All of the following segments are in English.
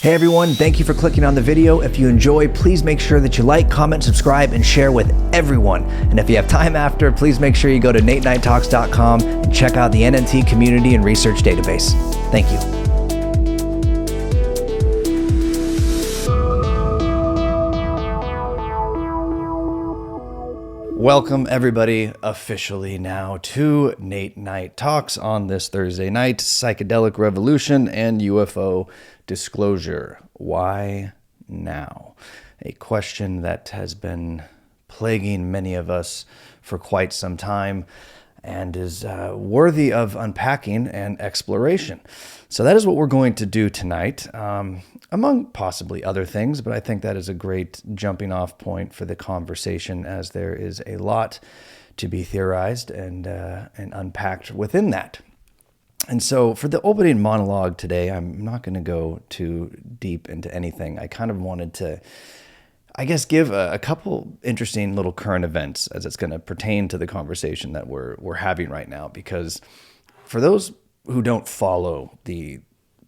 Hey everyone, thank you for clicking on the video. If you enjoy, please make sure that you like, comment, subscribe, and share with everyone. And if you have time after, please make sure you go to NateNightTalks.com and check out the NNT Community and Research Database. Thank you. Welcome everybody officially now to Nate Night Talks on this Thursday night, Psychedelic Revolution and UFO disclosure. Why now? A question that has been plaguing many of us for quite some time and is worthy of unpacking and exploration. So that is what we're going to do tonight, among possibly other things, but I think that is a great jumping off point for the conversation, as there is a lot to be theorized and unpacked within that. And so for the opening monologue today, I'm not going to go too deep into anything. I kind of wanted to, I guess, give a couple interesting little current events as it's going to pertain to the conversation that we're having right now. Because for those who don't follow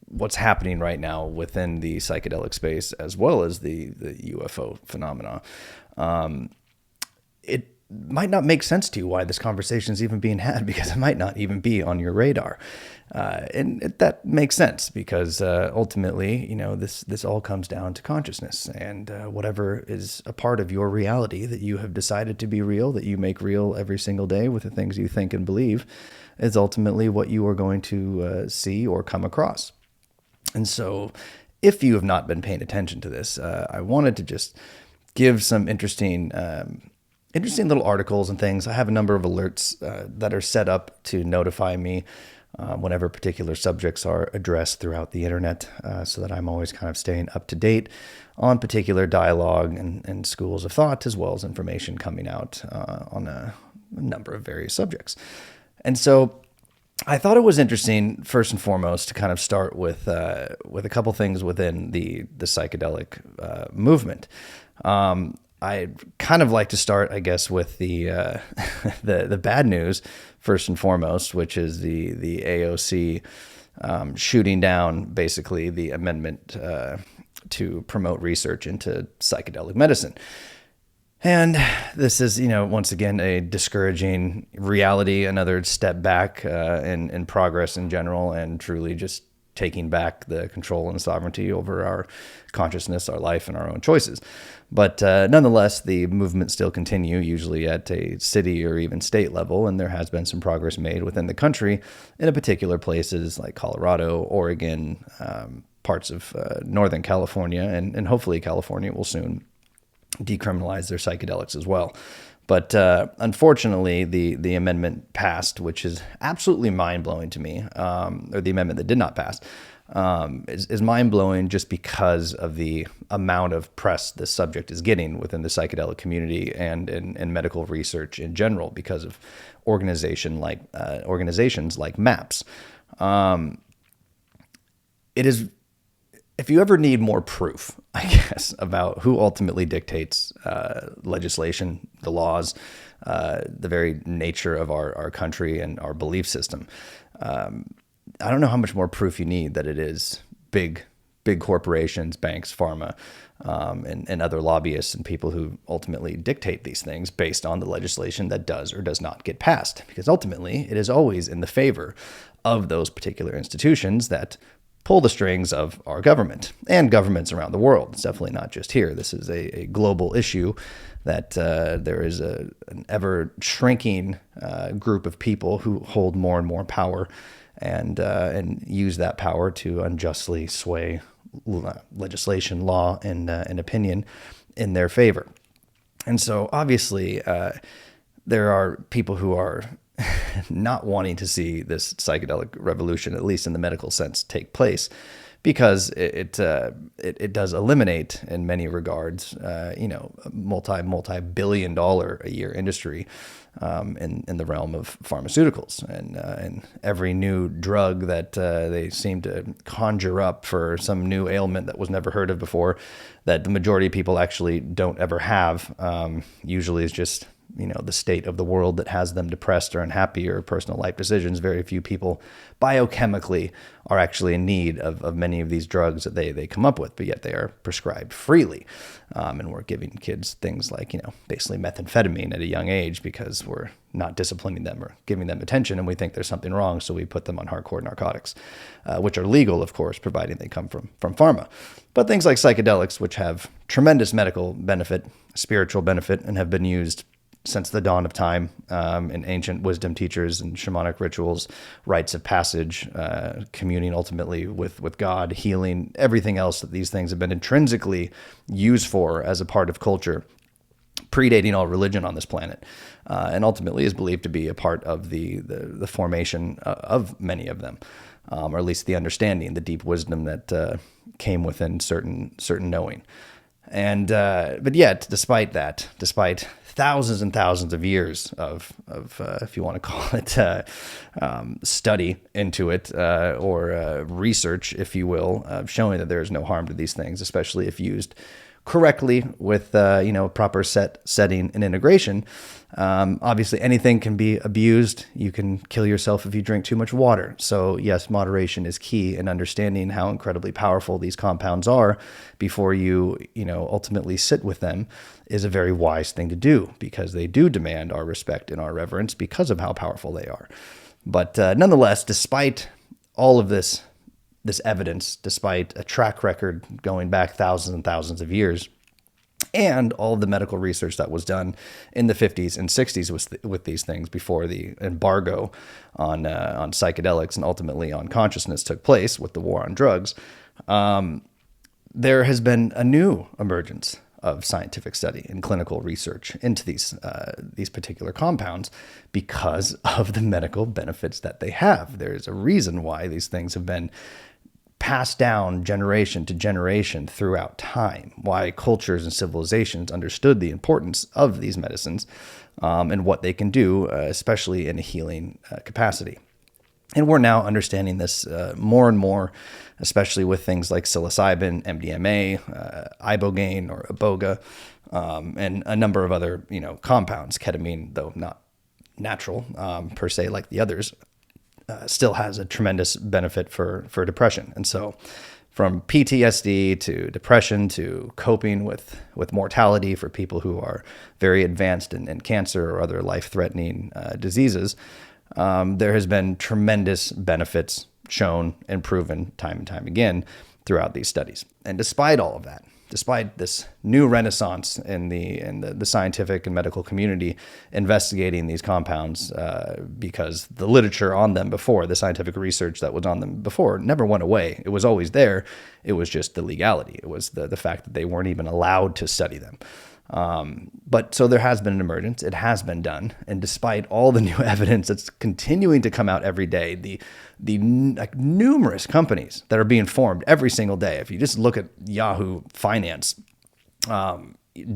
what's happening right now within the psychedelic space, as well as the UFO phenomena, it might not make sense to you why this conversation is even being had, because it might not even be on your radar. And that makes sense because ultimately, this all comes down to consciousness, and whatever is a part of your reality that you have decided to be real, that you make real every single day with the things you think and believe, is ultimately what you are going to see or come across. And so if you have not been paying attention to this, I wanted to just give some interesting little articles and things. I have a number of alerts that are set up to notify me whenever particular subjects are addressed throughout the internet, so that I'm always kind of staying up to date on particular dialogue and schools of thought, as well as information coming out on a number of various subjects. And so I thought it was interesting, first and foremost, to kind of start with a couple things within the psychedelic movement. I'd kind of like to start, I guess, with the the bad news first and foremost, which is the AOC shooting down basically the amendment to promote research into psychedelic medicine. And this is, once again, a discouraging reality, another step back in progress in general, and truly just taking back the control and sovereignty over our consciousness, our life, and our own choices. But nonetheless, the movement still continue, usually at a city or even state level, and there has been some progress made within the country in particular places like Colorado, Oregon, parts of Northern California, and hopefully California will soon decriminalize their psychedelics as well. But unfortunately, the amendment passed, which is absolutely mind-blowing to me, or the amendment that did not pass, is mind-blowing just because of the amount of press this subject is getting within the psychedelic community and in medical research in general, because of organizations like MAPS. It is... If you ever need more proof, I guess, about who ultimately dictates legislation, the laws, the very nature of our country and our belief system, I don't know how much more proof you need that it is big corporations, banks, pharma, and other lobbyists and people who ultimately dictate these things based on the legislation that does or does not get passed. Because ultimately, it is always in the favor of those particular institutions that pull the strings of our government and governments around the world. It's definitely not just here. This is a global issue that there is an ever shrinking group of people who hold more and more power and use that power to unjustly sway legislation, law, and opinion in their favor. And so obviously there are people who are not wanting to see this psychedelic revolution, at least in the medical sense, take place, because it does eliminate in many regards, multi-billion-dollar a year industry in the realm of pharmaceuticals, and every new drug that they seem to conjure up for some new ailment that was never heard of before, that the majority of people actually don't ever have, usually is just the state of the world that has them depressed or unhappy or personal life decisions. Very few people biochemically are actually in need of many of these drugs that they come up with, but yet they are prescribed freely. And we're giving kids things like, basically methamphetamine at a young age because we're not disciplining them or giving them attention, and we think there's something wrong, so we put them on hardcore narcotics, which are legal, of course, providing they come from pharma. But things like psychedelics, which have tremendous medical benefit, spiritual benefit, and have been used since the dawn of time in ancient wisdom teachers and shamanic rituals, rites of passage, communing ultimately with God, healing, everything else that these things have been intrinsically used for as a part of culture, predating all religion on this planet, and ultimately is believed to be a part of the formation of many of them, or at least the understanding, the deep wisdom that came within certain knowing. And but yet, despite thousands and thousands of years of if you want to call it study into it, or research, if you will, showing that there is no harm to these things, especially if used correctly with proper setting and integration. Obviously, anything can be abused. You can kill yourself if you drink too much water. So yes, moderation is key in understanding how incredibly powerful these compounds are before you ultimately sit with them is a very wise thing to do, because they do demand our respect and our reverence because of how powerful they are. But nonetheless, despite all of this evidence, despite a track record going back thousands and thousands of years, and all of the medical research that was done in the 50s and 60s with these things before the embargo on psychedelics and ultimately on consciousness took place with the war on drugs, there has been a new emergence of scientific study and clinical research into these particular compounds because of the medical benefits that they have. There's a reason why these things have been passed down generation to generation throughout time, why cultures and civilizations understood the importance of these medicines and what they can do, especially in a healing capacity. And we're now understanding this more and more, especially with things like psilocybin, MDMA, ibogaine or iboga, and a number of other compounds. Ketamine, though not natural per se like the others, still has a tremendous benefit for depression. And so from PTSD to depression to coping with mortality for people who are very advanced in cancer or other life-threatening diseases, there has been tremendous benefits shown and proven time and time again throughout these studies. And despite all of that, despite this new renaissance in the scientific and medical community investigating these compounds, because the literature on them before, the scientific research that was on them before, never went away. It was always there. It was just the legality. It was the fact that they weren't even allowed to study them. But so there has been an emergence. It has been done. And despite all the new evidence that's continuing to come out every day, the numerous companies that are being formed every single day, if you just look at Yahoo Finance,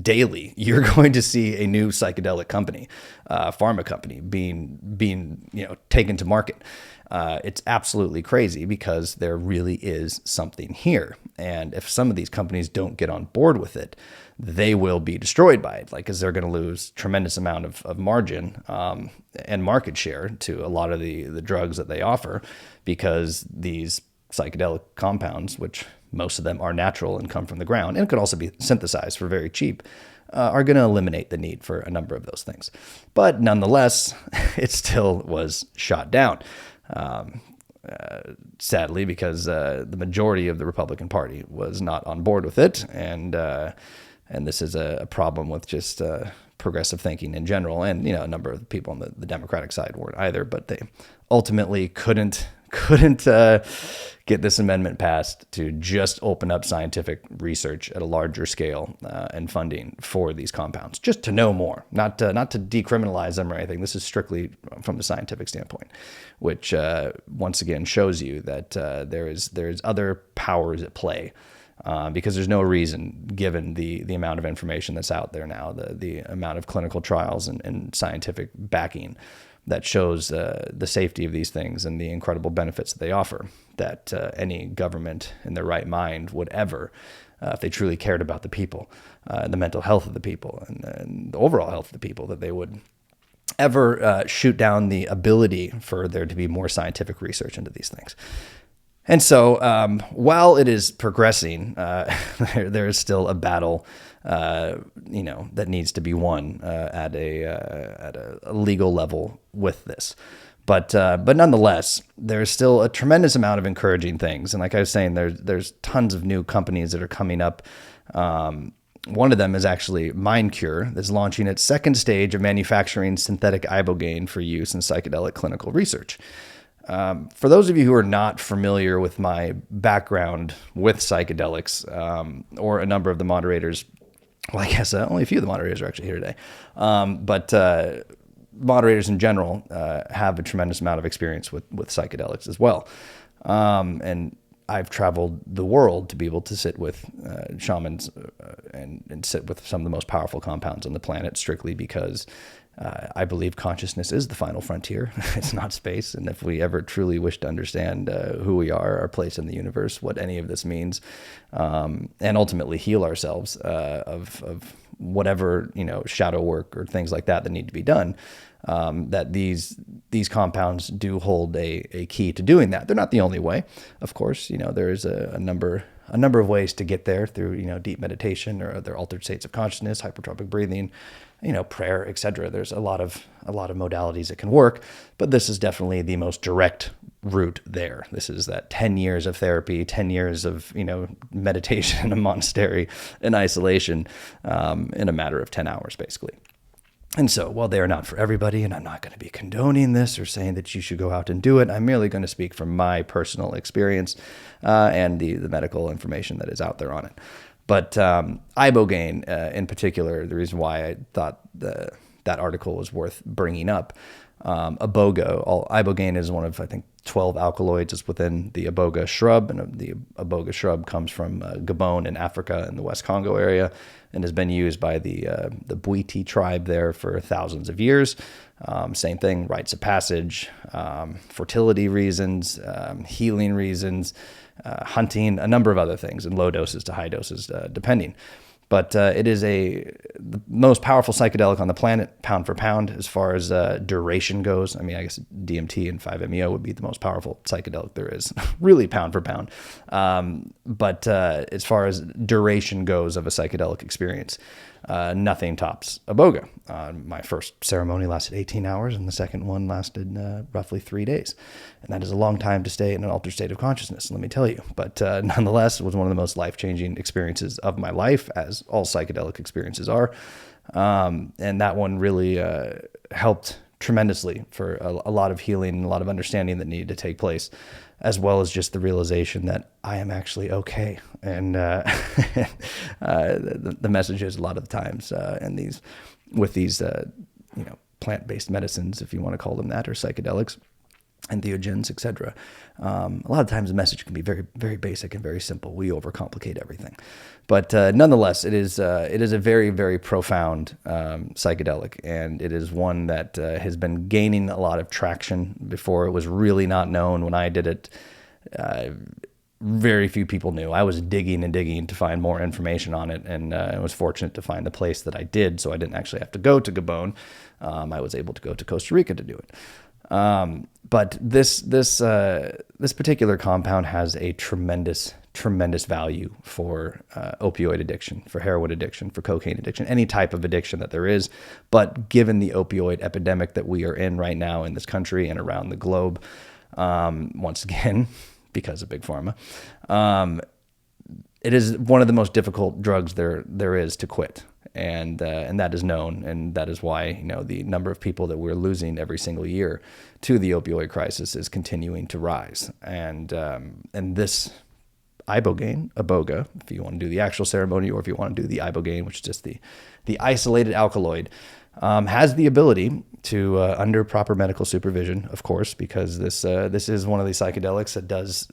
daily, you're going to see a new psychedelic company, pharma company being taken to market. It's absolutely crazy because there really is something here. And if some of these companies don't get on board with it, they will be destroyed by it, because they're going to lose tremendous amount of margin and market share to a lot of the drugs that they offer, because these psychedelic compounds, which most of them are natural and come from the ground and could also be synthesized for very cheap, are going to eliminate the need for a number of those things. But nonetheless, it still was shot down. Sadly, because the majority of the Republican Party was not on board with it, and this is a problem with just progressive thinking in general, and a number of people on the Democratic side weren't either, but they ultimately couldn't get this amendment passed to just open up scientific research at a larger scale and funding for these compounds, just to know more, not to decriminalize them or anything. This is strictly from the scientific standpoint, which once again shows you that there is other powers at play. Because there's no reason, given the amount of information that's out there now, the amount of clinical trials and scientific backing that shows the safety of these things and the incredible benefits that they offer. that any government in their right mind would ever, if they truly cared about the people, the mental health of the people, and the overall health of the people, that they would ever shoot down the ability for there to be more scientific research into these things. And so while it is progressing, there is still a battle, that needs to be won at a legal level with this. But nonetheless, there's still a tremendous amount of encouraging things. And like I was saying, there's tons of new companies that are coming up. One of them is actually MindCure, that's launching its second stage of manufacturing synthetic ibogaine for use in psychedelic clinical research. For those of you who are not familiar with my background with psychedelics, or a number of the moderators, well, I guess only a few of the moderators are actually here today, but moderators in general have a tremendous amount of experience with psychedelics as well. And I've traveled the world to be able to sit with shamans and sit with some of the most powerful compounds on the planet, strictly because I believe consciousness is the final frontier. It's not space. And if we ever truly wish to understand who we are, our place in the universe, what any of this means, and ultimately heal ourselves of whatever, shadow work or things like that need to be done, that these compounds do hold a key to doing that. They're not the only way, of course. There is a number of ways to get there through, deep meditation or other altered states of consciousness, hypertropic breathing, prayer, etc. There's a lot of modalities that can work, but this is definitely the most direct route there. This is that 10 years of therapy, 10 years of, meditation in a monastery in isolation, in a matter of 10 hours, basically. And so, while they are not for everybody, and I'm not going to be condoning this or saying that you should go out and do it, I'm merely going to speak from my personal experience and the medical information that is out there on it. But ibogaine, in particular, the reason why I thought that article was worth bringing up, ibogaine is one of, I think, 12 alkaloids is within the iboga shrub, and the iboga shrub comes from Gabon in Africa in the West Congo area, and has been used by the Bwiti tribe there for thousands of years. Same thing, rites of passage, fertility reasons, healing reasons, hunting, a number of other things, in low doses to high doses, depending. But it is the most powerful psychedelic on the planet, pound for pound, as far as duration goes. I mean, I guess DMT and 5-MeO would be the most powerful psychedelic there is, really pound for pound. But as far as duration goes of a psychedelic experience, nothing tops iboga. My first ceremony lasted 18 hours, and the second one lasted roughly 3 days. And that is a long time to stay in an altered state of consciousness, let me tell you. But nonetheless, it was one of the most life-changing experiences of my life, as all psychedelic experiences are. And that one really helped tremendously for a lot of healing, a lot of understanding that needed to take place, as well as just the realization that I am actually okay. And the message is a lot of the times, and these plant-based medicines, if you want to call them that, or psychedelics, entheogens, etc. A lot of times the message can be very, very basic and very simple. We overcomplicate everything. But nonetheless, it is a very, very profound psychedelic, and it is one that has been gaining a lot of traction. Before, it was really not known. When I did it, very few people knew. I was digging and digging to find more information on it, and I was fortunate to find the place that I did, so I didn't actually have to go to Gabon. I was able to go to Costa Rica to do it. But this particular compound has a tremendous value for opioid addiction, for heroin addiction, for cocaine addiction, any type of addiction that there is. But given the opioid epidemic that we are in right now in this country and around the globe, once again, because of Big Pharma, it is one of the most difficult drugs there is to quit. And that is known, and that is why the number of people that we're losing every single year to the opioid crisis is continuing to rise. And this iboga, if you want to do the actual ceremony, or if you want to do the ibogaine, which is just the isolated alkaloid, has the ability to, under proper medical supervision, of course, because this is one of these psychedelics that does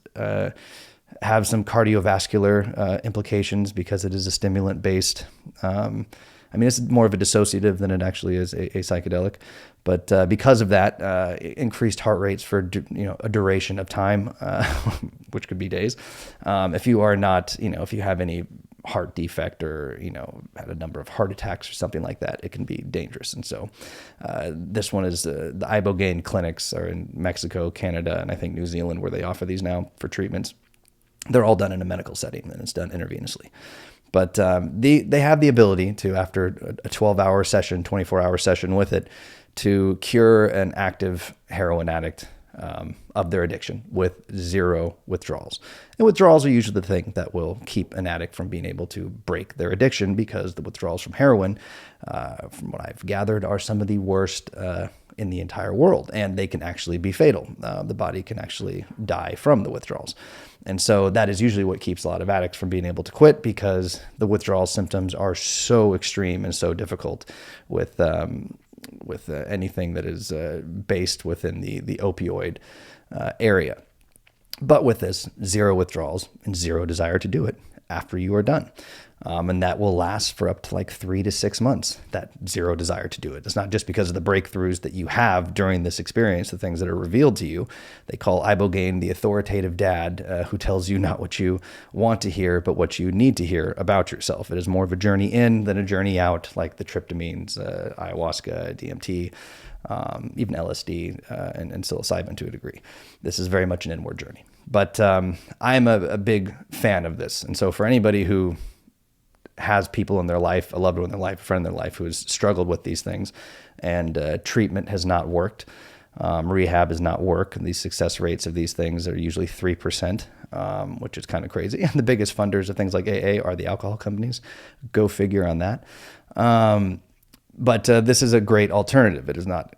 have some cardiovascular implications, because it is a stimulant based. It's more of a dissociative than it actually is a psychedelic, But because of that, increased heart rates for a duration of time, which could be days. If you are not, if you have any heart defect or had a number of heart attacks or something like that, it can be dangerous. And so this one is the ibogaine clinics are in Mexico, Canada, and I think New Zealand, where they offer these now for treatments. They're all done in a medical setting, and it's done intravenously. But they have the ability to, after a 12-hour session, 24-hour session with it, to cure an active heroin addict of their addiction with 0 withdrawals. And withdrawals are usually the thing that will keep an addict from being able to break their addiction, because the withdrawals from heroin, from what I've gathered, are some of the worst in the entire world, and they can actually be fatal. The body can actually die from the withdrawals. And so that is usually what keeps a lot of addicts from being able to quit, because the withdrawal symptoms are so extreme and so difficult with anything that is based within the opioid area. But with this, 0 withdrawals and 0 desire to do it after you are done. And that will last for up to like 3 to 6 months, that 0 desire to do it. It's not just because of the breakthroughs that you have during this experience, the things that are revealed to you. They call ibogaine the authoritative dad who tells you not what you want to hear, but what you need to hear about yourself. It is more of a journey in than a journey out, like the tryptamines, ayahuasca, DMT, even LSD, and psilocybin to a degree. This is very much an inward journey. But I'm a big fan of this. And so for anybody who has people in their life, a loved one in their life, a friend in their life who has struggled with these things, and treatment has not worked, rehab has not worked, and these success rates of these things are usually 3%, which is kind of crazy. And the biggest funders of things like AA are the alcohol companies. Go figure on that. But this is a great alternative. It is not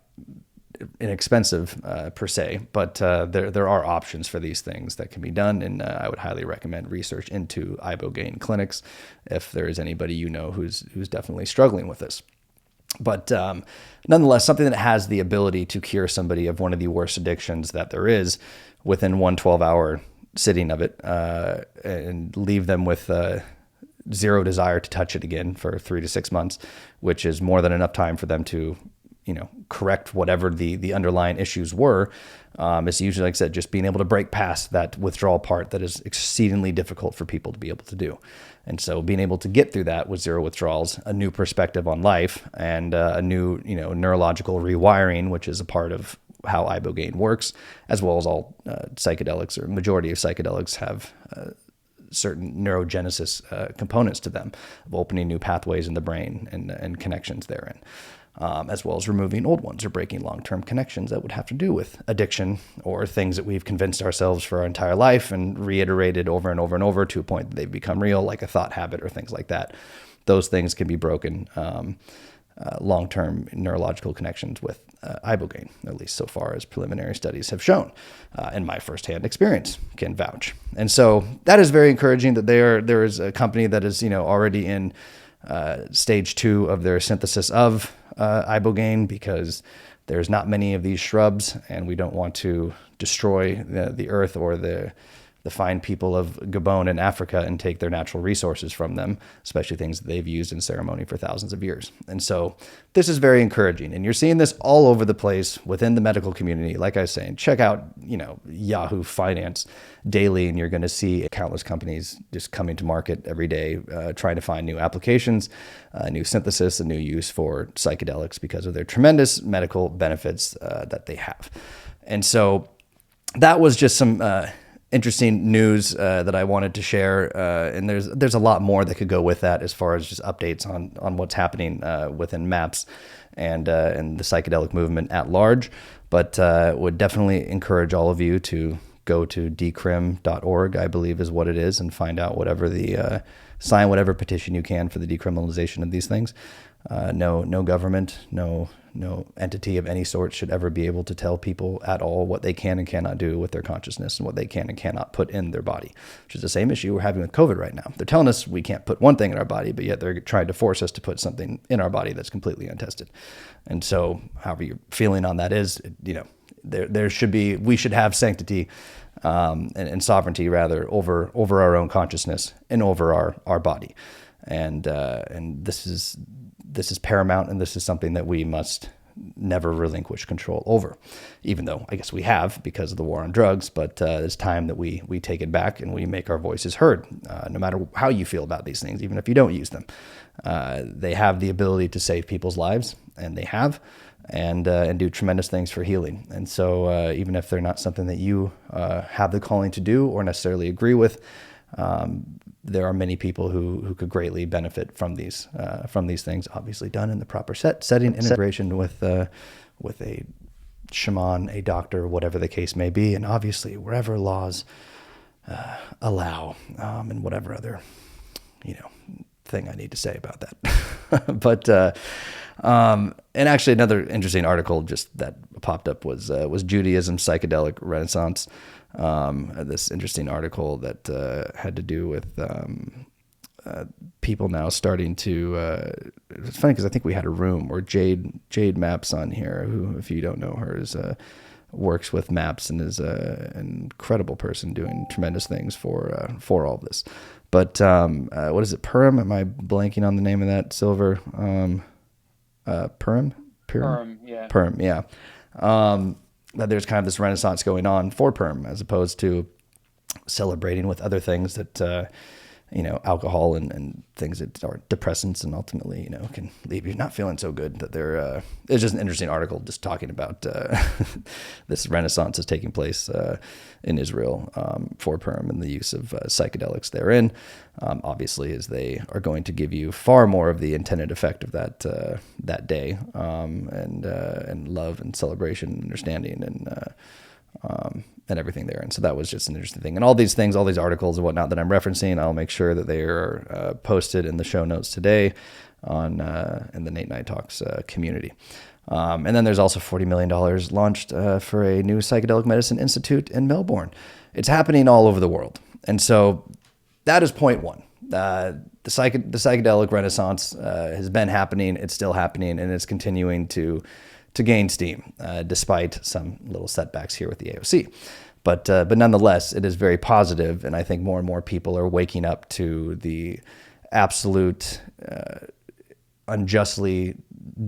inexpensive per se, but there are options for these things that can be done, and I would highly recommend research into ibogaine clinics if there is anybody who's definitely struggling with this. But nonetheless, something that has the ability to cure somebody of one of the worst addictions that there is within one 12-hour sitting of it, and leave them with 0 desire to touch it again for 3 to 6 months, which is more than enough time for them to correct whatever the underlying issues were. It's usually, like I said, just being able to break past that withdrawal part that is exceedingly difficult for people to be able to do. And so being able to get through that with 0 withdrawals, a new perspective on life, and a new, neurological rewiring, which is a part of how ibogaine works, as well as all psychedelics, or majority of psychedelics have certain neurogenesis components to them, of opening new pathways in the brain and connections therein. As well as removing old ones or breaking long-term connections that would have to do with addiction or things that we've convinced ourselves for our entire life and reiterated over and over and over to a point that they've become real, like a thought habit or things like that. Those things can be broken, long-term neurological connections with ibogaine, at least so far as preliminary studies have shown, and my firsthand experience can vouch. And so that is very encouraging that there is a company that is already in stage 2 of their synthesis of ibogaine, because there's not many of these shrubs, and we don't want to destroy the earth or the fine people of Gabon in Africa and take their natural resources from them, especially things that they've used in ceremony for thousands of years. And so this is very encouraging, and you're seeing this all over the place within the medical community. Like I was saying, check out Yahoo Finance daily, and you're going to see countless companies just coming to market every day, trying to find new applications, new synthesis, and new use for psychedelics because of their tremendous medical benefits that they have. And so that was just some interesting news that I wanted to share, and there's a lot more that could go with that as far as just updates on what's happening within MAPS and the psychedelic movement at large. But would definitely encourage all of you to go to decrim.org, I believe is what it is, and find out sign whatever petition you can for the decriminalization of these things. No government, no entity of any sort should ever be able to tell people at all what they can and cannot do with their consciousness and what they can and cannot put in their body, which is the same issue we're having with COVID right now. They're telling us we can't put one thing in our body, but yet they're trying to force us to put something in our body that's completely untested. And so however your feeling on that is, we should have sanctity and sovereignty rather over our own consciousness and over our body. And this is paramount, and this is something that we must never relinquish control over, even though I guess we have because of the war on drugs. But it's time that we take it back and we make our voices heard, no matter how you feel about these things, even if you don't use them. They have the ability to save people's lives, and they have, and do tremendous things for healing. And so even if they're not something that you have the calling to do or necessarily agree with, there are many people who could greatly benefit from these things, obviously done in the proper setting, integration with a shaman, a doctor, whatever the case may be, and obviously wherever laws allow, and whatever other thing I need to say about that. But and actually another interesting article just that popped up was Judaism psychedelic renaissance. This interesting article that had to do with people now starting to. It's funny because I think we had a room where Jade Maps on here, who, if you don't know her, is works with maps and is an incredible person doing tremendous things for all of this. But what is it? Purim? Am I blanking on the name of that? Silver? Purim? Yeah. Purim, yeah. That there's kind of this renaissance going on for Purim, as opposed to celebrating with other things that, alcohol and things that are depressants and ultimately, can leave you not feeling so good. That they're, it's just an interesting article just talking about this renaissance is taking place in Israel for Purim and the use of psychedelics therein, obviously, as they are going to give you far more of the intended effect of that day, and love and celebration and understanding and everything there. And so that was just an interesting thing. And all these things, all these articles and whatnot that I'm referencing, I'll make sure that they are posted in the show notes today on in the Nate Night Talks community. And then there's also $40 million launched for a new psychedelic medicine institute in Melbourne. It's happening all over the world. And so that is point one. The psychedelic renaissance has been happening. It's still happening, and it's continuing to gain steam, despite some little setbacks here with the AOC. But nonetheless, it is very positive, and I think more and more people are waking up to the absolute unjustly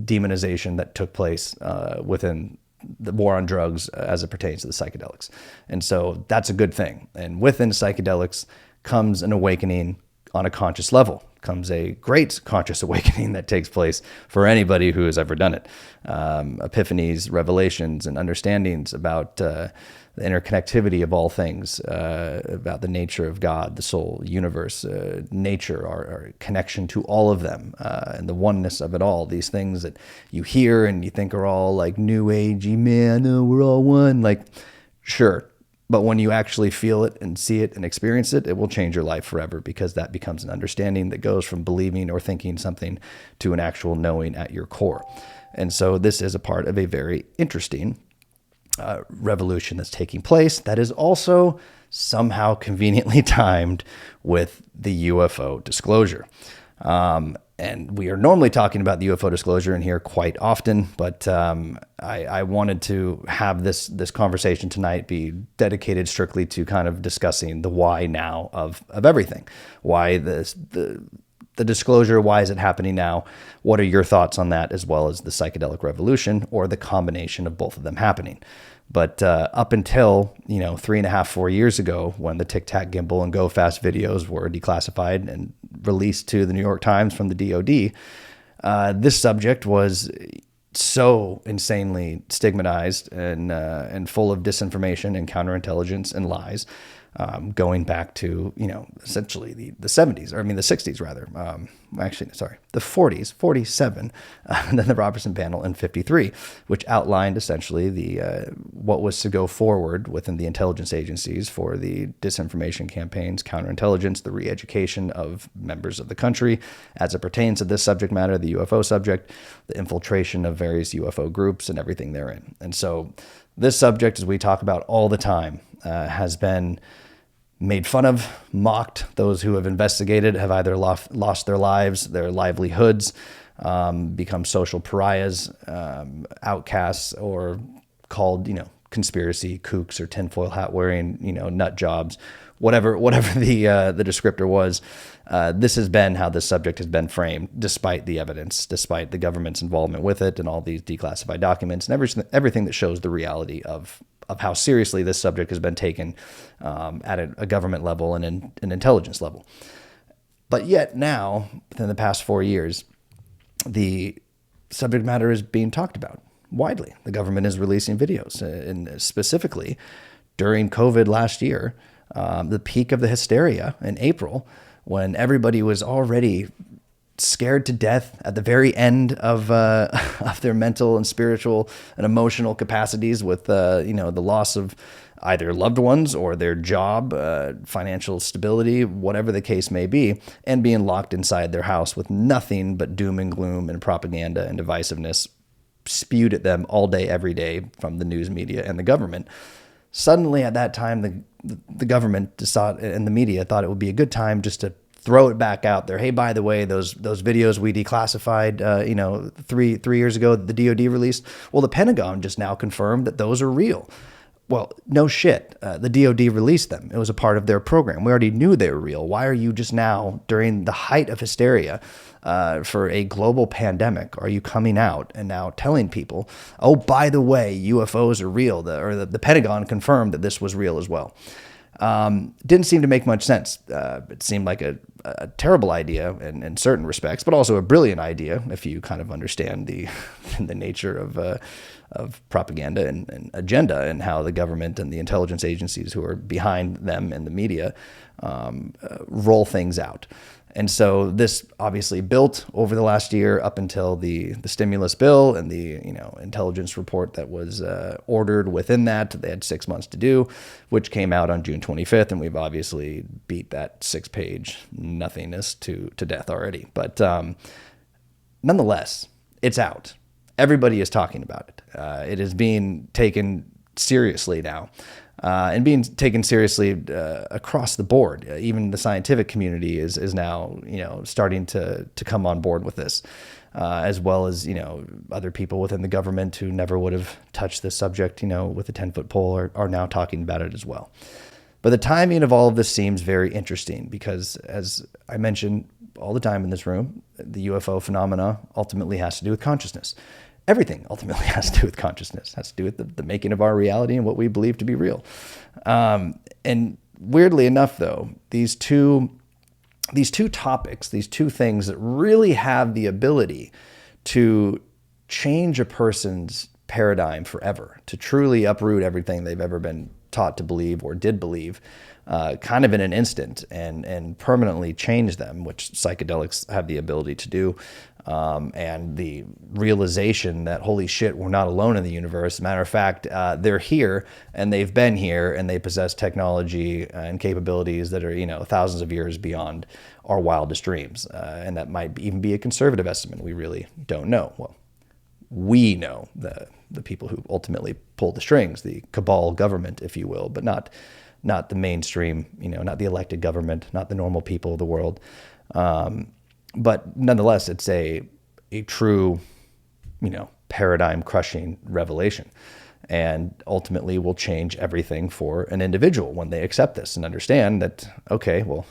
demonization that took place within the war on drugs as it pertains to the psychedelics. And so that's a good thing. And within psychedelics comes an awakening on a conscious level, comes a great conscious awakening that takes place for anybody who has ever done it. Epiphanies, revelations, and understandings about the interconnectivity of all things, about the nature of God, the soul, universe, nature, our connection to all of them, and the oneness of it all. These things that you hear and you think are all like new agey, man, oh, we're all one. Like, sure. But when you actually feel it and see it and experience it, it will change your life forever, because that becomes an understanding that goes from believing or thinking something to an actual knowing at your core. And so this is a part of a very interesting revolution that's taking place that is also somehow conveniently timed with the UFO disclosure. And we are normally talking about the UFO disclosure in here quite often, but I wanted to have this conversation tonight be dedicated strictly to kind of discussing the why now of everything. Why the disclosure, why is it happening now? What are your thoughts on that, as well as the psychedelic revolution, or the combination of both of them happening? But up until 3.5, 4 years ago, when the Tic Tac Gimbal and Go Fast videos were declassified and released to the New York Times from the DoD, this subject was so insanely stigmatized and full of disinformation and counterintelligence and lies, going back to, essentially the 70s, or I mean the 60s rather. The 40s, 47, and then the Robertson panel in 53, which outlined essentially what was to go forward within the intelligence agencies for the disinformation campaigns, counterintelligence, the re-education of members of the country as it pertains to this subject matter, the UFO subject, the infiltration of various UFO groups and everything therein. And so this subject, as we talk about all the time, has been made fun of, mocked. Those who have investigated have either lost their lives, their livelihoods, become social pariahs, outcasts, or called, conspiracy kooks or tinfoil hat wearing, nut jobs, whatever the descriptor was. This has been how this subject has been framed, despite the evidence, despite the government's involvement with it, and all these declassified documents and everything that shows the reality of how seriously this subject has been taken at a government level and an intelligence level. But yet now, within the past 4 years, the subject matter is being talked about widely. The government is releasing videos, and specifically during COVID last year, the peak of the hysteria in April, when everybody was already scared to death at the very end of their mental and spiritual and emotional capacities with the loss of either loved ones or their job, financial stability, whatever the case may be, and being locked inside their house with nothing but doom and gloom and propaganda and divisiveness spewed at them all day, every day from the news media and the government. Suddenly at that time, the government and the media thought it would be a good time just to throw it back out there. Hey, by the way, those videos we declassified, 3 years ago, the DoD released. Well, the Pentagon just now confirmed that those are real. Well, no shit. The DoD released them. It was a part of their program. We already knew they were real. Why are you just now, during the height of hysteria for a global pandemic, are you coming out and now telling people, oh, by the way, UFOs are real? The Pentagon confirmed that this was real as well. Didn't seem to make much sense. It seemed like a terrible idea in certain respects, but also a brilliant idea if you kind of understand the nature of propaganda and agenda, and how the government and the intelligence agencies who are behind them and the media roll things out. And so this obviously built over the last year up until the stimulus bill and the intelligence report that was ordered within that. They had 6 months to do, which came out on June 25th, and we've obviously beat that 6-page nothingness to death already. But nonetheless, it's out. Everybody is talking about it. It is being taken seriously now. And being taken seriously across the board. Even the scientific community is now starting to come on board with this, as well as other people within the government who never would have touched this subject with a 10-foot pole are now talking about it as well. But the timing of all of this seems very interesting because, as I mentioned all the time in this room, the UFO phenomena ultimately has to do with consciousness. Everything ultimately has to do with consciousness, has to do with the making of our reality and what we believe to be real. And weirdly enough, though, these two topics, these two things that really have the ability to change a person's paradigm forever, to truly uproot everything they've ever been taught to believe or did believe, kind of in an instant, and permanently change them, which psychedelics have the ability to do. And the realization that, holy shit, we're not alone in the universe. Matter of fact, they're here and they've been here and they possess technology and capabilities that are, thousands of years beyond our wildest dreams. And that might even be a conservative estimate. We really don't know. Well, we know the people who ultimately pull the strings, the cabal government, if you will, but not the mainstream, not the elected government, not the normal people of the world. But nonetheless, it's a true, paradigm crushing revelation, and ultimately will change everything for an individual when they accept this and understand that, okay, well,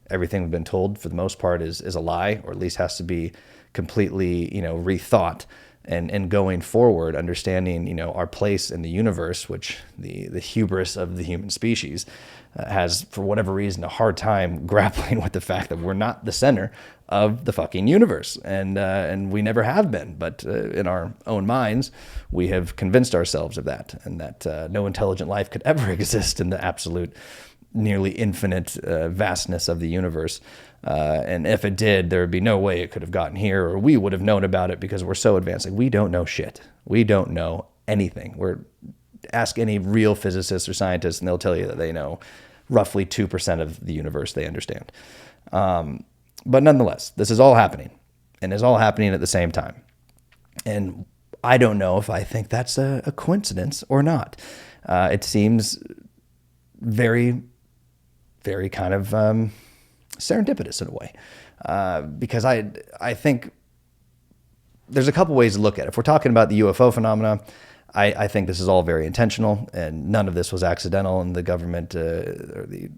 everything we've been told for the most part is a lie, or at least has to be completely, rethought. And going forward, understanding, our place in the universe, which the hubris of the human species has, for whatever reason, a hard time grappling with the fact that we're not the center of the fucking universe. And we never have been. But in our own minds, we have convinced ourselves of that, and that no intelligent life could ever exist in the absolute, nearly infinite vastness of the universe. And if it did, there would be no way it could have gotten here, or we would have known about it because we're so advanced. Like, we don't know shit. We don't know anything. Ask any real physicists or scientists, and they'll tell you that they know roughly 2% of the universe they understand. But nonetheless, this is all happening, and it's all happening at the same time. And I don't know if I think that's a coincidence or not. It seems very, very kind of serendipitous in a way, because I think there's a couple ways to look at it. If we're talking about the UFO phenomena, I think this is all very intentional, and none of this was accidental, and the government or the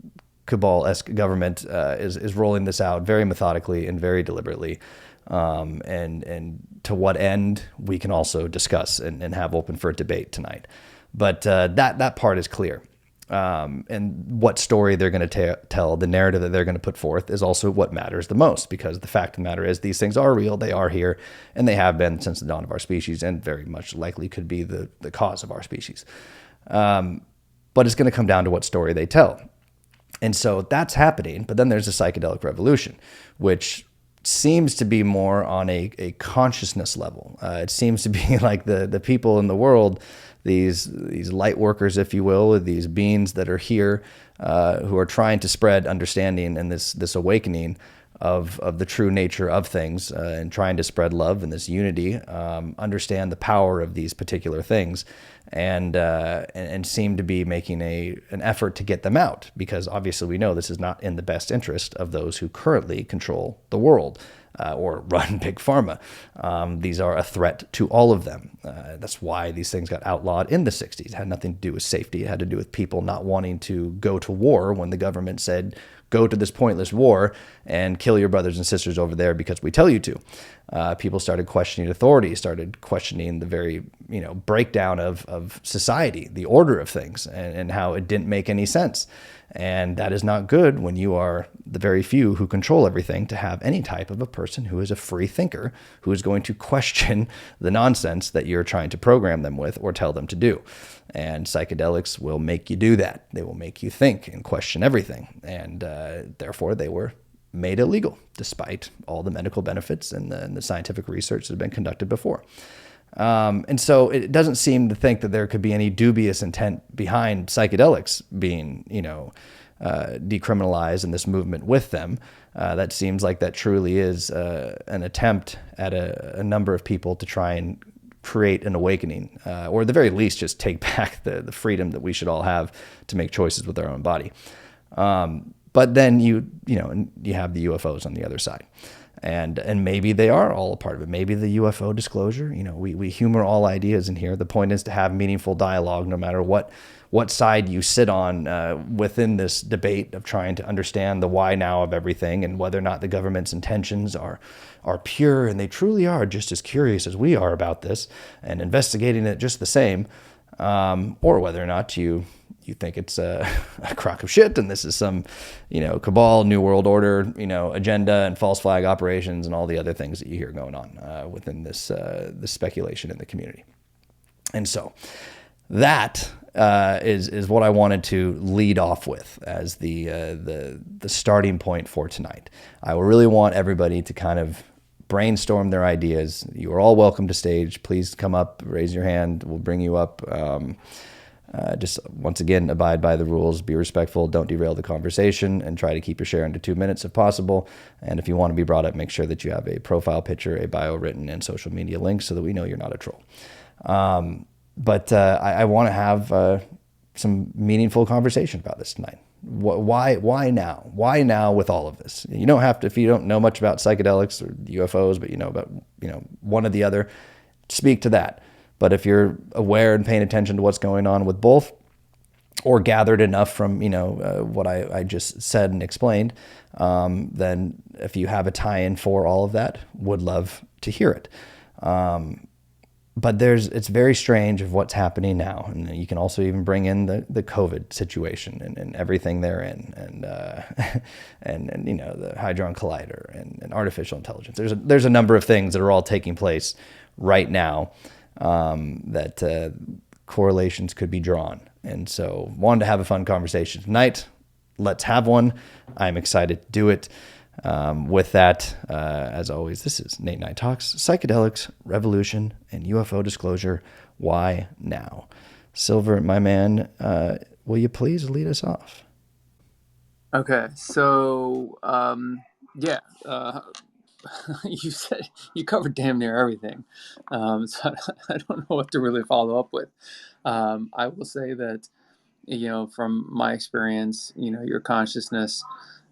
cabal-esque government is rolling this out very methodically and very deliberately. And to what end, we can also discuss and have open for debate tonight. But that part is clear. And what story they're going to tell, the narrative that they're going to put forth, is also what matters the most, because the fact of the matter is these things are real, they are here, and they have been since the dawn of our species, and very much likely could be the cause of our species. But it's going to come down to what story they tell. And so that's happening. But then there's a psychedelic revolution, which seems to be more on a consciousness level. It seems to be like the people in the world, these light workers, if you will, these beings that are here, who are trying to spread understanding and this awakening of the true nature of things, and trying to spread love and this unity, understand the power of these particular things, and seem to be making an effort to get them out, because obviously we know this is not in the best interest of those who currently control the world, or run big pharma. These are a threat to all of them. That's why these things got outlawed in the 60s. It had nothing to do with safety. It had to do with people not wanting to go to war when the government said, go to this pointless war and kill your brothers and sisters over there because we tell you to. People started questioning authority, started questioning the very, breakdown of society, the order of things, and how it didn't make any sense. And that is not good when you are the very few who control everything, to have any type of a person who is a free thinker, who is going to question the nonsense that you're trying to program them with or tell them to do. And psychedelics will make you do that. They will make you think and question everything. And therefore, they were made illegal, despite all the medical benefits and the scientific research that had been conducted before. And so it doesn't seem to think that there could be any dubious intent behind psychedelics being, decriminalized in this movement with them. That seems like that truly is an attempt at a number of people to try and create an awakening, or at the very least, just take back the freedom that we should all have to make choices with our own body. But then you have the UFOs on the other side. And maybe they are all a part of it. Maybe the UFO disclosure, we humor all ideas in here. The point is to have meaningful dialogue, no matter what side you sit on within this debate of trying to understand the why now of everything, and whether or not the government's intentions are pure, and they truly are just as curious as we are about this and investigating it just the same, or whether or not you think it's a crock of shit and this is some, cabal, New World Order, agenda and false flag operations and all the other things that you hear going on within this speculation in the community. And so that is what I wanted to lead off with as the starting point for tonight. I will really want everybody to kind of brainstorm their ideas. You are all welcome to stage. Please come up, raise your hand. We'll bring you up. Just once again, abide by the rules, be respectful, don't derail the conversation, and try to keep your share under 2 minutes if possible. And if you want to be brought up, make sure that you have a profile picture, a bio written, and social media links so that we know you're not a troll. But I want to have some meaningful conversation about this tonight. Why now? Why now with all of this? You don't have to, if you don't know much about psychedelics or UFOs, but you know about one or the other, speak to that. But if you're aware and paying attention to what's going on with both, or gathered enough from what I just said and explained, then if you have a tie-in for all of that, would love to hear it. But it's very strange of what's happening now, and you can also even bring in the COVID situation and everything therein, and the Hadron Collider and artificial intelligence. There's a number of things that are all taking place right now. That correlations could be drawn. And so wanted to have a fun conversation tonight. Let's have one. I'm excited to do it. With that, as always, this is Nate Night Talks, Psychedelics, Revolution, and UFO Disclosure. Why now? Silver, my man, will you please lead us off? Okay, so you covered damn near everything, so I don't know what to really follow up with. I will say that from my experience, your consciousness.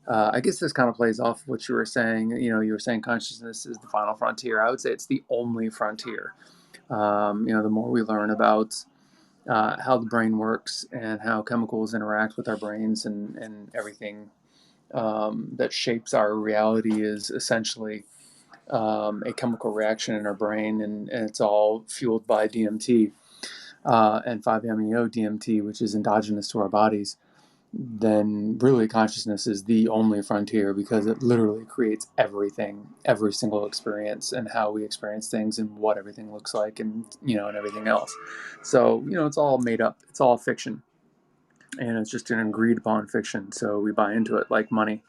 I guess this kind of plays off what you were saying. You were saying consciousness is the final frontier. I would say it's the only frontier. The more we learn about how the brain works and how chemicals interact with our brains, and everything that shapes our reality is essentially a chemical reaction in our brain, and it's all fueled by DMT and 5-MeO DMT, which is endogenous to our bodies. Then really consciousness is the only frontier, because it literally creates everything, every single experience, and how we experience things, and what everything looks like, and and everything else. So it's all made up, it's all fiction, and it's just an agreed upon fiction, so we buy into it like money.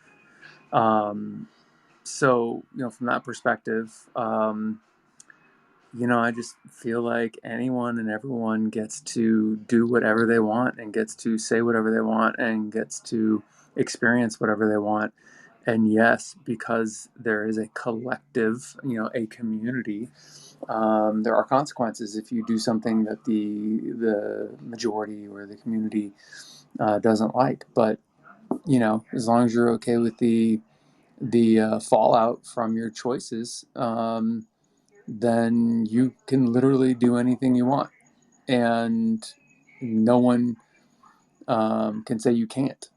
So from that perspective, I just feel like anyone and everyone gets to do whatever they want, and gets to say whatever they want, and gets to experience whatever they want. And yes, because there is a collective, a community, there are consequences if you do something that the majority or the community doesn't like. But as long as you're okay with the fallout from your choices, then you can literally do anything you want, and no one can say you can't.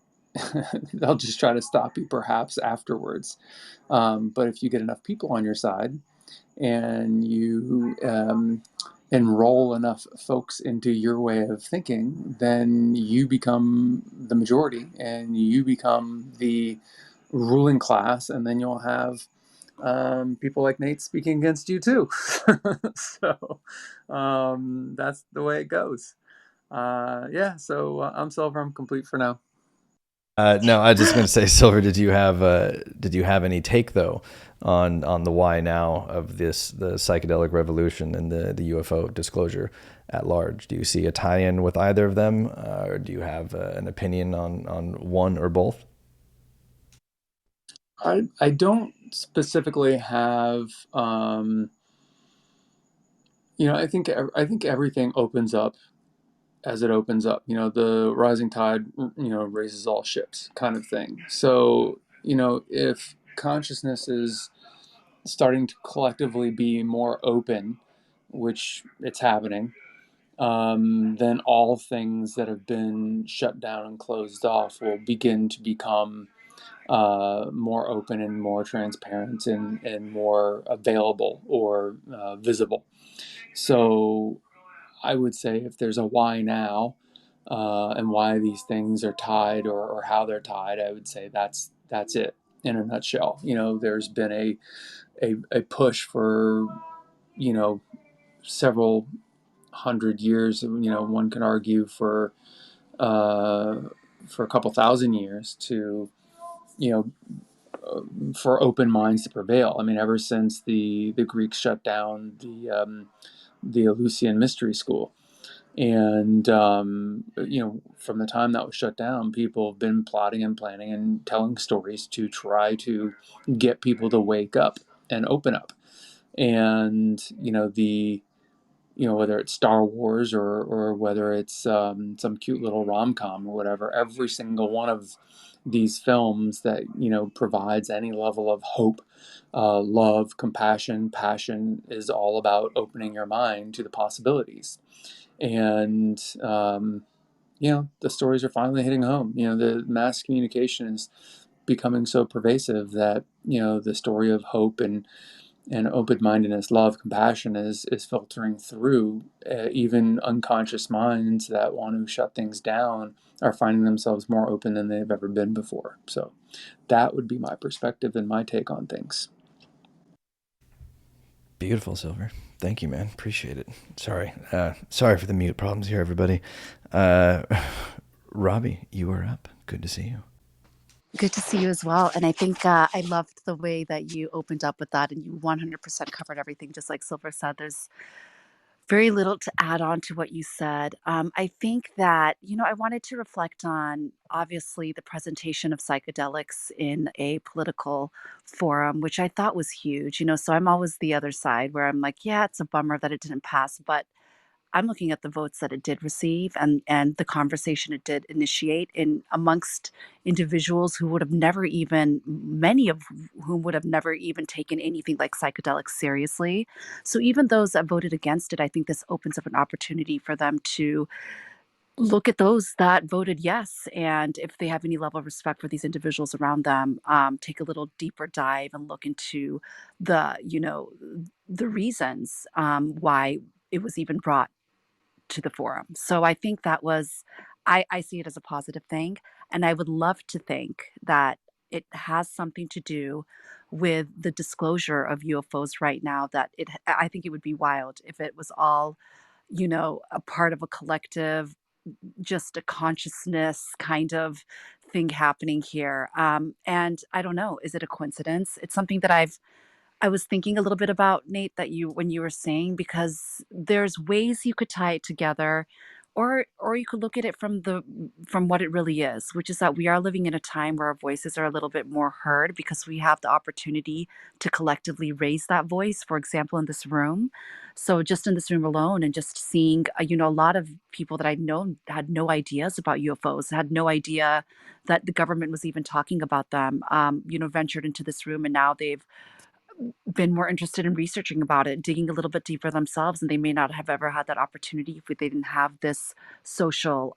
They'll just try to stop you perhaps afterwards. But if you get enough people on your side, and you enroll enough folks into your way of thinking, then you become the majority, and you become the ruling class, and then you'll have people like Nate speaking against you too. So that's the way it goes. Yeah, so I'm Silver. I'm complete for now. No, I was just going to say, Silver, did you have any take though on the why now of the psychedelic revolution and the UFO disclosure at large? Do you see a tie-in with either of them, or do you have an opinion on one or both? I don't specifically have. I think everything opens up as it opens up. The rising tide, raises all ships, kind of thing. So if consciousness is starting to collectively be more open, which it's happening, then all things that have been shut down and closed off will begin to become more open, and more transparent, and more available, or visible. So I would say, if there's a why now, and why these things are tied, or how they're tied, I would say that's it in a nutshell. There's been a push for you know several hundred years. One can argue uh, for a couple thousand years, to you know for open minds to prevail. I mean, ever since the Greeks shut down the Eleusinian Mystery School, and from the time that was shut down, people have been plotting and planning and telling stories to try to get people to wake up and open up. And the whether it's Star Wars, or whether it's some cute little rom com or whatever, every single one of these films that provides any level of hope, love, compassion, passion, is all about opening your mind to the possibilities. And the stories are finally hitting home. The mass communication is becoming so pervasive that the story of hope and open-mindedness, love, compassion is filtering through. Even unconscious minds that want to shut things down are finding themselves more open than they've ever been before. So that would be my perspective and my take on things. Beautiful, Silver. Thank you, man. Appreciate it. Sorry for the mute problems here, everybody. Uh, Robbie, you are up. Good to see you. Good to see you as well. And I think I loved the way that you opened up with that, and you 100% covered everything, just like Silver said. There's very little to add on to what you said. I think that, I wanted to reflect on, obviously, the presentation of psychedelics in a political forum, which I thought was huge. So I'm always the other side, where I'm like, yeah, it's a bummer that it didn't pass, but I'm looking at the votes that it did receive and the conversation it did initiate in amongst individuals who would have never even, many of whom would have never even taken anything like psychedelics seriously. So even those that voted against it, I think this opens up an opportunity for them to look at those that voted yes, and if they have any level of respect for these individuals around them, take a little deeper dive and look into the, the reasons why it was even brought to the forum. So I think that was, I see it as a positive thing, and I would love to think that it has something to do with the disclosure of UFOs right now. That I think it would be wild if it was all, a part of a collective, just a consciousness kind of thing happening here. And I don't know, is it a coincidence? It's something that I was thinking a little bit about, Nate, that you when you were saying, because there's ways you could tie it together, or you could look at it from what it really is, which is that we are living in a time where our voices are a little bit more heard because we have the opportunity to collectively raise that voice. For example, in this room, so just in this room alone, and just seeing, a lot of people that I know had no ideas about UFOs, had no idea that the government was even talking about them. Ventured into this room, and now they've been more interested in researching about it, digging a little bit deeper themselves, and they may not have ever had that opportunity if they didn't have this social,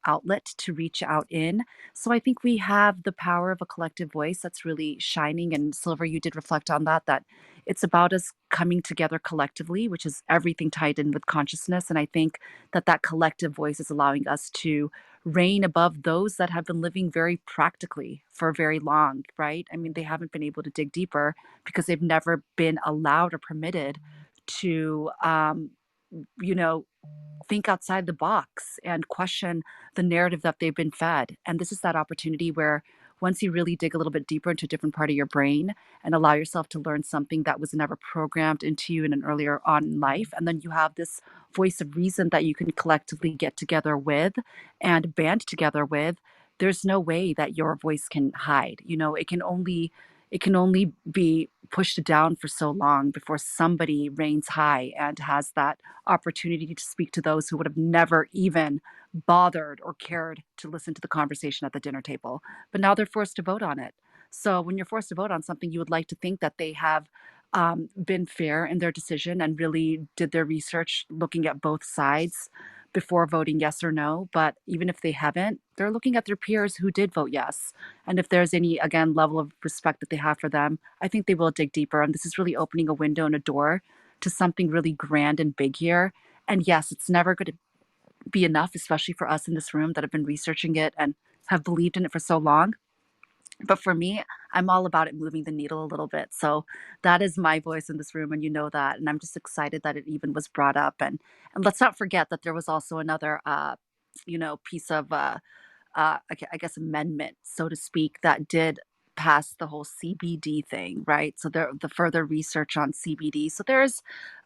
outlet to reach out in. So I think we have the power of a collective voice that's really shining. And Silver, you did reflect on that. That it's about us coming together collectively, which is everything tied in with consciousness. And I think that that collective voice is allowing us to reign above those that have been living very practically for very long, right? I mean, they haven't been able to dig deeper because they've never been allowed or permitted to, you know, think outside the box and question the narrative that they've been fed. And this is that opportunity where once you really dig a little bit deeper into a different part of your brain and allow yourself to learn something that was never programmed into you in an earlier on in life, and then you have this voice of reason that you can collectively get together with and band together with, there's no way that your voice can hide. It can only be pushed down for so long before somebody reigns high and has that opportunity to speak to those who would have never even bothered or cared to listen to the conversation at the dinner table. But now they're forced to vote on it. So when you're forced to vote on something, you would like to think that they have been fair in their decision and really did their research looking at both sides before voting yes or no. But even if they haven't, they're looking at their peers who did vote yes. And if there's any, again, level of respect that they have for them, I think they will dig deeper. And this is really opening a window and a door to something really grand and big here. And yes, it's never going to be enough, especially for us in this room that have been researching it and have believed in it for so long. But for me, I'm all about it moving the needle a little bit. So that is my voice in this room, and you know that. And I'm just excited that it even was brought up. And let's not forget that there was also another, piece of I guess, amendment, so to speak, that did pass the whole CBD thing, right? So the further research on CBD. So there's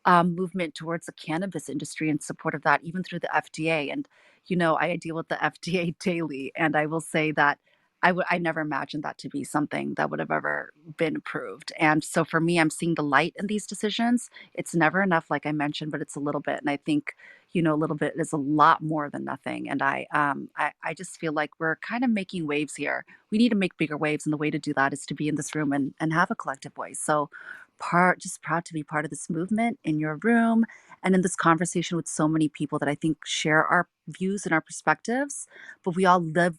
movement towards the cannabis industry in support of that, even through the FDA. And I deal with the FDA daily, and I will say that I never imagined that to be something that would have ever been approved. And so for me, I'm seeing the light in these decisions. It's never enough, like I mentioned, but it's a little bit. And I think a little bit is a lot more than nothing. And I just feel like we're kind of making waves here. We need to make bigger waves, and the way to do that is to be in this room and have a collective voice. So just proud to be part of this movement in your room and in this conversation with so many people that I think share our views and our perspectives, but we all live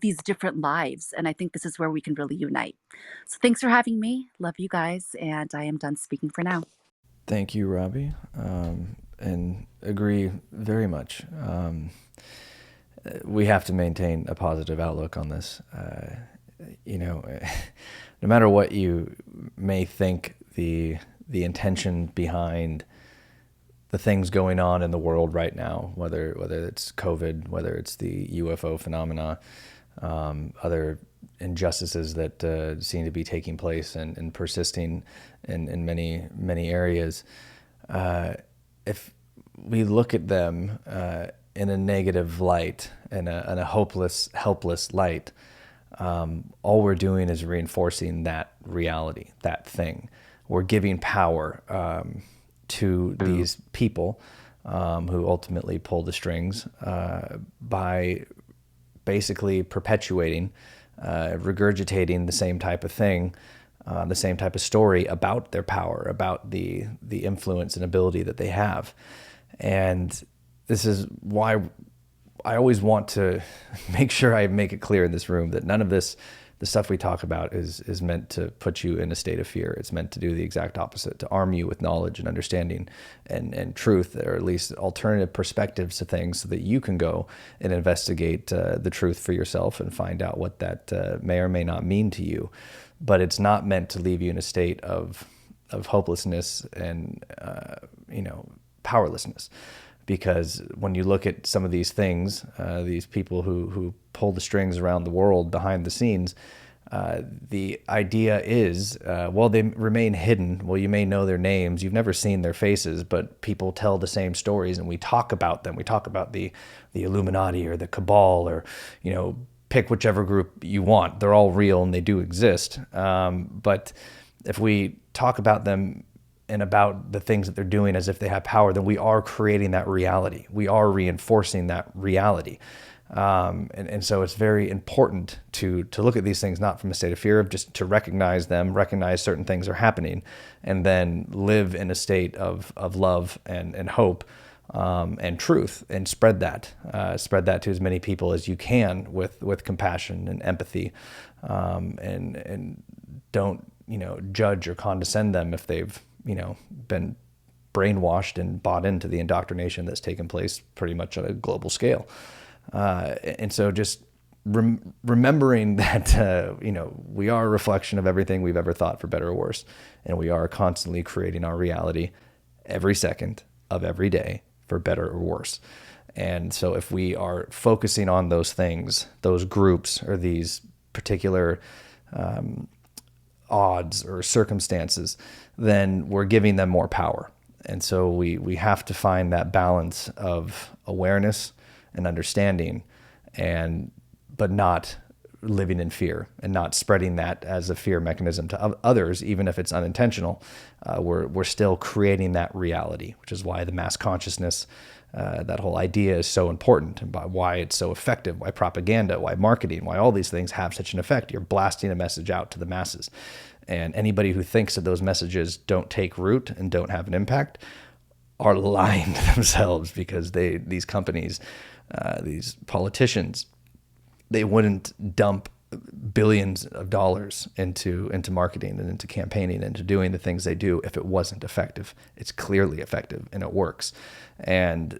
these different lives. And I think this is where we can really unite. So thanks for having me. Love you guys. And I am done speaking for now. Thank you, Robbie, and agree very much. We have to maintain a positive outlook on this. No matter what you may think the intention behind the things going on in the world right now, whether it's COVID, whether it's the UFO phenomena, other injustices that seem to be taking place and persisting in many areas. If we look at them in a negative light, in a hopeless, helpless light, all we're doing is reinforcing that reality, that thing. We're giving power to these people who ultimately pull the strings by basically perpetuating, regurgitating the same type of thing, the same type of story about their power, about the influence and ability that they have. And this is why I always want to make sure I make it clear in this room that none of this, the stuff we talk about, is meant to put you in a state of fear. It's meant to do the exact opposite, to arm you with knowledge and understanding and truth, or at least alternative perspectives to things, so that you can go and investigate the truth for yourself and find out what that may or may not mean to you. But it's not meant to leave you in a state of hopelessness and powerlessness. Because when you look at some of these things, these people who pull the strings around the world behind the scenes, the idea is, well, they remain hidden. Well, you may know their names. You've never seen their faces, but people tell the same stories, and we talk about them. We talk about the Illuminati or the Cabal, or, pick whichever group you want. They're all real and they do exist. But if we talk about them and about the things that they're doing as if they have power, then we are creating that reality. We are reinforcing that reality. And so it's very important to look at these things not from a state of fear, of just to recognize them, recognize certain things are happening, and then live in a state of love and hope, and truth, and spread that to as many people as you can with compassion and empathy, and don't judge or condescend them if they've been brainwashed and bought into the indoctrination that's taken place pretty much on a global scale. And so just remembering that, we are a reflection of everything we've ever thought, for better or worse. And we are constantly creating our reality every second of every day, for better or worse. And so if we are focusing on those things, those groups, or these particular odds or circumstances, then we're giving them more power. And so we have to find that balance of awareness and understanding, but not living in fear, and not spreading that as a fear mechanism to others, even if it's unintentional. We're still creating that reality, which is why the mass consciousness, that whole idea, is so important, and why it's so effective, why propaganda, why marketing, why all these things have such an effect. You're blasting a message out to the masses. And anybody who thinks that those messages don't take root and don't have an impact are lying to themselves, because these companies, these politicians, they wouldn't dump billions of dollars into marketing and into campaigning and into doing the things they do if it wasn't effective. It's clearly effective and it works. And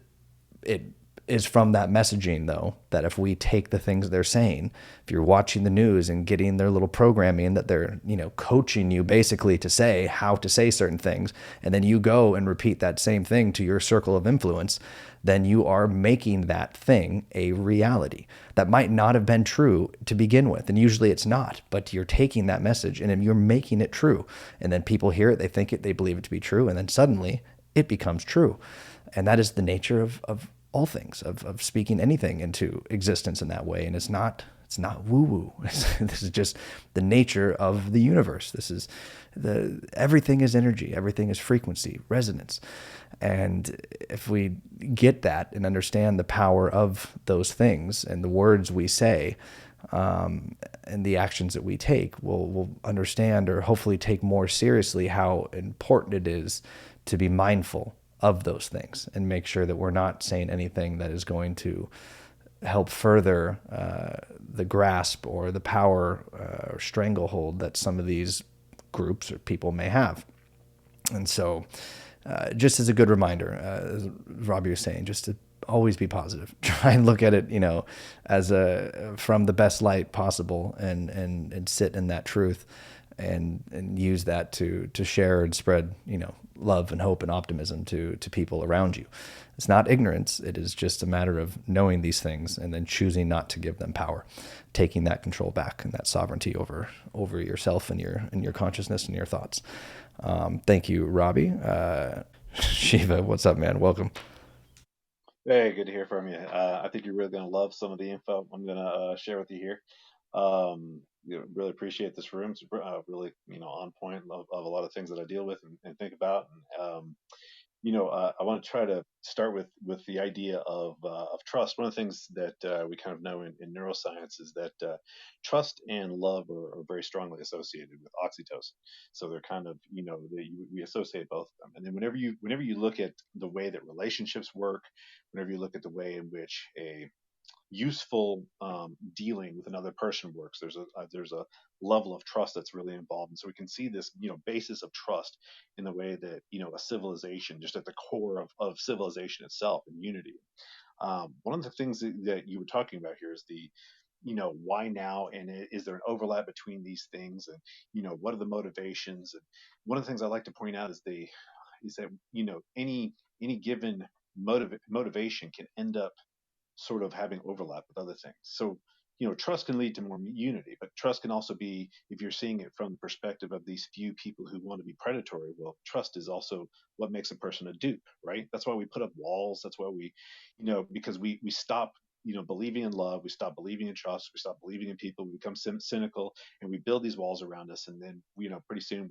it is from that messaging, though, that if we take the things they're saying, if you're watching the news and getting their little programming that they're, coaching you basically to say how to say certain things, and then you go and repeat that same thing to your circle of influence, then you are making that thing a reality. That might not have been true to begin with, and usually it's not, but you're taking that message and you're making it true. And then people hear it, they think it, they believe it to be true, and then suddenly it becomes true. And that is the nature of all things, of speaking anything into existence in that way. And it's not woo-woo. This is just the nature of the universe. Everything is energy, everything is frequency, resonance. And if we get that and understand the power of those things and the words we say, and the actions that we take, we'll understand, or hopefully take more seriously, how important it is to be mindful of those things and make sure that we're not saying anything that is going to help further the grasp or the power or stranglehold that some of these groups or people may have. And so just as a good reminder, as Robbie was saying, just to always be positive. Try and look at it, as from the best light possible, and sit in that truth, and use that to share and spread, love and hope and optimism to people around you. It's not ignorance. It is just a matter of knowing these things and then choosing not to give them power, taking that control back and that sovereignty over yourself and your consciousness and your thoughts. Thank you, Robbie. Shiva, what's up, man? Welcome. Hey, good to hear from you. I think you're really going to love some of the info I'm going to share with you here. Really appreciate this room. It's really, on point of a lot of things that I deal with and think about. And, I want to try to start with the idea of trust. One of the things that we kind of know in neuroscience is that trust and love are very strongly associated with oxytocin. So they're kind of, we associate both of them. And then whenever you look at the way that relationships work, whenever you look at the way in which a useful dealing with another person works, there's a level of trust that's really involved. And so we can see this basis of trust in the way that a civilization, just at the core of civilization itself, and unity. One of the things that you were talking about here is the why now, and is there an overlap between these things, and what are the motivations. And one of the things I like to point out is that any given motivation can end up sort of having overlap with other things. So, trust can lead to more unity, but trust can also be, if you're seeing it from the perspective of these few people who want to be predatory, well, trust is also what makes a person a dupe, right? That's why we put up walls. That's why because we stop, believing in love, we stop believing in trust, we stop believing in people, we become cynical, and we build these walls around us. And then, pretty soon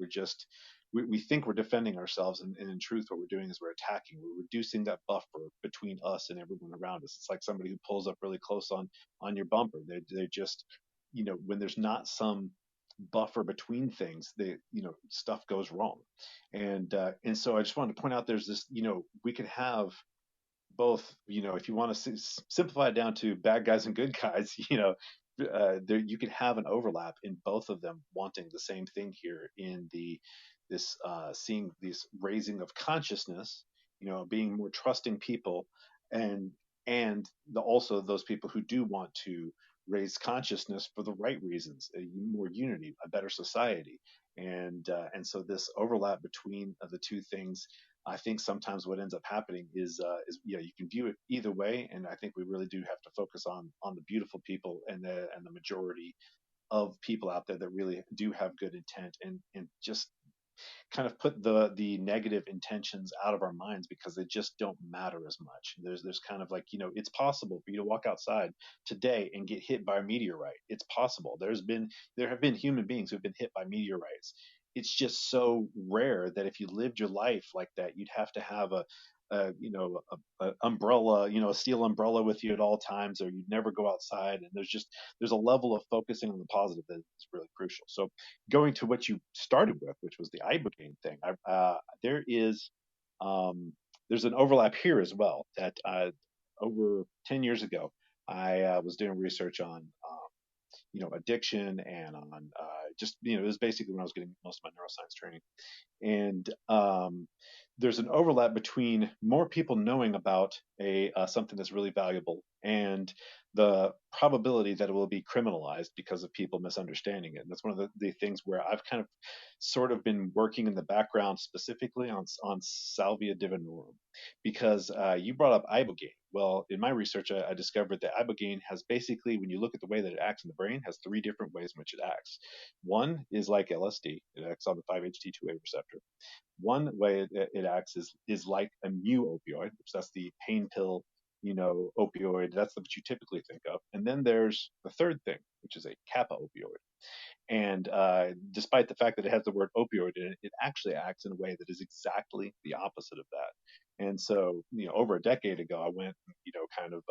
we think we're defending ourselves, and in truth, what we're doing is we're attacking. We're reducing that buffer between us and everyone around us. It's like somebody who pulls up really close on your bumper. They just, when there's not some buffer between things, stuff goes wrong. And so I just wanted to point out, there's this, we could have both, if you want to simplify it down to bad guys and good guys, there you could have an overlap in both of them wanting the same thing here in this seeing this raising of consciousness, being more trusting people, and also those people who do want to raise consciousness for the right reasons, more unity, a better society. And so this overlap between the two things, I think sometimes what ends up happening is yeah, you can view it either way, and I think we really do have to focus on the beautiful people and the majority of people out there that really do have good intent, and just kind of put the negative intentions out of our minds, because they just don't matter as much. There's kind of like, it's possible for you to walk outside today and get hit by a meteorite. It's possible. There have been human beings who have been hit by meteorites. It's just so rare that if you lived your life like that, you'd have to have a umbrella, a steel umbrella with you at all times, or you'd never go outside. And there's a level of focusing on the positive that is really crucial. So going to what you started with, which was the ibogaine thing, there's an overlap here as well. That over 10 years ago, I was doing research on addiction, and on just it was basically when I was getting most of my neuroscience training. And there's an overlap between more people knowing about a something that's really valuable, and the probability that it will be criminalized because of people misunderstanding it. And that's one of the things where I've kind of sort of been working in the background, specifically on salvia divinorum, because you brought up ibogaine. Well, in my research, I discovered that ibogaine has basically, when you look at the way that it acts in the brain, has three different ways in which it acts. One is like LSD; it acts on the 5-HT2A receptor. One way it acts is like a mu opioid, which that's the pain pill, opioid. That's what you typically think of. And then there's the third thing, which is a kappa opioid. And despite the fact that it has the word opioid in it, it actually acts in a way that is exactly the opposite of that. And so, over a decade ago, I went, kind of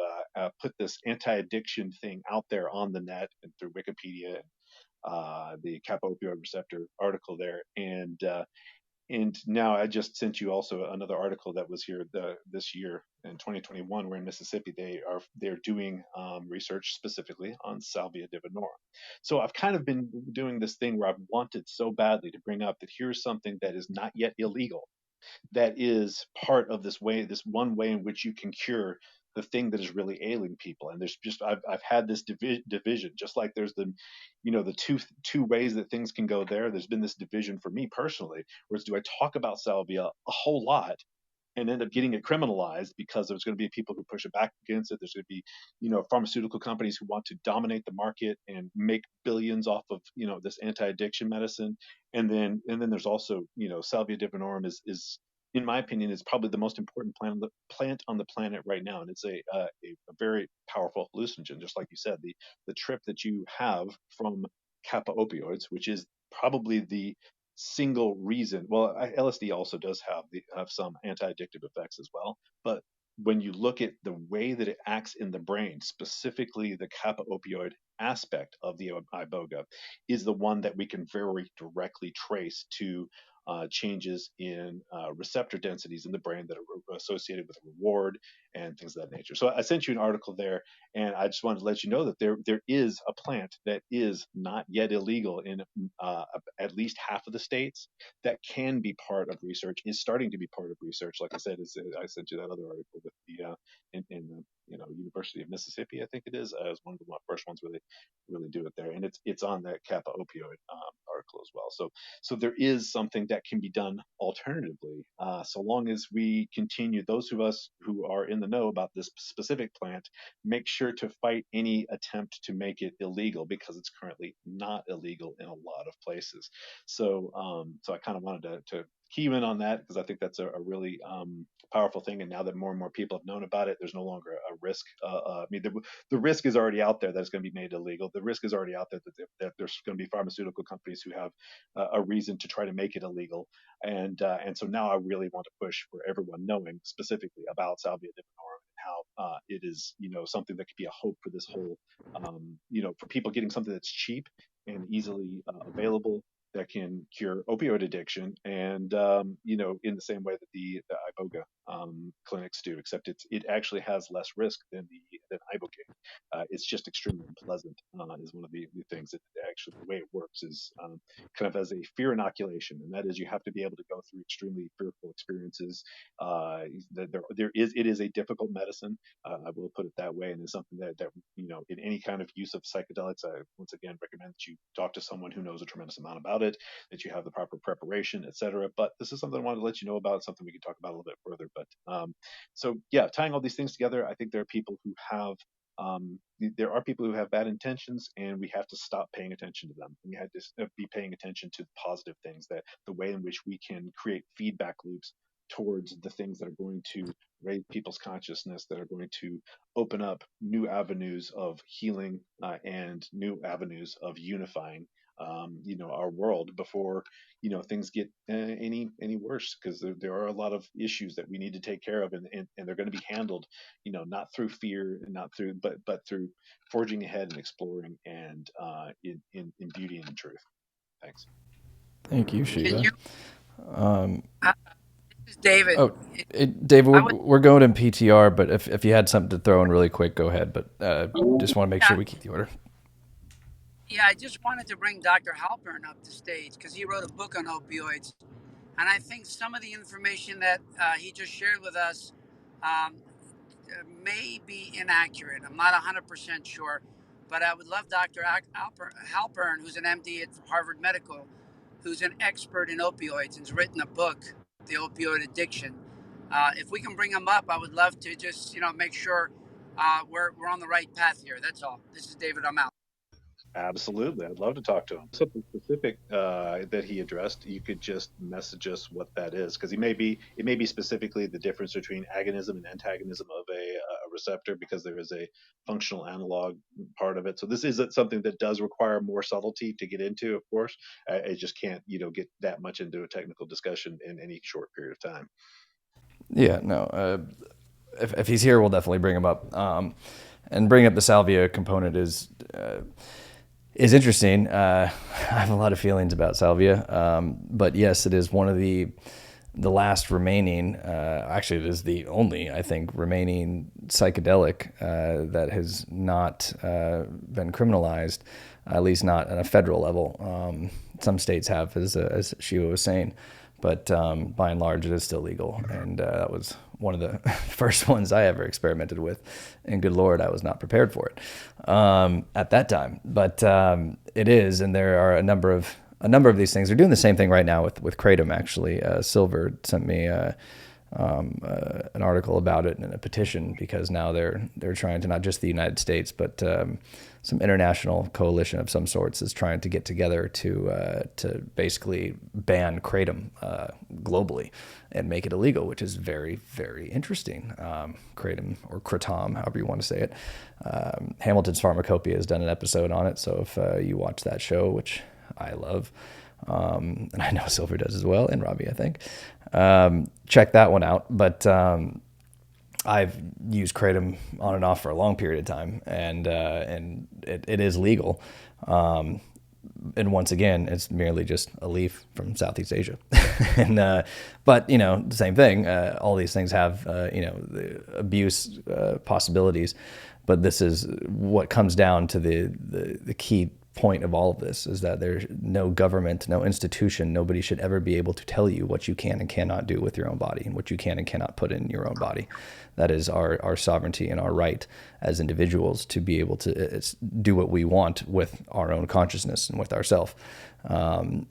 put this anti-addiction thing out there on the net and through Wikipedia, the kappa opioid receptor article there, and now I just sent you also another article that was here this year in 2021, where in Mississippi they're doing research specifically on salvia divinorum. So I've kind of been doing this thing where I've wanted so badly to bring up that here's something that is not yet illegal, that is part of this one way in which you can cure the thing that is really ailing people. And there's just I've had this division, just like there's the two ways that things can go there. There's been this division for me personally, whereas do I talk about salvia a whole lot and end up getting it criminalized, because there's going to be people who push it back against it. There's going to be, pharmaceutical companies who want to dominate the market and make billions off of, this anti-addiction medicine. And then there's also, salvia divinorum is in my opinion, is probably the most important plant on the planet right now. And it's a very powerful hallucinogen, just like you said, the trip that you have from kappa opioids, which is probably single reason. Well, LSD also does have some anti-addictive effects as well, but when you look at the way that it acts in the brain, specifically the kappa opioid aspect of the iboga, is the one that we can very directly trace to changes in receptor densities in the brain that are associated with reward and things of that nature. So I sent you an article there, and I just wanted to let you know that there is a plant that is not yet illegal in at least half of the states that can be part of research, is starting to be part of research. Like I said, I sent you that other article with the in the University of Mississippi, I think it is, as one of the first ones where they really do it there, and it's on that kappa opioid article as well. So there is something that can be done alternatively, so long as we continue. Those of us who are in the know about this specific plant make sure to fight any attempt to make it illegal, because it's currently not illegal in a lot of places. So I kind of wanted to key in on that, because I think that's a really powerful thing. And now that more and more people have known about it, there's no longer a risk. I mean, the risk is already out there that it's going to be made illegal. The risk is already out there that there's going to be pharmaceutical companies who have a reason to try to make it illegal. And so now I really want to push for everyone knowing specifically about salvia divinorum and how it is, something that could be a hope for this whole, for people getting something that's cheap and easily available, that can cure opioid addiction, and in the same way that the iboga clinics do, except it actually has less risk than ibogaine. It's just extremely unpleasant. Is one of the things that actually, the way it works is kind of as a fear inoculation, and that is, you have to be able to go through extremely fearful experiences. It is a difficult medicine. I will put it that way, and it's something that in any kind of use of psychedelics, I once again recommend that you talk to someone who knows a tremendous amount about it, that you have the proper preparation, etc. But this is something I wanted to let you know about, something we can talk about a little bit further. But so yeah, tying all these things together, I think there are people who have bad intentions, and we have to stop paying attention to them. We had to be paying attention to the positive things, that the way in which we can create feedback loops towards the things that are going to raise people's consciousness, that are going to open up new avenues of healing, and new avenues of unifying our world before things get any worse, because there are a lot of issues that we need to take care of, and they're going to be handled not through fear, and not through but through forging ahead and exploring, and in beauty and in truth. Thanks. Thank you, Can Shiva. you? This is David. Oh, David, I we're, would. we're going in PTR, but if you had something to throw in really quick, go ahead. But just want to make Yeah, sure we keep the order. yeah. I just wanted to bring Dr. Halpern up to stage because he wrote a book on opioids, and I think some of the information that he just shared with us um, may be inaccurate. I'm not 100% sure, but I would love Dr. Halpern, who's an MD at Harvard Medical, who's an expert in opioids and has written a book, The Opioid Addiction. If we can bring him up, I would love to just make sure we're on the right path here. That's all. This is David. I'm out. Absolutely, I'd love to talk to him. Something specific that he addressed, you could just message us what that is, because it may be specifically the difference between agonism and antagonism of a receptor, because there is a functional analog part of it. So this is something that does require more subtlety to get into. Of course, I just can't get that much into a technical discussion in any short period of time. Yeah, no. If he's here, we'll definitely bring him up. And bring up the salvia component is interesting. I have a lot of feelings about salvia, but yes, it is one of the last remaining. Actually, it is the only, I think, remaining psychedelic that has not been criminalized, at least not at a federal level. Some states have, as Shiva was saying, but by and large, it is still legal, and that was one of the first ones I ever experimented with, and good Lord, I was not prepared for it at that time. But it is, and there are a number of these things. They're doing the same thing right now with kratom. Actually, Silver sent me an article about it and a petition, because now they're trying to, not just the United States, but some international coalition of some sorts is trying to get together to basically ban kratom globally and make it illegal, which is very, very interesting. Kratom, or kratom, however you want to say it. Hamilton's Pharmacopoeia has done an episode on it, so if you watch that show, which I love, And I know Silver does as well, and Robbie, I think. Check that one out. But I've used kratom on and off for a long period of time, and it is legal. And once again, it's merely just a leaf from Southeast Asia. And but the same thing. All these things have the abuse possibilities, but this is what comes down to the key point of all of this, is that there's no government, no institution, nobody should ever be able to tell you what you can and cannot do with your own body, and what you can and cannot put in your own body. That is our sovereignty and our right as individuals to be able to do what we want with our own consciousness and with ourselves.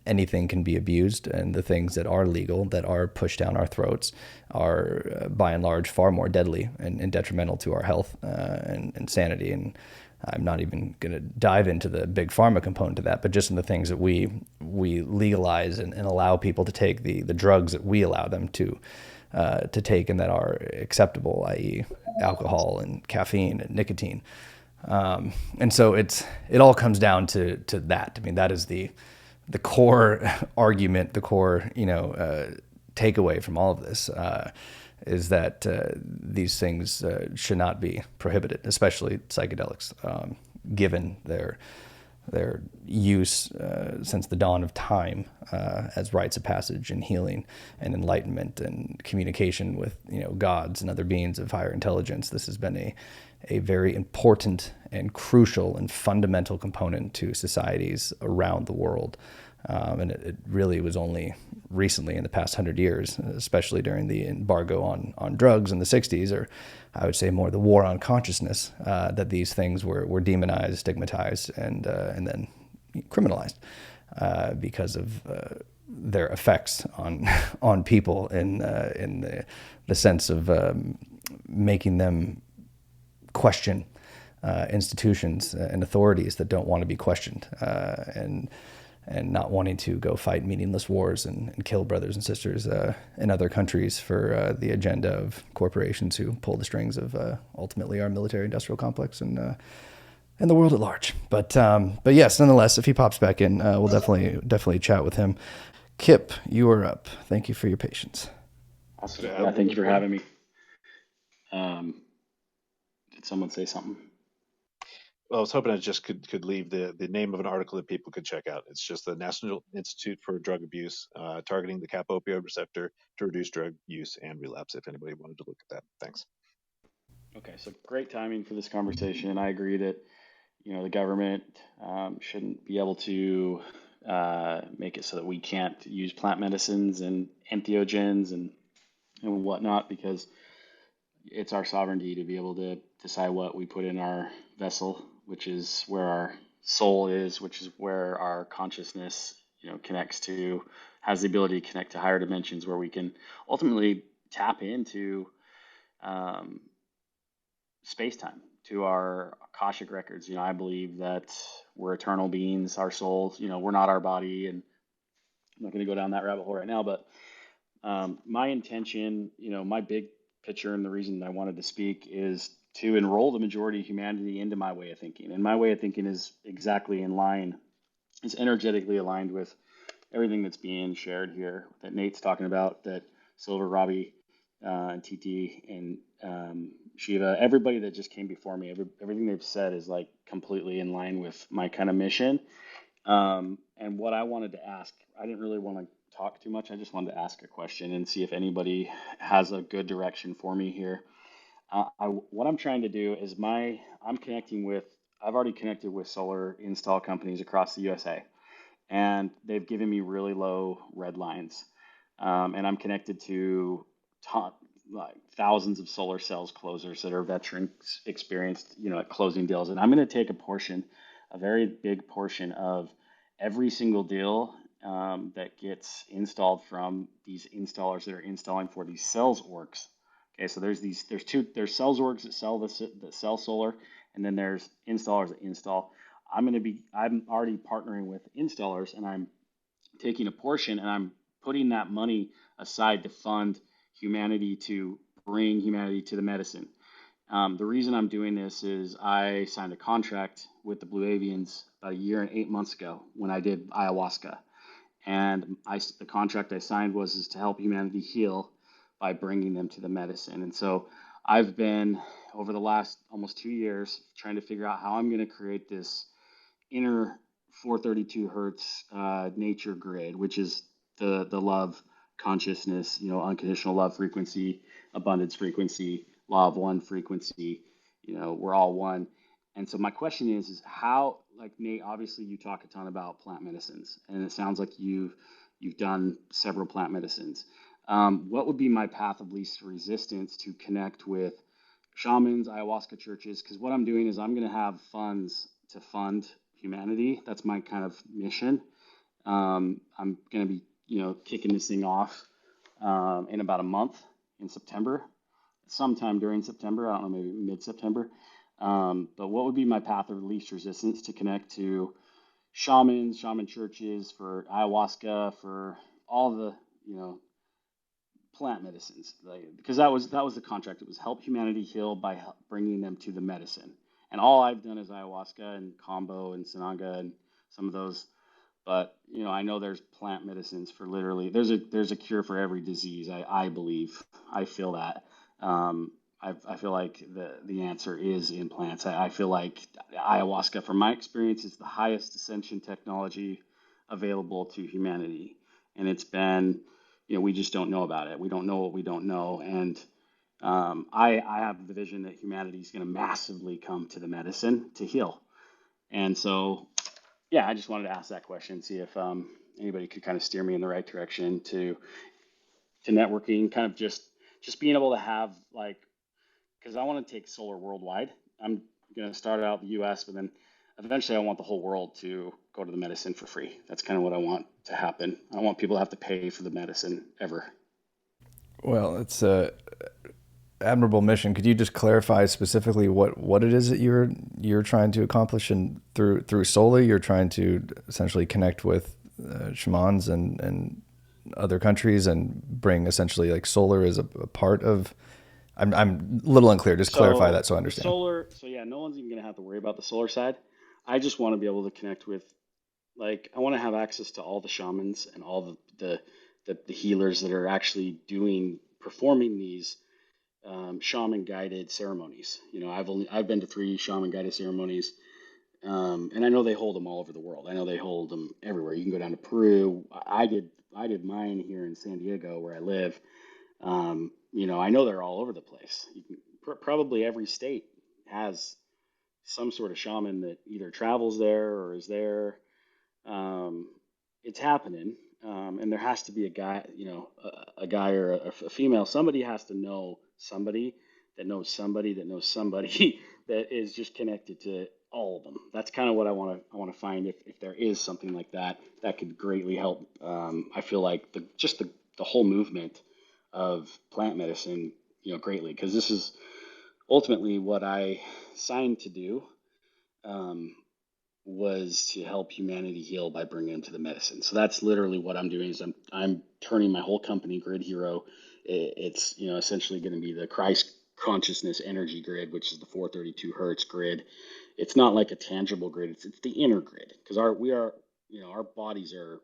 Anything can be abused, and the things that are legal, that are pushed down our throats, are by and large far more deadly and detrimental to our health and sanity. And I'm not even going to dive into the big pharma component of that, but just in the things that we legalize and allow people to take, the drugs that we allow them to take and that are acceptable, i.e. alcohol and caffeine and nicotine. And so it all comes down to that. I mean, that is the core argument, the core, takeaway from all of this, is that these things should not be prohibited, especially psychedelics, given their use since the dawn of time as rites of passage and healing and enlightenment and communication with gods and other beings of higher intelligence. This has been a very important and crucial and fundamental component to societies around the world. And it really was only recently, in the past 100 years, especially during the embargo on drugs in the 60s, or I would say more the war on consciousness, that these things were demonized, stigmatized, and then criminalized because of their effects on people in the sense of making them question institutions and authorities that don't want to be questioned, and not wanting to go fight meaningless wars and kill brothers and sisters in other countries for the agenda of corporations who pull the strings of ultimately our military-industrial complex and the world at large. But yes, nonetheless, if he pops back in, we'll definitely chat with him. Kip, you are up. Thank you for your patience. Awesome. Yeah, thank you for having me. Did someone say something? Well, I was hoping I just could leave the name of an article that people could check out. It's just the National Institute for Drug Abuse, targeting the kappa opioid receptor to reduce drug use and relapse, if anybody wanted to look at that. Thanks. Okay, so great timing for this conversation. I agree that the government shouldn't be able to make it so that we can't use plant medicines and entheogens and whatnot, because it's our sovereignty to be able to decide what we put in our vessel, which is where our soul is, which is where our consciousness, connects to, has the ability to connect to higher dimensions, where we can ultimately tap into space-time, to our Akashic records. I believe that we're eternal beings, our souls, we're not our body, and I'm not going to go down that rabbit hole right now, but my intention, my big picture, and the reason I wanted to speak is to enroll the majority of humanity into my way of thinking. And my way of thinking is exactly in line, is energetically aligned with everything that's being shared here, that Nate's talking about, that Silver, Robbie, and TT, and Shiva, everybody that just came before me, everything they've said is like completely in line with my kind of mission. And what I wanted to ask, I didn't really want to talk too much. I just wanted to ask a question and see if anybody has a good direction for me here. What I'm trying to do is I've already connected with solar install companies across the USA, and they've given me really low red lines. And I'm connected to like thousands of solar cells closers that are veteran experienced, at closing deals. And I'm going to take a very big portion of every single deal that gets installed from these installers that are installing for these cells orgs. Okay, so there's cells orgs that sell solar, and then there's installers that install. I'm already partnering with installers, and I'm taking a portion and I'm putting that money aside to fund humanity, to bring humanity to the medicine. The reason I'm doing this is I signed a contract with the Blue Avians about 1 year and 8 months ago when I did ayahuasca. And the contract I signed is to help humanity heal by bringing them to the medicine. And so I've been, over the last almost 2 years, trying to figure out how I'm going to create this inner 432 hertz nature grid, which is the love consciousness, unconditional love frequency, abundance frequency, law of one frequency. We're all one. And so my question is how, like Nate, obviously you talk a ton about plant medicines, and it sounds like you've done several plant medicines. What would be my path of least resistance to connect with shamans, ayahuasca churches? Because what I'm doing is I'm going to have funds to fund humanity. That's my kind of mission. I'm going to be, kicking this thing off in about a month in September, sometime during September. I don't know, maybe mid-September. But what would be my path of least resistance to connect to shamans, shaman churches, for ayahuasca, for all the, plant medicines, because that was the contract. It was help humanity heal by bringing them to the medicine. And all I've done is ayahuasca and combo and sananga and some of those. But I know there's plant medicines for literally there's a cure for every disease. I believe, I feel that. I feel like the answer is in plants. I feel like ayahuasca, from my experience, is the highest ascension technology available to humanity, and it's been, we just don't know about it. We don't know what we don't know, and I have the vision that humanity is going to massively come to the medicine to heal. And so, yeah, I just wanted to ask that question, see if anybody could kind of steer me in the right direction to networking, kind of just being able to have, like, because I want to take solar worldwide. I'm going to start out in the U.S., but then eventually I want the whole world to go to the medicine for free. That's kind of what I want to happen. I don't want people to have to pay for the medicine ever. Well, it's a admirable mission. Could you just clarify specifically what it is that you're trying to accomplish, and through solar you're trying to essentially connect with shamans and other countries and bring essentially like solar as a part of. I'm a little unclear. Just clarify that so I understand. Solar. So yeah, no one's even gonna have to worry about the solar side. I just want to be able to connect with, like, I want to have access to all the shamans and all the healers that are actually performing these shaman guided ceremonies. I've been to 3 shaman guided ceremonies, and I know they hold them all over the world. I know they hold them everywhere. You can go down to Peru. I did mine here in San Diego where I live. I know they're all over the place. Probably every state has some sort of shaman that either travels there or is there. It's happening, and there has to be a guy, a guy or a female. Somebody has to know somebody that knows somebody that knows somebody that is just connected to all of them. That's kind of what I want to find. If there is something like that, that could greatly help. I feel like the whole movement of plant medicine, greatly, because this is ultimately what I signed to do. Was to help humanity heal by bringing them to the medicine. So that's literally what I'm doing. Is I'm turning my whole company, Grid Hero. It's essentially going to be the Christ consciousness energy grid, which is the 432 hertz grid. It's not like a tangible grid. It's the inner grid, because our bodies are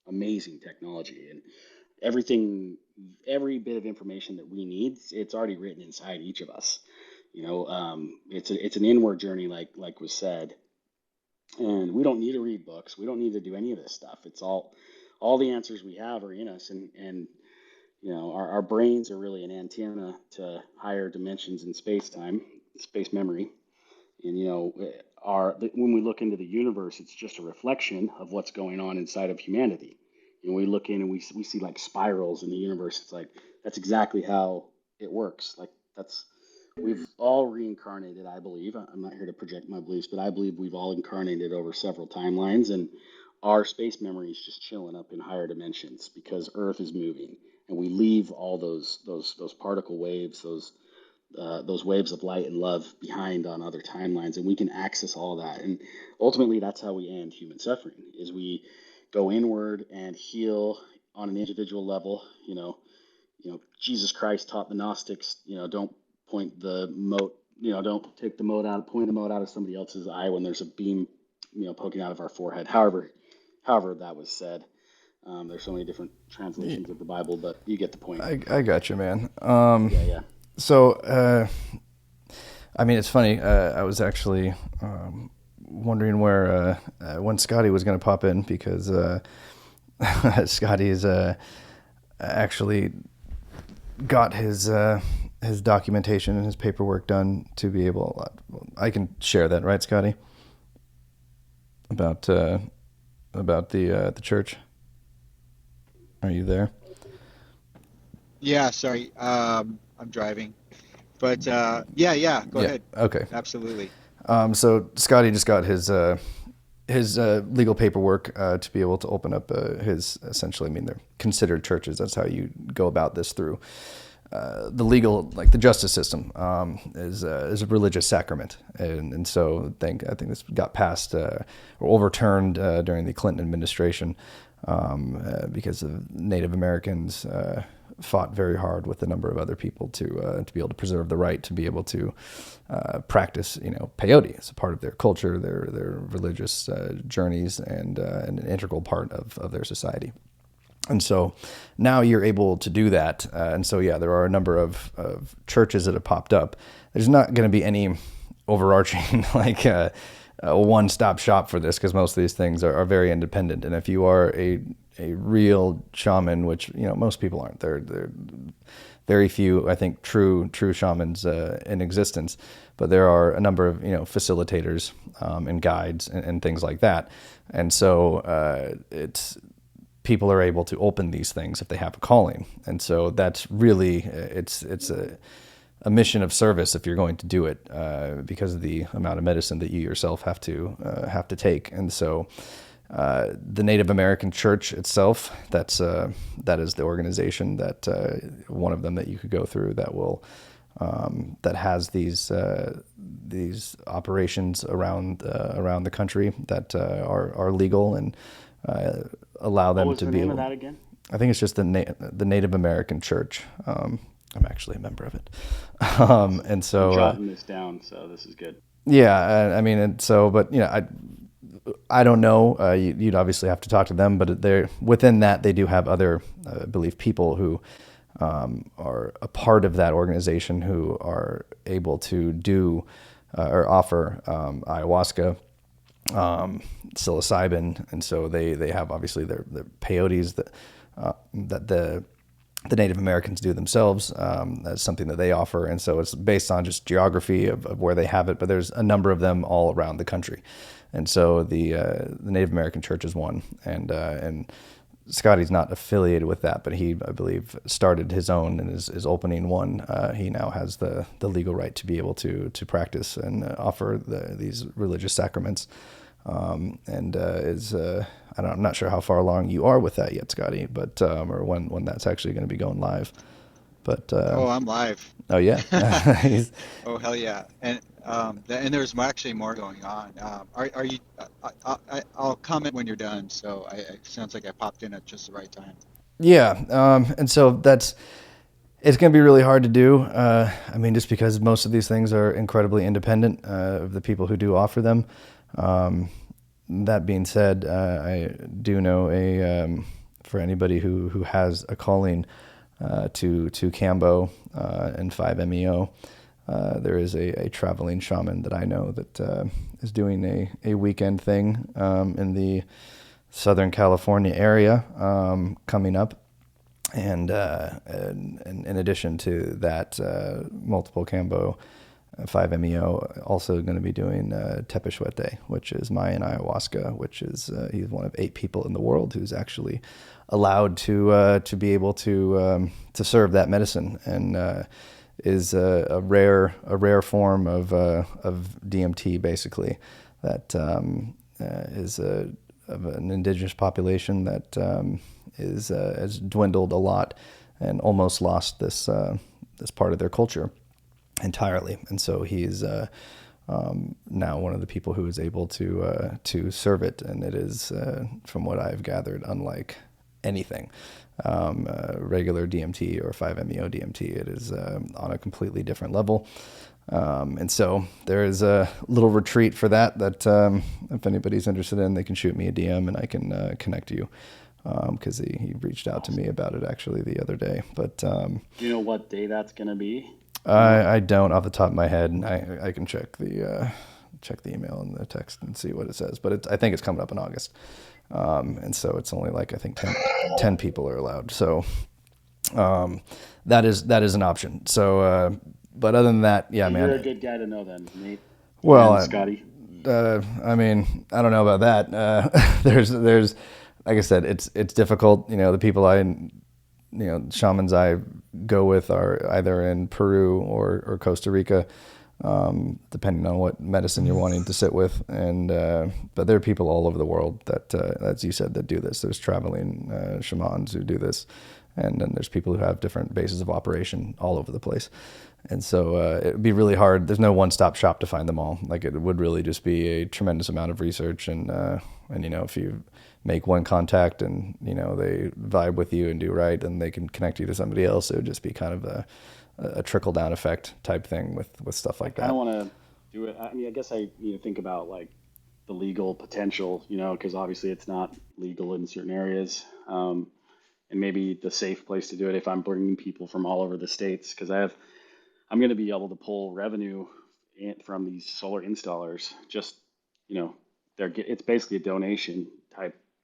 amazing technology, and every bit of information that we need, it's already written inside each of us. It's an inward journey, like was said. And we don't need to read books. We don't need to do any of this stuff. It's all the answers we have are in us. And our brains are really an antenna to higher dimensions in space time, space memory. And, when we look into the universe, it's just a reflection of what's going on inside of humanity. We look in and we see like spirals in the universe. It's like, that's exactly how it works. Like, we've all reincarnated, I believe. I'm not here to project my beliefs, but I believe we've all incarnated over several timelines, and our space memory is just chilling up in higher dimensions because Earth is moving, and we leave all those particle waves, those waves of light and love behind on other timelines, and we can access all that. And ultimately, that's how we end human suffering: is we go inward and heal on an individual level. Jesus Christ taught the Gnostics, don't point the mote, don't take the mote out, point the mote out of somebody else's eye when there's a beam, poking out of our forehead. However that was said. There's so many different translations of the Bible, but you get the point. I got you, man. Yeah. So, I mean, it's funny. I was actually wondering where when Scotty was going to pop in, because Scotty's actually got his documentation and his paperwork done to be able. I can share that, right, Scotty? About the church. Are you there? Yeah, sorry. I'm driving. But yeah, go ahead. Okay. Absolutely. So Scotty just got his legal paperwork to be able to open up his, essentially, I mean, they're considered churches. That's how you go about this through the legal, like the justice system, is a religious sacrament, and so I think this got passed or overturned during the Clinton administration because of Native Americans fought very hard with a number of other people to be able to preserve the right to be able to practice, peyote as a part of their culture, their religious journeys, and an integral part of their society. And so now you're able to do that. And so, yeah, there are a number of churches that have popped up. There's not going to be any overarching, like, a one-stop shop for this, because most of these things are very independent. And if you are a real shaman, which, most people aren't, there are very few, I think, true shamans in existence, but there are a number of, facilitators and guides and things like that. And so people are able to open these things if they have a calling. And so that's really, it's a mission of service if you're going to do it, because of the amount of medicine that you yourself have to take. And so the Native American Church itself, that is the organization that one of them that you could go through that will that has these operations around the country that are legal and allow them What was to the be name able. of that again? I think it's just the Native American Church. I'm actually a member of it, and so I'm jotting this down, so this is good. yeah. I mean, and so, but I don't know. You'd obviously have to talk to them, but they're within that. They do have other, I believe, people who are a part of that organization who are able to do or offer ayahuasca, psilocybin, and so they have obviously their peyotes that the Native Americans do themselves. That's something that they offer, and so it's based on just geography of where they have it. But there's a number of them all around the country, and so the Native American Church is one, and Scotty's not affiliated with that, but he, I believe, started his own and is opening one. He now has the legal right to be able to practice and offer these religious sacraments, and is I'm not sure how far along you are with that yet, Scotty, but or when that's actually going to be going live. But Oh, I'm live. oh yeah, Oh, hell yeah. And there's actually more going on. Are you? I'll comment when you're done. So it sounds like I popped in at just the right time. yeah, and so it's going to be really hard to do. I mean, just because most of these things are incredibly independent of the people who do offer them. That being said, I do know for anybody who has a calling to Cambo and 5-MeO, there is a traveling shaman that I know that is doing a weekend thing in the Southern California area coming up. And in addition to that, multiple Cambo 5-MeO also going to be doing Tepeshuete, which is Mayan ayahuasca, which is he's one of 8 people in the world who's actually allowed to be able to serve that medicine, and is a rare form of DMT, basically, that is of an indigenous population that has dwindled a lot and almost lost this part of their culture entirely. And so he's now one of the people who is able to serve it, and it is, from what I've gathered, unlike anything regular DMT or 5-MeO DMT. It is on a completely different level. And so there is a little retreat for that if anybody's interested in, they can shoot me a DM and I can connect you because he reached out to me Awesome. about it actually the other day. But Do you know what day that's gonna be? I don't off the top of my head. And I can check the email and the text and see what it says. But I think it's coming up in August. And so it's only like I think 10 people are allowed. So that is an option. So but other than that, yeah, You're a man. good guy to know then, Nate Well, and Scotty. I mean, I don't know about that. There's, like I said, it's difficult. The people shamans I go with are either in Peru or Costa Rica, depending on what medicine you're wanting to sit with. And but there are people all over the world that, as you said, that do this. There's traveling shamans who do this, and then there's people who have different bases of operation all over the place. And so it would be really hard. There's no one-stop shop to find them all. Like it would really just be a tremendous amount of research, and if you make one contact and they vibe with you and do right, and they can connect you to somebody else. It would just be kind of a trickle down effect type thing with stuff I like kind of that. want to do it. I mean, I guess I think about like the legal potential, because obviously it's not legal in certain areas, and maybe the safe place to do it if I'm bringing people from all over the states, because I'm going to be able to pull revenue from these solar installers. Just you know, it's basically a donation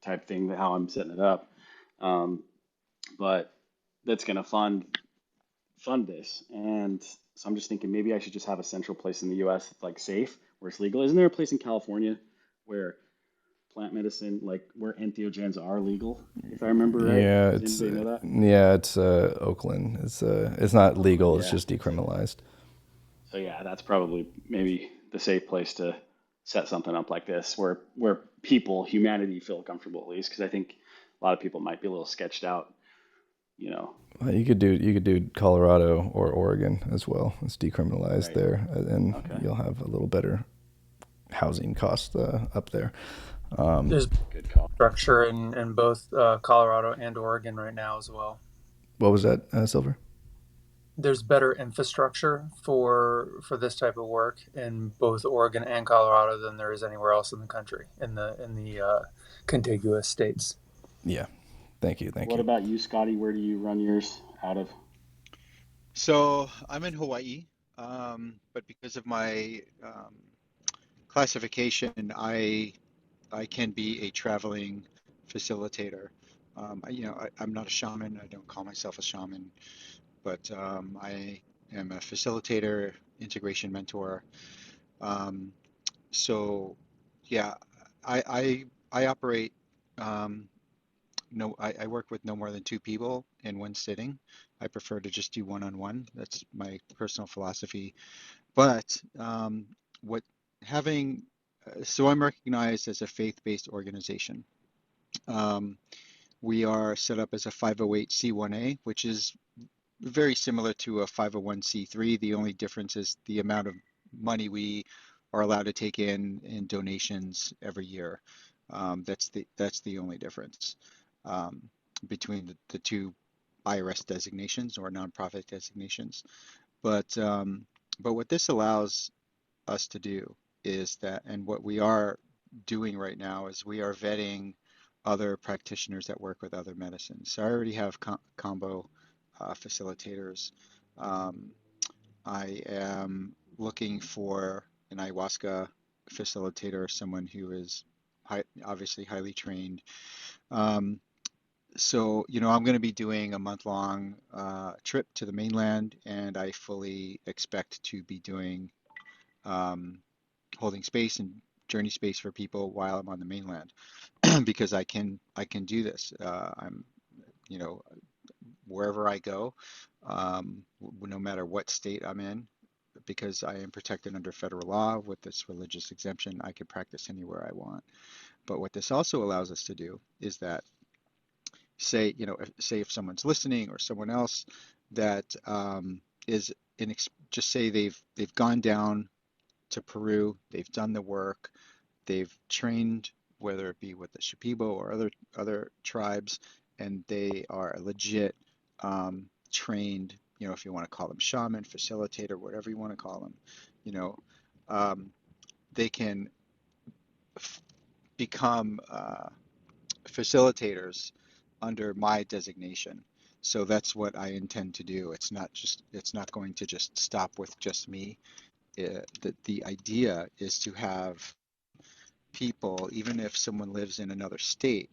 type thing. How I'm setting it up, um, but that's going to fund this. And so I'm just thinking maybe I should just have a central place in the U.S. that's like safe, where it's legal. Isn't there a place in California where plant medicine, like where entheogens are legal, if I remember right? Yeah, Does anybody know that? it's Oakland. It's not legal. It's Yeah. just decriminalized. So yeah, that's probably maybe the safe place to set something up like this, where humanity feel comfortable at least, because I think a lot of people might be a little sketched out, you know. You could do Colorado or Oregon as well. It's decriminalized Right. there, and Okay. you'll have a little better housing cost up there. There's Good call. structure in both Colorado and Oregon right now as well. What was that, Silver? There's better infrastructure for this type of work in both Oregon and Colorado than there is anywhere else in the country in the contiguous states. Yeah. Thank you. Thank What you. about you, Scotty? Where do you run yours out of? So I'm in Hawaii, but because of my classification, I can be a traveling facilitator. I'm not a shaman. I don't call myself a shaman, but I am a facilitator, integration mentor. Um, so, yeah, I operate. Um, no, I work with no more than two people in one sitting. I prefer to just do one-on-one. That's my personal philosophy. But what having so I'm recognized as a faith-based organization. Um, we are set up as a 508c1a, which is very similar to a 501c3. The only difference is the amount of money we are allowed to take in donations every year. That's the only difference um, between the two IRS designations or nonprofit designations. But but what this allows us to do is that, and what we are doing right now is we are vetting other practitioners that work with other medicines. So I already have combo facilitators. Um, I am looking for an ayahuasca facilitator, someone who is obviously highly trained. Um, so, I'm going to be doing a month-long trip to the mainland, and I fully expect to be doing um, holding space and journey space for people while I'm on the mainland because I can do this. I'm you know wherever I go, no matter what state I'm in, because I am protected under federal law with this religious exemption, I can practice anywhere I want. But what this also allows us to do is that say if someone's listening or someone else that is just say they've gone down to Peru, they've done the work, they've trained, whether it be with the Shipibo or other tribes, and they are a legit trained, if you want to call them shaman, facilitator, whatever you want to call them, you know, um, they can become facilitators under my designation. So that's what I intend to do. It's not going to just stop with just me. The idea is to have people, even if someone lives in another state,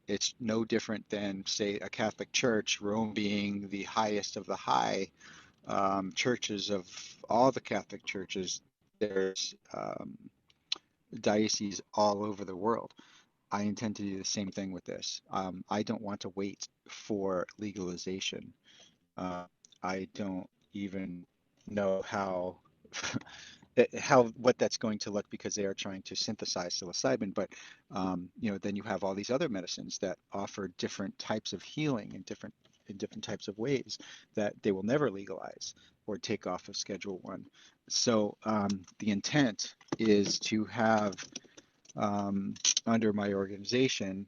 it's no different than, say, a Catholic church, Rome being the highest of the high churches of all the Catholic churches. There's dioceses all over the world. I intend to do the same thing with this. I don't want to wait for legalization. Uh, I don't even know how what that's going to look, because they are trying to synthesize psilocybin. But then you have all these other medicines that offer different types of healing in different types of ways that they will never legalize or take off of Schedule One. So the intent is to have under my organization.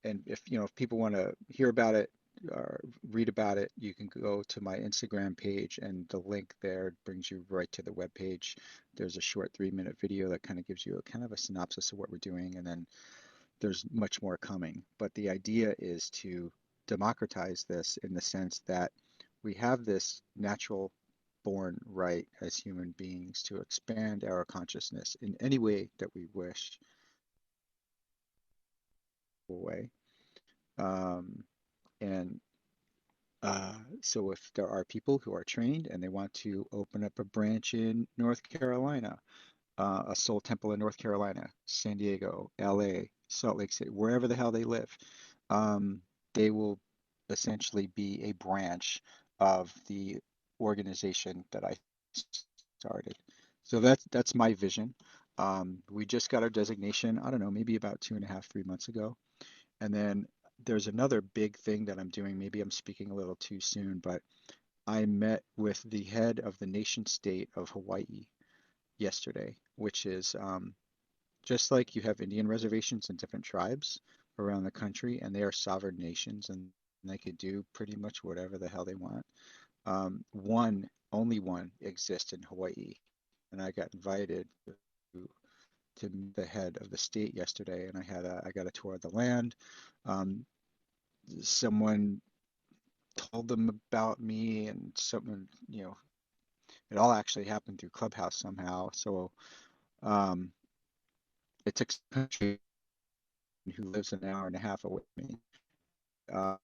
And if people want to hear about it or read about it, you can go to my Instagram page, and the link there brings you right to the web page. There's a short 3-minute video that kind of gives you a kind of a synopsis of what we're doing, and then there's much more coming. But the idea is to democratize this in the sense that we have this natural born right as human beings to expand our consciousness in any way that we wish way. Um, and so if there are people who are trained and they want to open up a branch in North Carolina, a Soul Temple in North Carolina, San Diego, LA, Salt Lake City, wherever the hell they live, they will essentially be a branch of the organization that I started. So that's my vision. We just got our designation, I don't know, maybe about 2.5, 3 months ago. And then there's another big thing that I'm doing. Maybe I'm speaking a little too soon, but I met with the head of the nation state of Hawaii yesterday, which is just like you have Indian reservations and different tribes around the country, and they are sovereign nations, and they could do pretty much whatever the hell they want. Only one exists in Hawaii, and I got invited to meet the head of the state yesterday, and I got a tour of the land. Um, Someone told them about me, and someone, it all actually happened through Clubhouse somehow. So um, it took a country who lives an hour and a half away from me, uh,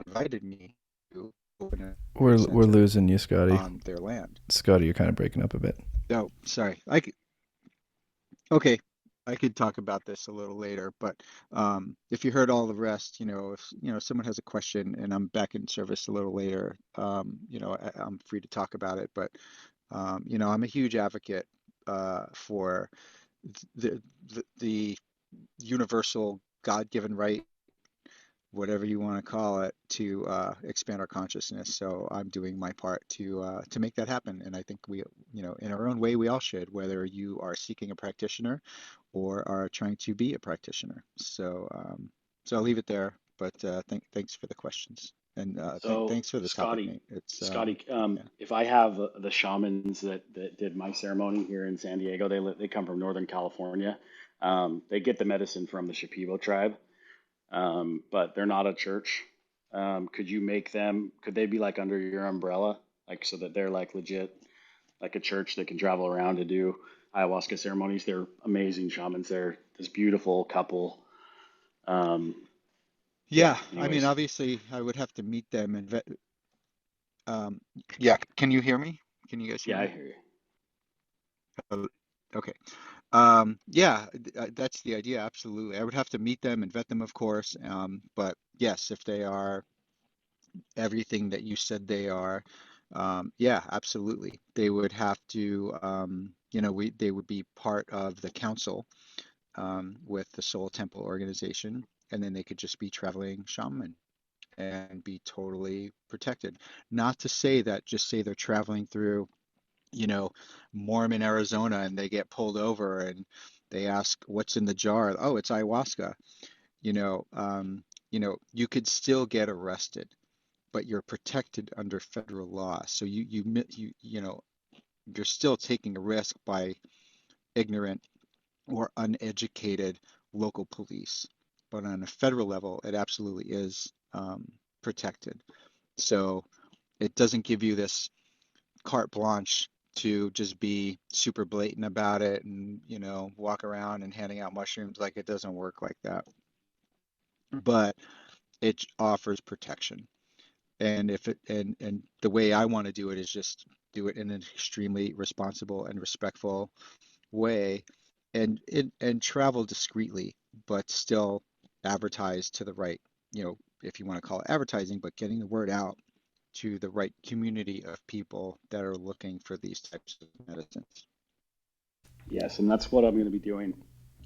invited me to open a We're center losing you, Scotty. on their land. Scotty, you're kind of breaking up a bit. Oh, sorry. Okay, I could talk about this a little later, but if you heard all the rest, if someone has a question and I'm back in service a little later, I'm free to talk about it. But I'm a huge advocate for the universal God-given right, whatever you want to call it, to expand our consciousness. So I'm doing my part to make that happen. And I think we, in our own way, we all should, whether you are seeking a practitioner or are trying to be a practitioner. So I'll leave it there. But thanks for the questions, and So, thanks for the topic, Scotty, Nate. It's Scotty, yeah. if I have the shamans that did my ceremony here in San Diego, they come from Northern California. They get the medicine from the Shipibo tribe, but they're not a church. Could you make them? Could they be like under your umbrella, like so that they're like legit, like a church that can travel around to do ayahuasca ceremonies? They're amazing shamans. They're this beautiful couple. Um, yeah. Yeah, I mean, Anyways, obviously, I would have to meet them and yeah. Can you hear me? Can you guys hear yeah, I me? hear you. Okay. Yeah, that's the idea. Absolutely. I would have to meet them and vet them, of course. But yes, if they are everything that you said they are, yeah, absolutely. They would have to, they would be part of the council with the Soul Temple organization, and then they could just be traveling shaman and be totally protected. Not to say that, just say they're traveling through Mormon, Arizona, and they get pulled over and they ask, "What's in the jar?" Oh, it's ayahuasca. You could still get arrested, but you're protected under federal law. So you're still taking a risk by ignorant or uneducated local police. But on a federal level, it absolutely is protected. So it doesn't give you this carte blanche to just be super blatant about it and, walk around and handing out mushrooms. Like, it doesn't work like that. But it offers protection. And and the way I want to do it is just do it in an extremely responsible and respectful way, and travel discreetly, but still advertise to the right, if you want to call it advertising, but getting the word out to the right community of people that are looking for these types of medicines. Yes, and that's what I'm going to be doing.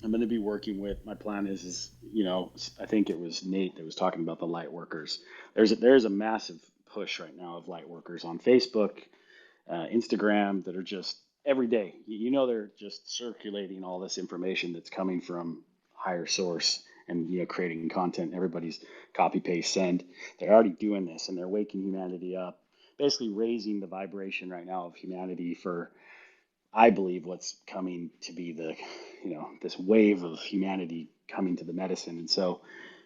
I'm going to be working with. My plan is I think it was Nate that was talking about the light workers. There's a massive push right now of light workers on Facebook, Instagram, that are just every day. They're just circulating all this information that's coming from higher source, and creating content. Everybody's copy paste send. They're already doing this, and they're waking humanity up, basically raising the vibration right now of humanity for, I believe, what's coming to be this wave of humanity coming to the medicine. And so,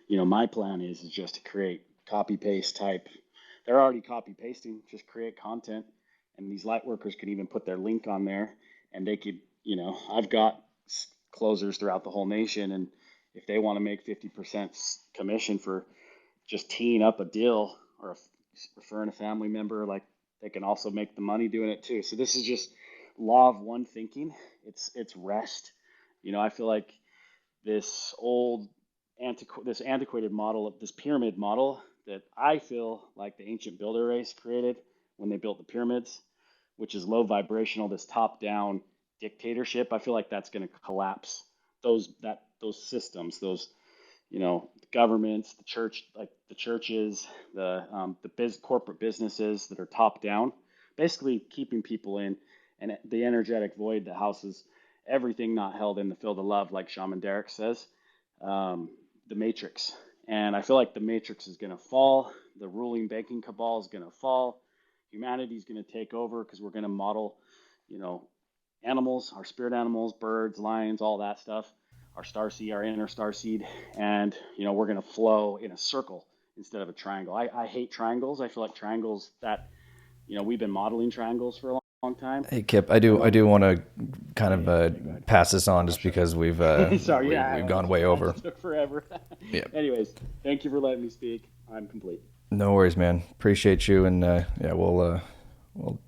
my plan is just to create copy paste type. They're already copy pasting, just create content. And these light workers could even put their link on there, and they could, I've got closers throughout the whole nation. And if they want to make 50% commission for just teeing up a deal, or referring a family member, like, they can also make the money doing it too. So this is just law of one thinking. It's rest. I feel like this this antiquated model of this pyramid model that I feel like the ancient builder race created when they built the pyramids, which is low vibrational, this top down dictatorship. I feel like that's going to collapse those systems, those governments, the church, like the churches, the corporate businesses that are top down, basically keeping people in, and the energetic void that houses everything not held in the field of love, like Shaman Derek says, the matrix. And I feel like the matrix is going to fall. The ruling banking cabal is going to fall. Humanity is going to take over, because we're going to model, animals, our spirit animals, birds, lions, all that stuff, our starseed, our inner starseed, and we're going to flow in a circle instead of a triangle. I hate triangles. I feel like triangles that we've been modeling triangles for a long time. Hey Kip, I do want to kind of pass this on, just because we've Sorry, we've gone way over. It took forever. Yeah. Anyways, thank you for letting me speak. I'm complete. No worries, man. Appreciate you, and we'll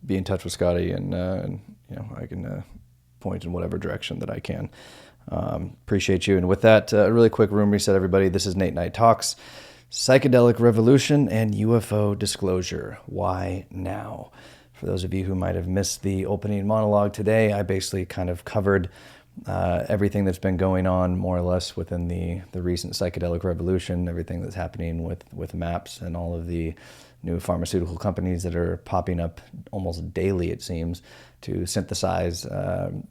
be in touch with Scotty, and I can point in whatever direction that I can. Appreciate you. And with that, a really quick room reset, everybody. This is Nate Night Talks, Psychedelic Revolution and UFO Disclosure. Why now? For those of you who might have missed the opening monologue today, I basically kind of covered everything that's been going on, more or less, within the recent psychedelic revolution, everything that's happening with MAPS and all of the new pharmaceutical companies that are popping up almost daily, it seems, to synthesize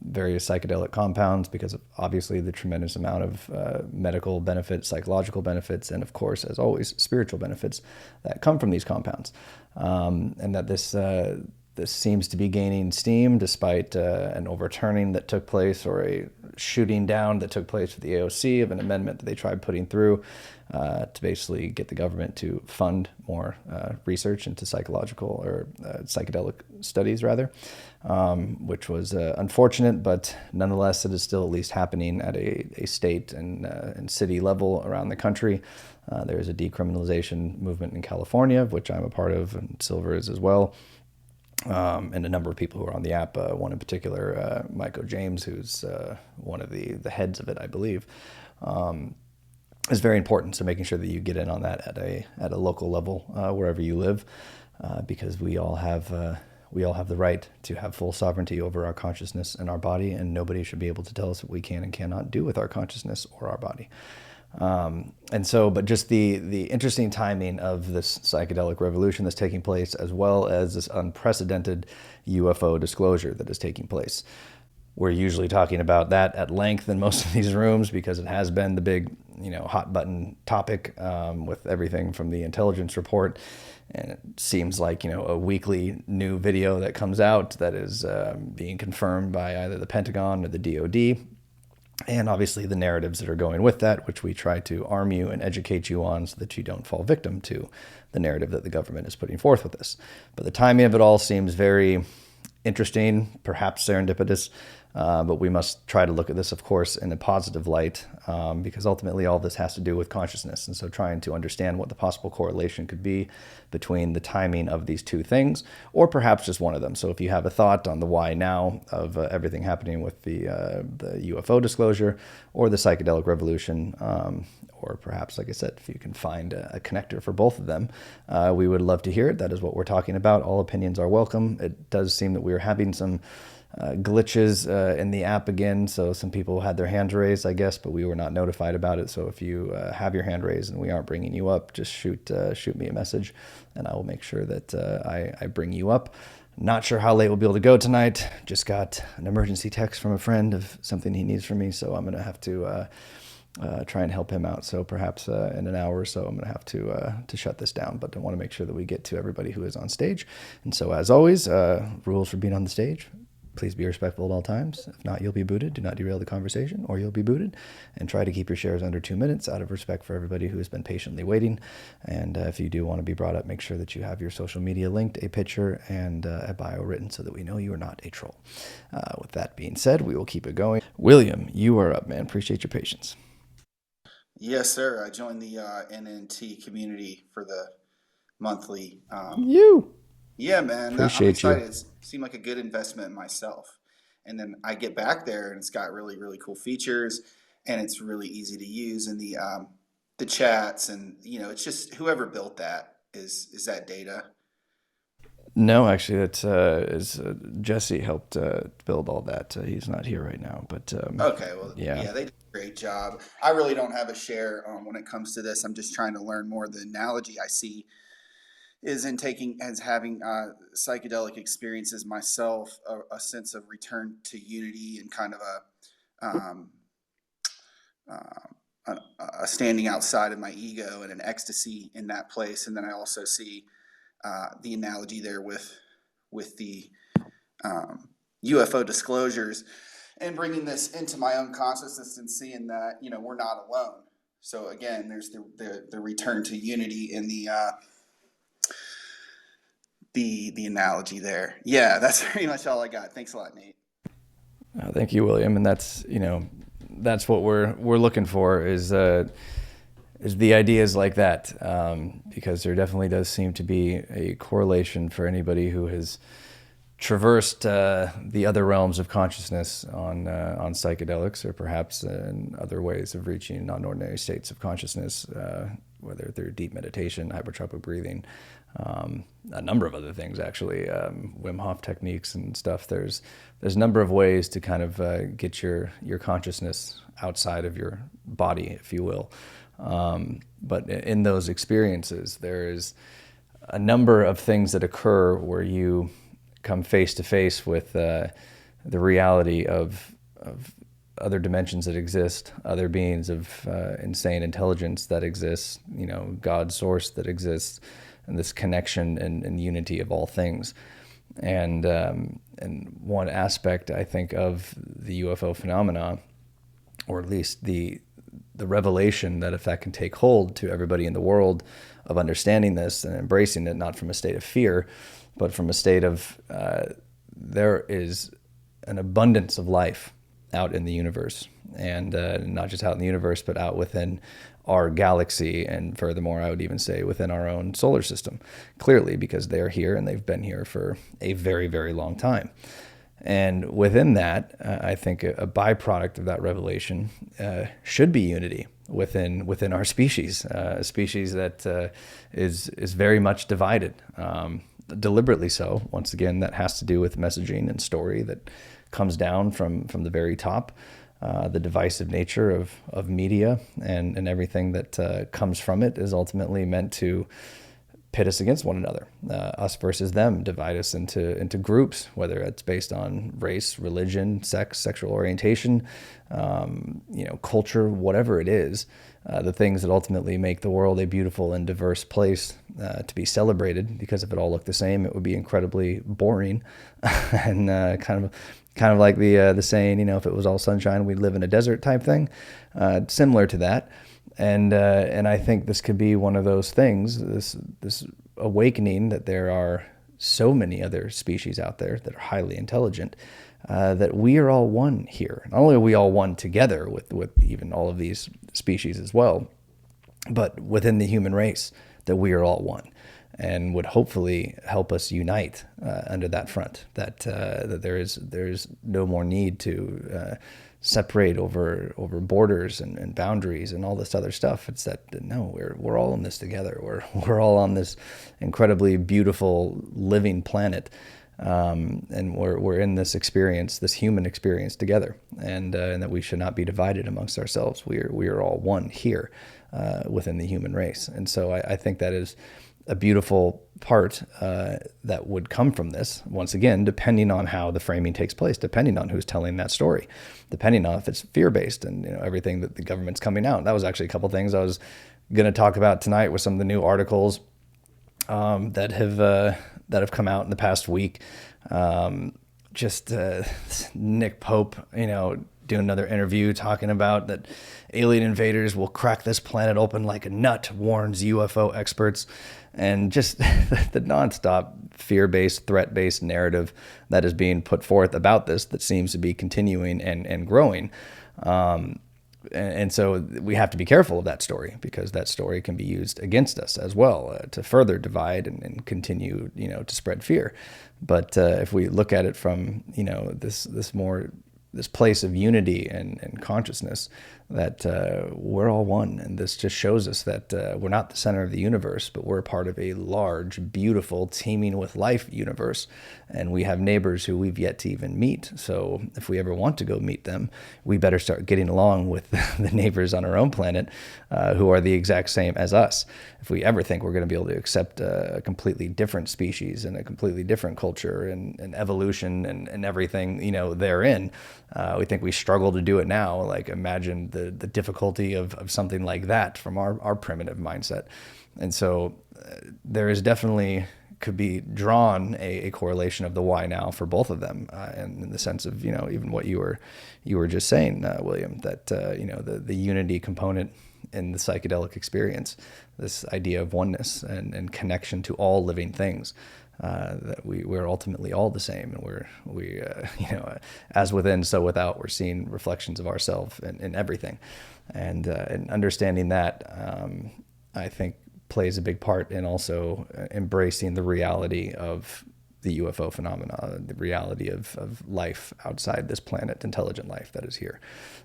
various psychedelic compounds, because of obviously the tremendous amount of medical benefits, psychological benefits, and of course, as always, spiritual benefits that come from these compounds. And that this seems to be gaining steam, despite an overturning that took place, or a shooting down that took place with the AOC of an amendment that they tried putting through to basically get the government to fund more research into psychological or psychedelic studies, rather, which was unfortunate, but nonetheless, it is still at least happening at a state and city level around the country. There is a decriminalization movement in California, of which I'm a part of, and Silver is as well. And a number of people who are on the app, one in particular, Mike James, who's one of the heads of it, I believe, is very important. So making sure that you get in on that at a local level, wherever you live, because we all have the right to have full sovereignty over our consciousness and our body, and nobody should be able to tell us what we can and cannot do with our consciousness or our body. But just the interesting timing of this psychedelic revolution that's taking place, as well as this unprecedented UFO disclosure that is taking place. We're usually talking about that at length in most of these rooms, because it has been the big, hot button topic, with everything from the intelligence report. And it seems like, a weekly new video that comes out that is being confirmed by either the Pentagon or the DoD. and obviously the narratives that are going with that, which we try to arm you and educate you on so that you don't fall victim to the narrative that the government is putting forth with this. But the timing of it all seems very interesting, perhaps serendipitous, but we must try to look at this, of course, in a positive light, because ultimately all this has to do with consciousness. And so trying to understand what the possible correlation could be between the timing of these two things, or perhaps just one of them. So if you have a thought on the why now of everything happening with the UFO disclosure or the psychedelic revolution, or perhaps, like I said, if you can find a connector for both of them, we would love to hear it. That is what we're talking about. All opinions are welcome. It does seem that we are having some glitches in the app again, so some people had their hands raised, I guess, but we were not notified about it. So if you have your hand raised and we aren't bringing you up, just shoot me a message, and I will make sure that I bring you up. Not sure how late we'll be able to go tonight. Just got an emergency text from a friend of something he needs from me, so I'm going to have to try and help him out. So perhaps in an hour or so, I'm going to have to shut this down. But I want to make sure that we get to everybody who is on stage. And so, as always, rules for being on the stage: please be respectful at all times. If not, you'll be booted. Do not derail the conversation, or you'll be booted. And try to keep your shares under 2 minutes, out of respect for everybody who has been patiently waiting. And if you do want to be brought up, make sure that you have your social media linked, a picture, and a bio written so that we know you are not a troll. With that being said, we will keep it going. William, you are up, man. Appreciate your patience. Yes, sir. I joined the NNT community for the monthly. Yeah, man. I'm Appreciate excited. you. It seemed like a good investment in myself. And then I get back there, and it's got really, really cool features, and it's really easy to use. And the chats, and it's just whoever built that is that data. No, actually, that's Jesse helped build all that. He's not here right now, but Okay, well, yeah. yeah, they did a great job. I really don't have a share when it comes to this. I'm just trying to learn more. The analogy I see is in having psychedelic experiences myself, a sense of return to unity and kind of um, a standing outside of my ego and an ecstasy in that place. And then I also see the analogy there with the UFO disclosures and bringing this into my own consciousness and seeing that we're not alone. So again, there's the return to unity in the analogy there. Yeah, that's pretty much all I got. Thanks a lot, Nate. Thank you, William. And that's what we're looking for is the ideas like that, because there definitely does seem to be a correlation for anybody who has traversed the other realms of consciousness on psychedelics, or perhaps in other ways of reaching non-ordinary states of consciousness, whether through deep meditation, hypertropic breathing, a number of other things, actually, Wim Hof techniques and stuff. There's a number of ways to kind of get your consciousness outside of your body, if you will. But in those experiences, there is a number of things that occur where you come face to face with the reality of other dimensions that exist, other beings of insane intelligence that exists, God's source that exists, and this connection and unity of all things. And one aspect, I think, of the UFO phenomena, or at least the revelation that if that can take hold to everybody in the world of understanding this and embracing it, not from a state of fear, but from a state of there is an abundance of life out in the universe, and not just out in the universe, but out within our galaxy, and furthermore, I would even say within our own solar system, clearly, because they're here and they've been here for a very, very long time. And within that, I think a byproduct of that revelation should be unity within our species, a species that is very much divided, deliberately so. Once again, that has to do with messaging and story that comes down from the very top. The divisive nature of media and everything that comes from it is ultimately meant to pit us against one another, us versus them, divide us into groups, whether it's based on race, religion, sex, sexual orientation, culture, whatever it is. The things that ultimately make the world a beautiful and diverse place to be celebrated, because if it all looked the same, it would be incredibly boring and kind of kind of like the saying, if it was all sunshine, we'd live in a desert type thing, similar to that. And I think this could be one of those things, this awakening that there are so many other species out there that are highly intelligent, that we are all one here. Not only are we all one together with even all of these species as well, but within the human race, that we are all one, and would hopefully help us unite under that front. That there's no more need to separate over borders and boundaries and all this other stuff. It's that no, we're all in this together. We're all on this incredibly beautiful living planet. And we're in this experience, this human experience together, and that we should not be divided amongst ourselves. We are all one here within the human race, and so I think that is a beautiful part that would come from this. Once again, depending on how the framing takes place, depending on who's telling that story, depending on if it's fear-based and everything that the government's coming out. That was actually a couple things I was going to talk about tonight with some of the new articles that have come out in the past week. Just Nick Pope, doing another interview talking about that alien invaders will crack this planet open like a nut, warns UFO experts, and just the nonstop fear-based, threat-based narrative that is being put forth about this that seems to be continuing and growing. And so we have to be careful of that story, because that story can be used against us as well to further divide and continue, to spread fear. But if we look at it from, this place of unity and consciousness, that we're all one. And this just shows us that we're not the center of the universe, but we're a part of a large, beautiful, teeming with life universe. And we have neighbors who we've yet to even meet. So if we ever want to go meet them, we better start getting along with the neighbors on our own planet who are the exact same as us. If we ever think we're going to be able to accept a completely different species and a completely different culture and evolution and everything, therein, we think we struggle to do it now. Like, imagine the difficulty of something like that from our primitive mindset. And so there is definitely could be drawn a correlation of the why now for both of them, and in the sense of even what you were just saying, William, that the unity component in the psychedelic experience, this idea of oneness and connection to all living things, that we're ultimately all the same, and we as within so without, we're seeing reflections of ourselves in everything, and understanding that, I think, plays a big part in also embracing the reality of the UFO phenomena, the reality of life outside this planet, intelligent life that is here.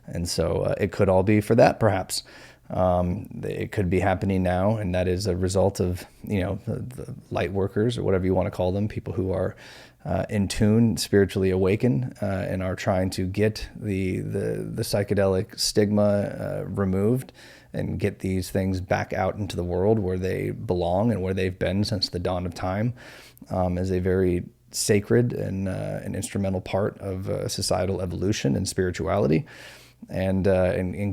And so it could all be for that, perhaps. It could be happening now, and that is a result of, the light workers, or whatever you want to call them, people who are in tune, spiritually awakened, and are trying to get the psychedelic stigma removed and get these things back out into the world where they belong and where they've been since the dawn of time, as a very sacred and an instrumental part of societal evolution and spirituality. And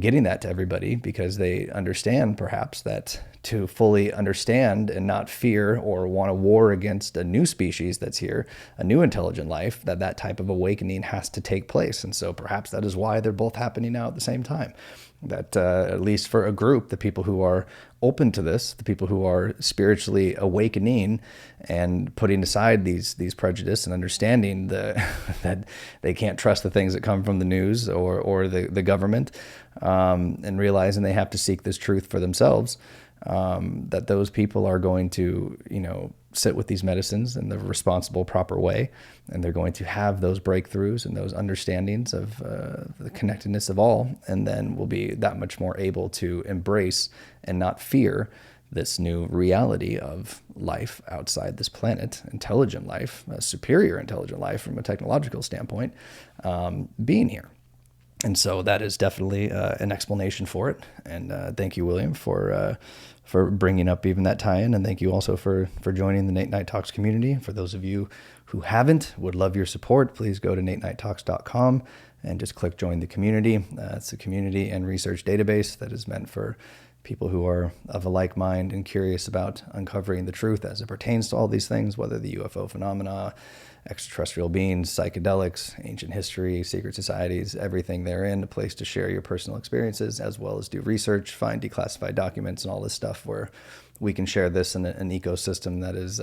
getting that to everybody, because they understand perhaps that to fully understand and not fear or want a war against a new species that's here, a new intelligent life, that type of awakening has to take place. And so perhaps that is why they're both happening now at the same time. That at least for a group, the people who are open to this, the people who are spiritually awakening and putting aside these prejudice and understanding that they can't trust the things that come from the news or the government, and realizing they have to seek this truth for themselves, that those people are going to, sit with these medicines in the responsible, proper way, and they're going to have those breakthroughs and those understandings of the connectedness of all, and then will be that much more able to embrace and not fear this new reality of life outside this planet, intelligent life, a superior intelligent life from a technological standpoint, being here. And so that is definitely an explanation for it. And thank you, William, for bringing up even that tie-in. And thank you also for joining the Nate Night Talks community. For those of you who haven't, would love your support, please go to natenighttalks.com and just click join the community. It's a community and research database that is meant for people who are of a like mind and curious about uncovering the truth as it pertains to all these things, whether the UFO phenomena, extraterrestrial beings, psychedelics, ancient history, secret societies, everything therein, a place to share your personal experiences as well as do research, find declassified documents and all this stuff where we can share this in an ecosystem that is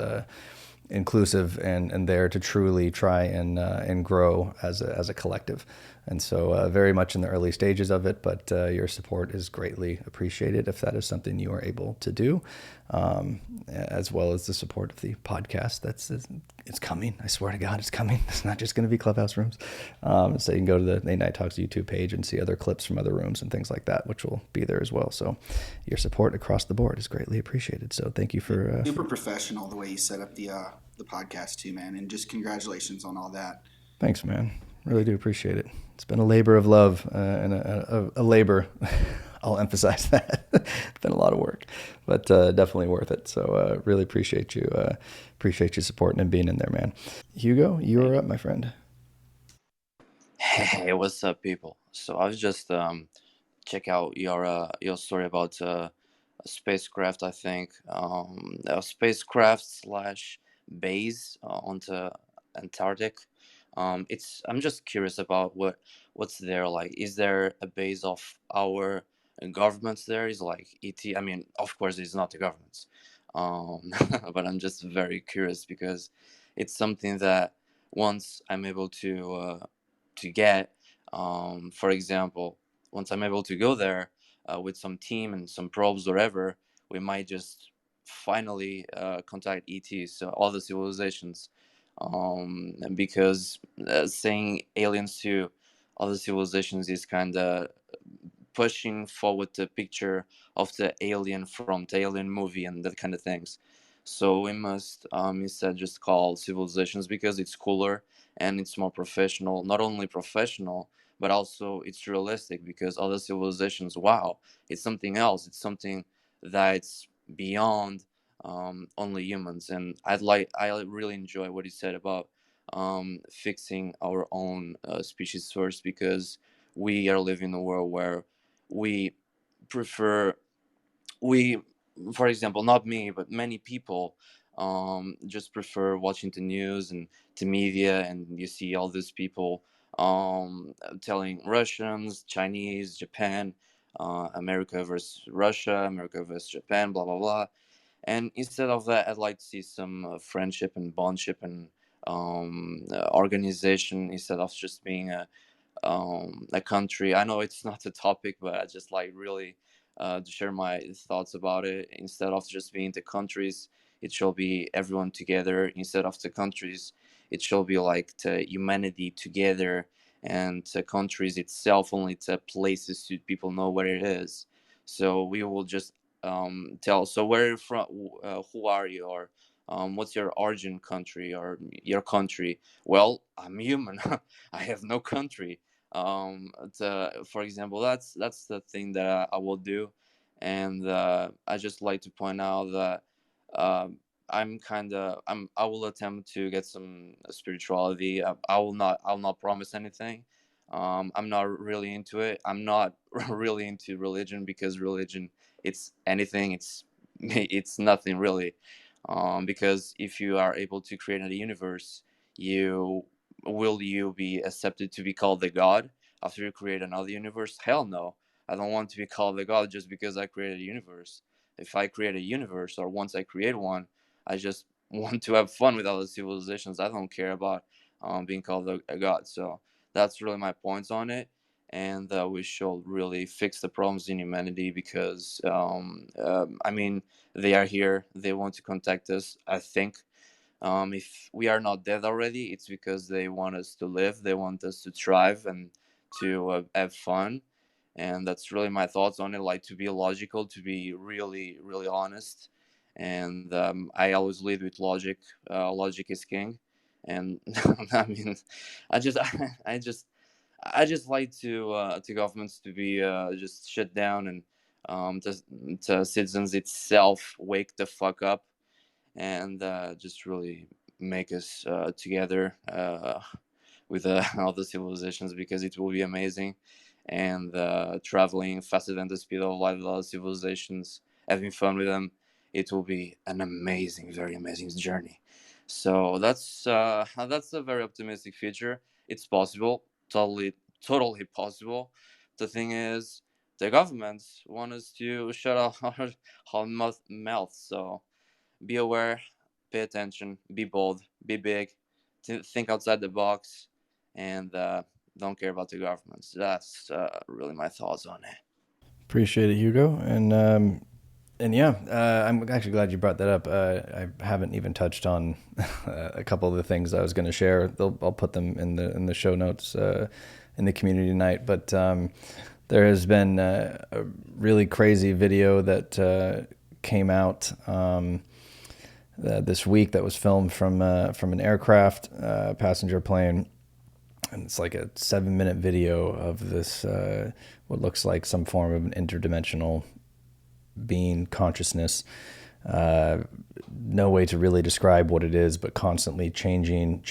inclusive and there to truly try and grow as a collective. And so very much in the early stages of it, but your support is greatly appreciated if that is something you are able to do, as well as the support of the podcast. It's coming. I swear to God, it's coming. It's not just going to be Clubhouse rooms. So you can go to the Late Night Talks YouTube page and see other clips from other rooms and things like that, which will be there as well. So your support across the board is greatly appreciated. So thank you for super professional the way you set up the podcast too, man, and just congratulations on all that. Thanks, man. Really do appreciate it. It's been a labor of love and a labor. I'll emphasize that. It's been a lot of work, but definitely worth it. So really appreciate you supporting and being in there, man. Hugo, you are up, my friend. Hey, what's up, people? So I was just check out your story about a spacecraft. I think a spacecraft slash base onto Antarctic. I'm just curious about what's there. Like, is there a base of our governments there? Is like ET? I mean, of course, it's not the governments, but I'm just very curious because it's something that once I'm able to get, for example, once I'm able to go there with some team and some probes, whatever, we might just finally contact ETs, so other civilizations, and because saying aliens to other civilizations is kind of pushing forward the picture of the alien from the alien movie and that kind of things. So we must instead just call civilizations because it's cooler and it's more professional. Not only professional, but also it's realistic because other civilizations, wow, it's something else. It's something that's beyond only humans. And I really enjoy what you said about fixing our own species first because we are living in a world where we prefer we for example, not me but many people just prefer watching the news and the media, and you see all these people telling Russians, Chinese, Japan, America versus Russia, America versus Japan, blah blah blah. And instead of that, I'd like to see some friendship and bondship and organization instead of just being a country. I know it's not the topic, but I just like really to share my thoughts about it. Instead of just being the countries, it should be everyone together. Instead of the countries, it should be like the humanity together, and the countries itself only the places so people know where it is. So we will just tell. So where are you from? Who are you? Or what's your origin country or your country? Well, I'm human. I have no country. For example, that's the thing that I will do, and I just like to point out that I will attempt to get some spirituality. I'll not promise anything. I'm not really into it. I'm not really into religion because religion, it's anything. It's nothing really. Because if you are able to create a universe, you you be accepted to be called the god after you create another universe? Hell no. I don't want to be called the god just because I created a universe. If I create a universe, or once I create one, I just want to have fun with other civilizations. I don't care about being called a god. So that's really my points on it. And we should really fix the problems in humanity because, I mean, they are here. They want to contact us, I think. If we are not dead already, it's because they want us to live. They want us to thrive and to have fun. And that's really my thoughts on it. Like, to be logical, to be really, really honest. And I always lead with logic. Logic is king. And I mean, I just, I just, I just like to governments to be just shut down and to citizens itself wake the fuck up and just really make us together with all the civilizations because it will be amazing. and traveling faster than the speed of light with other civilizations, having fun with them. It will be an amazing, very amazing journey. So that's a very optimistic future. It's possible, totally possible. The thing is, the governments want us to shut our mouth. So be aware, pay attention, be bold, be big, think outside the box, and don't care about the governments. That's really my thoughts on it. Appreciate it, Hugo. And yeah, I'm actually glad you brought that up. I haven't even touched on a couple of the things I was going to share. I'll put them in the show notes in the community tonight. But there has been a really crazy video that came out this week that was filmed from an aircraft, passenger plane. And it's like a 7-minute video of this, what looks like some form of an interdimensional being, consciousness. No way to really describe what it is, but constantly changing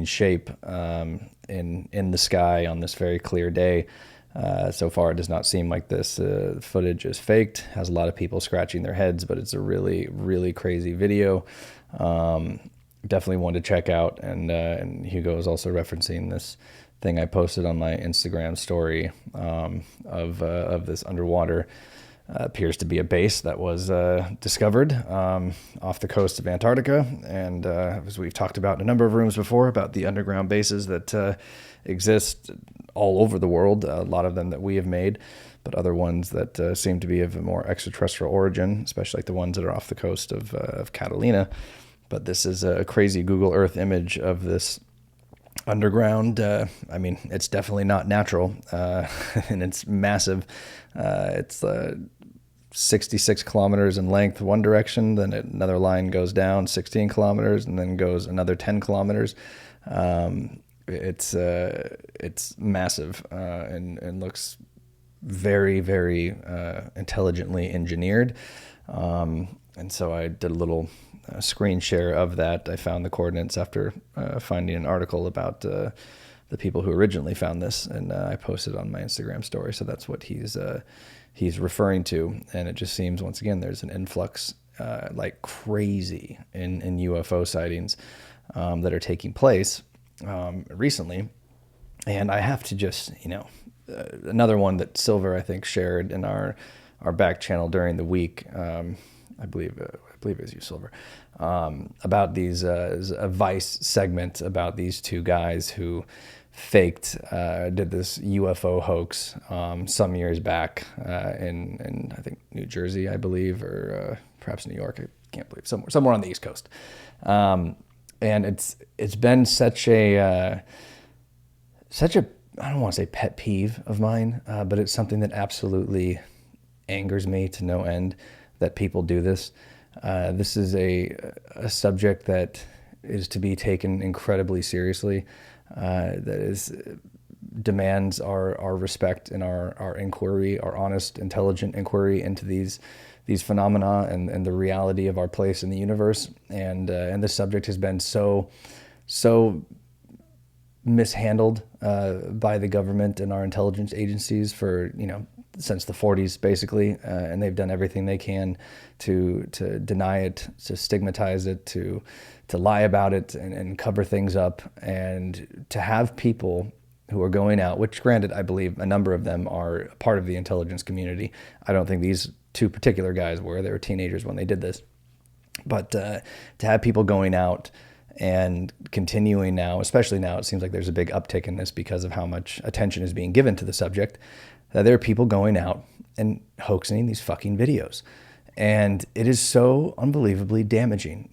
shape in the sky on this very clear day. So far, it does not seem like this footage is faked. Has a lot of people scratching their heads, but it's a really, really crazy video. Definitely one to check out. And Hugo is also referencing this thing I posted on my Instagram story of this underwater. Appears to be a base that was discovered off the coast of Antarctica. And as we've talked about in a number of rooms before, about the underground bases that exist all over the world, a lot of them that we have made, but other ones that seem to be of a more extraterrestrial origin, especially like the ones that are off the coast of Catalina. But this is a crazy Google Earth image of this underground. I mean, it's definitely not natural, and it's massive. It's 66 kilometers in length one direction, then another line goes down 16 kilometers and then goes another 10 kilometers. It's massive and looks very, very intelligently engineered. And so I did a little screen share of that. I found the coordinates after finding an article about the people who originally found this, and I posted on my Instagram story. So that's what he's referring to. And it just seems, once again, there's an influx like crazy in UFO sightings that are taking place recently. And I have to just, another one that Silver, I think, shared in our back channel during the week. I believe it was you, Silver, about these a Vice segment about these two guys who did this UFO hoax some years back in I think New Jersey, I believe, or perhaps New York. I can't believe, somewhere on the East Coast. And it's been such a I don't want to say pet peeve of mine, but it's something that absolutely angers me to no end that people do this. This is a subject that is to be taken incredibly seriously. That demands our respect and our inquiry, our honest, intelligent inquiry into these phenomena and the reality of our place in the universe. And this subject has been so mishandled by the government and our intelligence agencies for since the 40s, basically, and they've done everything they can to deny it, to stigmatize it, to lie about it, and cover things up, and to have people who are going out, which granted, I believe a number of them are part of the intelligence community. I don't think these two particular guys were. They were teenagers when they did this. But to have people going out and continuing now, especially now, it seems like there's a big uptick in this because of how much attention is being given to the subject. There are people going out and hoaxing these fucking videos. And it is so unbelievably damaging.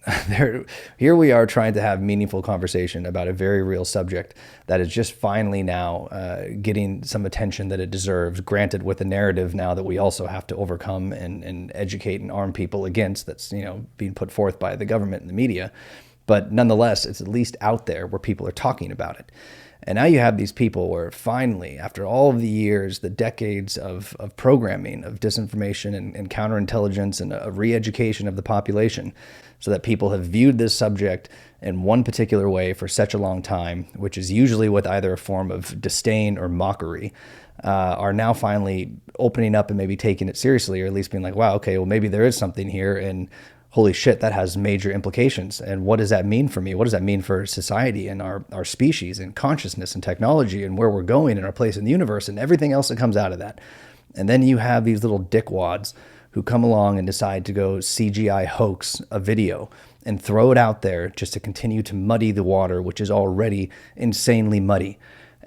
Here we are trying to have meaningful conversation about a very real subject that is just finally now getting some attention that it deserves, granted with a narrative now that we also have to overcome and educate and arm people against, that's being put forth by the government and the media. But nonetheless, it's at least out there where people are talking about it. And now you have these people where finally, after all of the years, the decades of programming, of disinformation and counterintelligence and a re-education of the population, so that people have viewed this subject in one particular way for such a long time, which is usually with either a form of disdain or mockery, are now finally opening up and maybe taking it seriously, or at least being like, wow, okay, well, maybe there is something here, and holy shit, that has major implications. And what does that mean for me? What does that mean for society and our species and consciousness and technology and where we're going and our place in the universe and everything else that comes out of that? And then you have these little dickwads who come along and decide to go CGI hoax a video and throw it out there just to continue to muddy the water, which is already insanely muddy.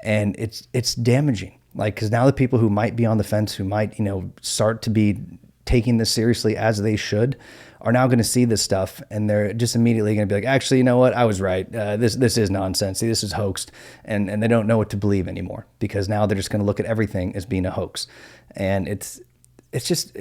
And it's damaging. Like, because now the people who might be on the fence, who might, start to be taking this seriously as they should, are now going to see this stuff, and they're just immediately going to be like, actually, you know what? I was right. This is nonsense. This is hoaxed, and they don't know what to believe anymore, because now they're just going to look at everything as being a hoax, and it's just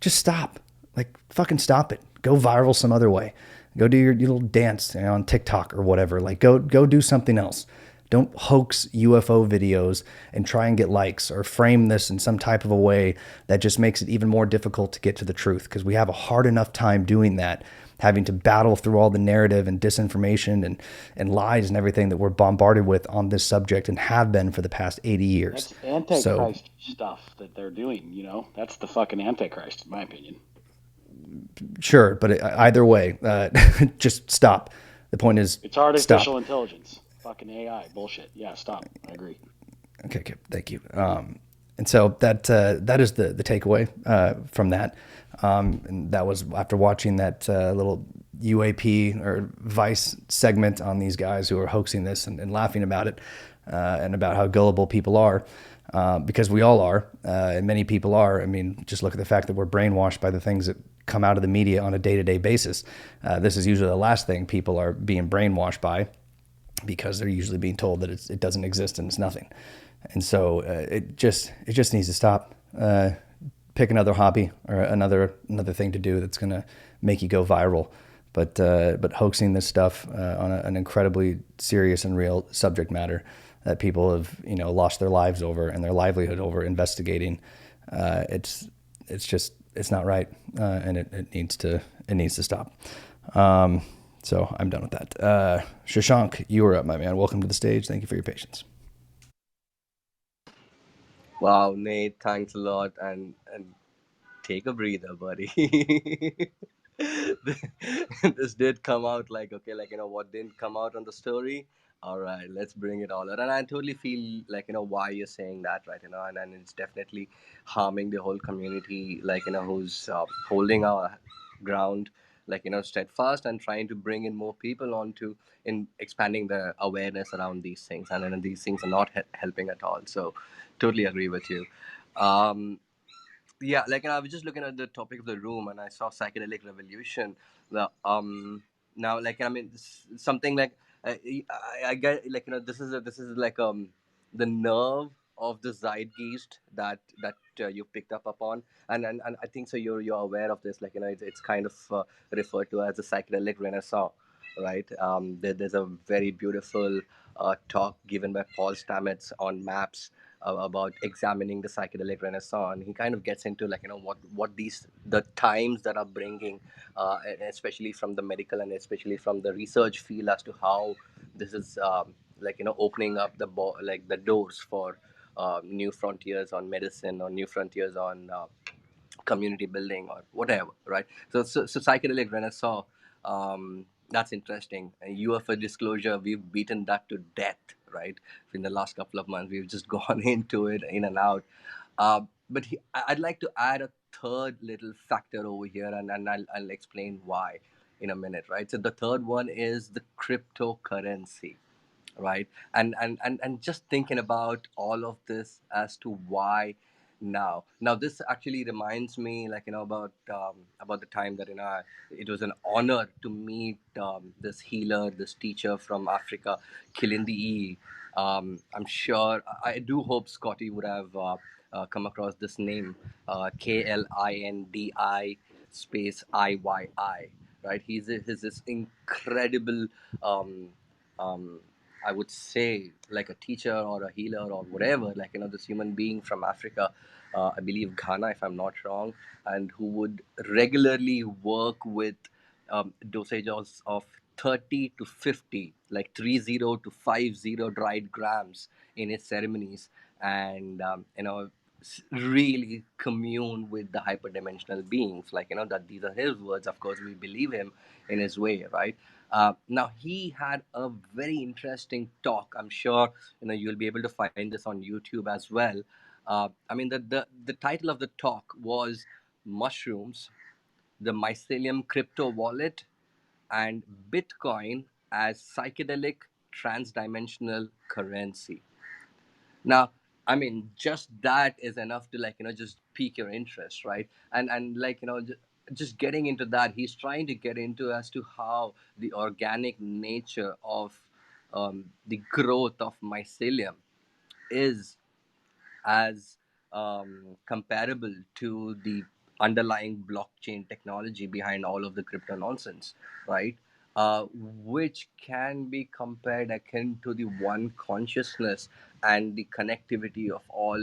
stop. Like, fucking stop it. Go viral some other way. Go do your little dance on TikTok or whatever. Like, go do something else. Don't hoax UFO videos and try and get likes, or frame this in some type of a way that just makes it even more difficult to get to the truth, because we have a hard enough time doing that, having to battle through all the narrative and disinformation and lies and everything that we're bombarded with on this subject and have been for the past 80 years. That's Antichrist stuff that they're doing, That's the fucking Antichrist, in my opinion. Sure, but either way, just stop. The point is, it's artificial stop. Intelligence. Fucking AI bullshit. Yeah, stop. I agree. Okay, thank you. And so that is the takeaway from that. And that was after watching that little UAP or Vice segment on these guys who are hoaxing this and laughing about it, and about how gullible people are, because we all are, and many people are. I mean, just look at the fact that we're brainwashed by the things that come out of the media on a day-to-day basis. This is usually the last thing people are being brainwashed by, because they're usually being told that it doesn't exist and it's nothing. And so it just needs to stop. Pick another hobby or another thing to do that's going to make you go viral. But hoaxing this stuff on an incredibly serious and real subject matter that people have lost their lives over and their livelihood over investigating, it's not right, and it needs to stop. So I'm done with that. Shashank, you are up, my man. Welcome to the stage. Thank you for your patience. Wow, Nate, thanks a lot, and take a breather, buddy. This did come out like, okay, like, what didn't come out on the story. All right, let's bring it all out. And I totally feel like, why you're saying that, right? And it's definitely harming the whole community, like, who's holding our ground, like, steadfast, and trying to bring in more people onto in expanding the awareness around these things. And then these things are not helping at all. So totally agree with you. Um, yeah, like, I was just looking at the topic of the room, and I saw psychedelic revolution. The now, like, something like, I get, like, this is like the nerve of the zeitgeist that you picked up upon, and I think so. You're aware of this, like, it's kind of referred to as the psychedelic renaissance, right? There's a very beautiful talk given by Paul Stamets on Maps about examining the psychedelic renaissance, and he kind of gets into, like, what these the times that are bringing, especially from the medical and especially from the research field, as to how this is like, opening up like the doors for new frontiers on medicine, or new frontiers on community building, or whatever, right? So psychedelic renaissance, that's interesting. And UFO disclosure, we've beaten that to death, right? In the last couple of months, we've just gone into it, in and out. I'd like to add a third little factor over here, and I'll explain why in a minute, right? So the third one is the cryptocurrency, right? And just thinking about all of this as to why now this actually reminds me, like, about the time that, it was an honor to meet this healer, this teacher from Africa, Kilindi. I'm sure, I do hope Scotty would have come across this name, Klindi space Iyy, right? He's this incredible um, I would say, like a teacher or a healer or whatever, like, this human being from Africa, I believe Ghana, if I'm not wrong, and who would regularly work with dosages of 30 to 50, like 30 to 50 dried grams in his ceremonies, and really commune with the hyperdimensional beings, like, that these are his words. Of course, we believe him in his way, right? Now, he had a very interesting talk. I'm sure you'll be able to find this on YouTube as well. I mean, the title of the talk was Mushrooms, the Mycelium Crypto Wallet, and Bitcoin as Psychedelic Transdimensional Currency. Now, I mean, just that is enough to, like, just pique your interest, right? And like, just getting into that, he's trying to get into as to how the organic nature of the growth of mycelium is as comparable to the underlying blockchain technology behind all of the crypto nonsense, right? Which can be compared akin to the one consciousness and the connectivity of all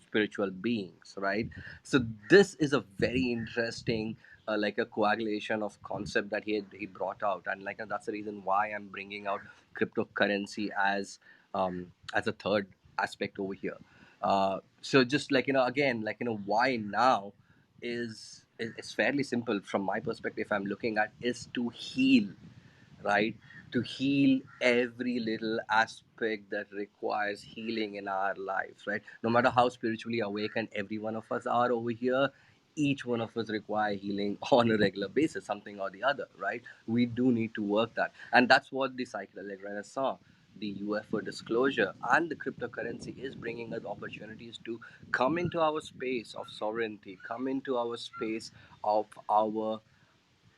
spiritual beings, right? So this is a very interesting, like a coagulation of concept that he brought out, and like that's the reason why I'm bringing out cryptocurrency as a third aspect over here. So just like again, like why now is fairly simple from my perspective. I'm looking at is to heal, right? To heal every little aspect that requires healing in our lives, right? No matter how spiritually awakened every one of us are over here, each one of us require healing on a regular basis, something or the other, right? We do need to work that. And that's what the psychedelic renaissance, the UFO disclosure, and the cryptocurrency is bringing us opportunities to come into our space of sovereignty, come into our space of our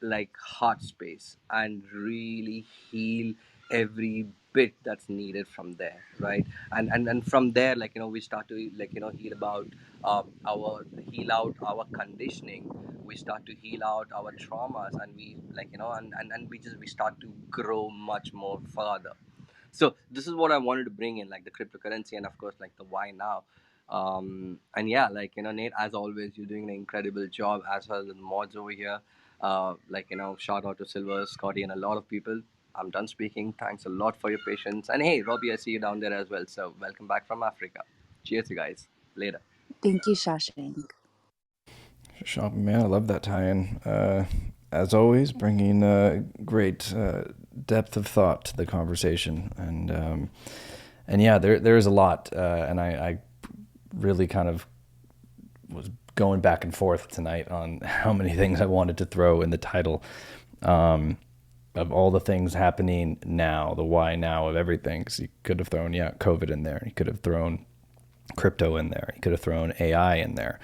like heart space, and really heal every bit that's needed from there, right? And from there, like we start to like heal about our heal out our conditioning. We start to heal out our traumas, and we like and we start to grow much more further. So this is what I wanted to bring in, like the cryptocurrency, and of course like the why now. And yeah, like Nate, as always, you're doing an incredible job, as well as the mods over here. Like shout out to Silver, Scotty, and a lot of people. I'm done speaking. Thanks a lot for your patience, and hey, Robbie, I see you down there as well, so welcome back from Africa. Cheers, you guys. Later. Thank you, Shashank. Shopping man, I love that tie-in. As always, bringing great depth of thought to the conversation, and yeah, there is a lot, and I really kind of was going back and forth tonight on how many things I wanted to throw in the title, of all the things happening now, the why now of everything. Because you could have thrown COVID in there, you could have thrown crypto in there, you could have thrown AI in there.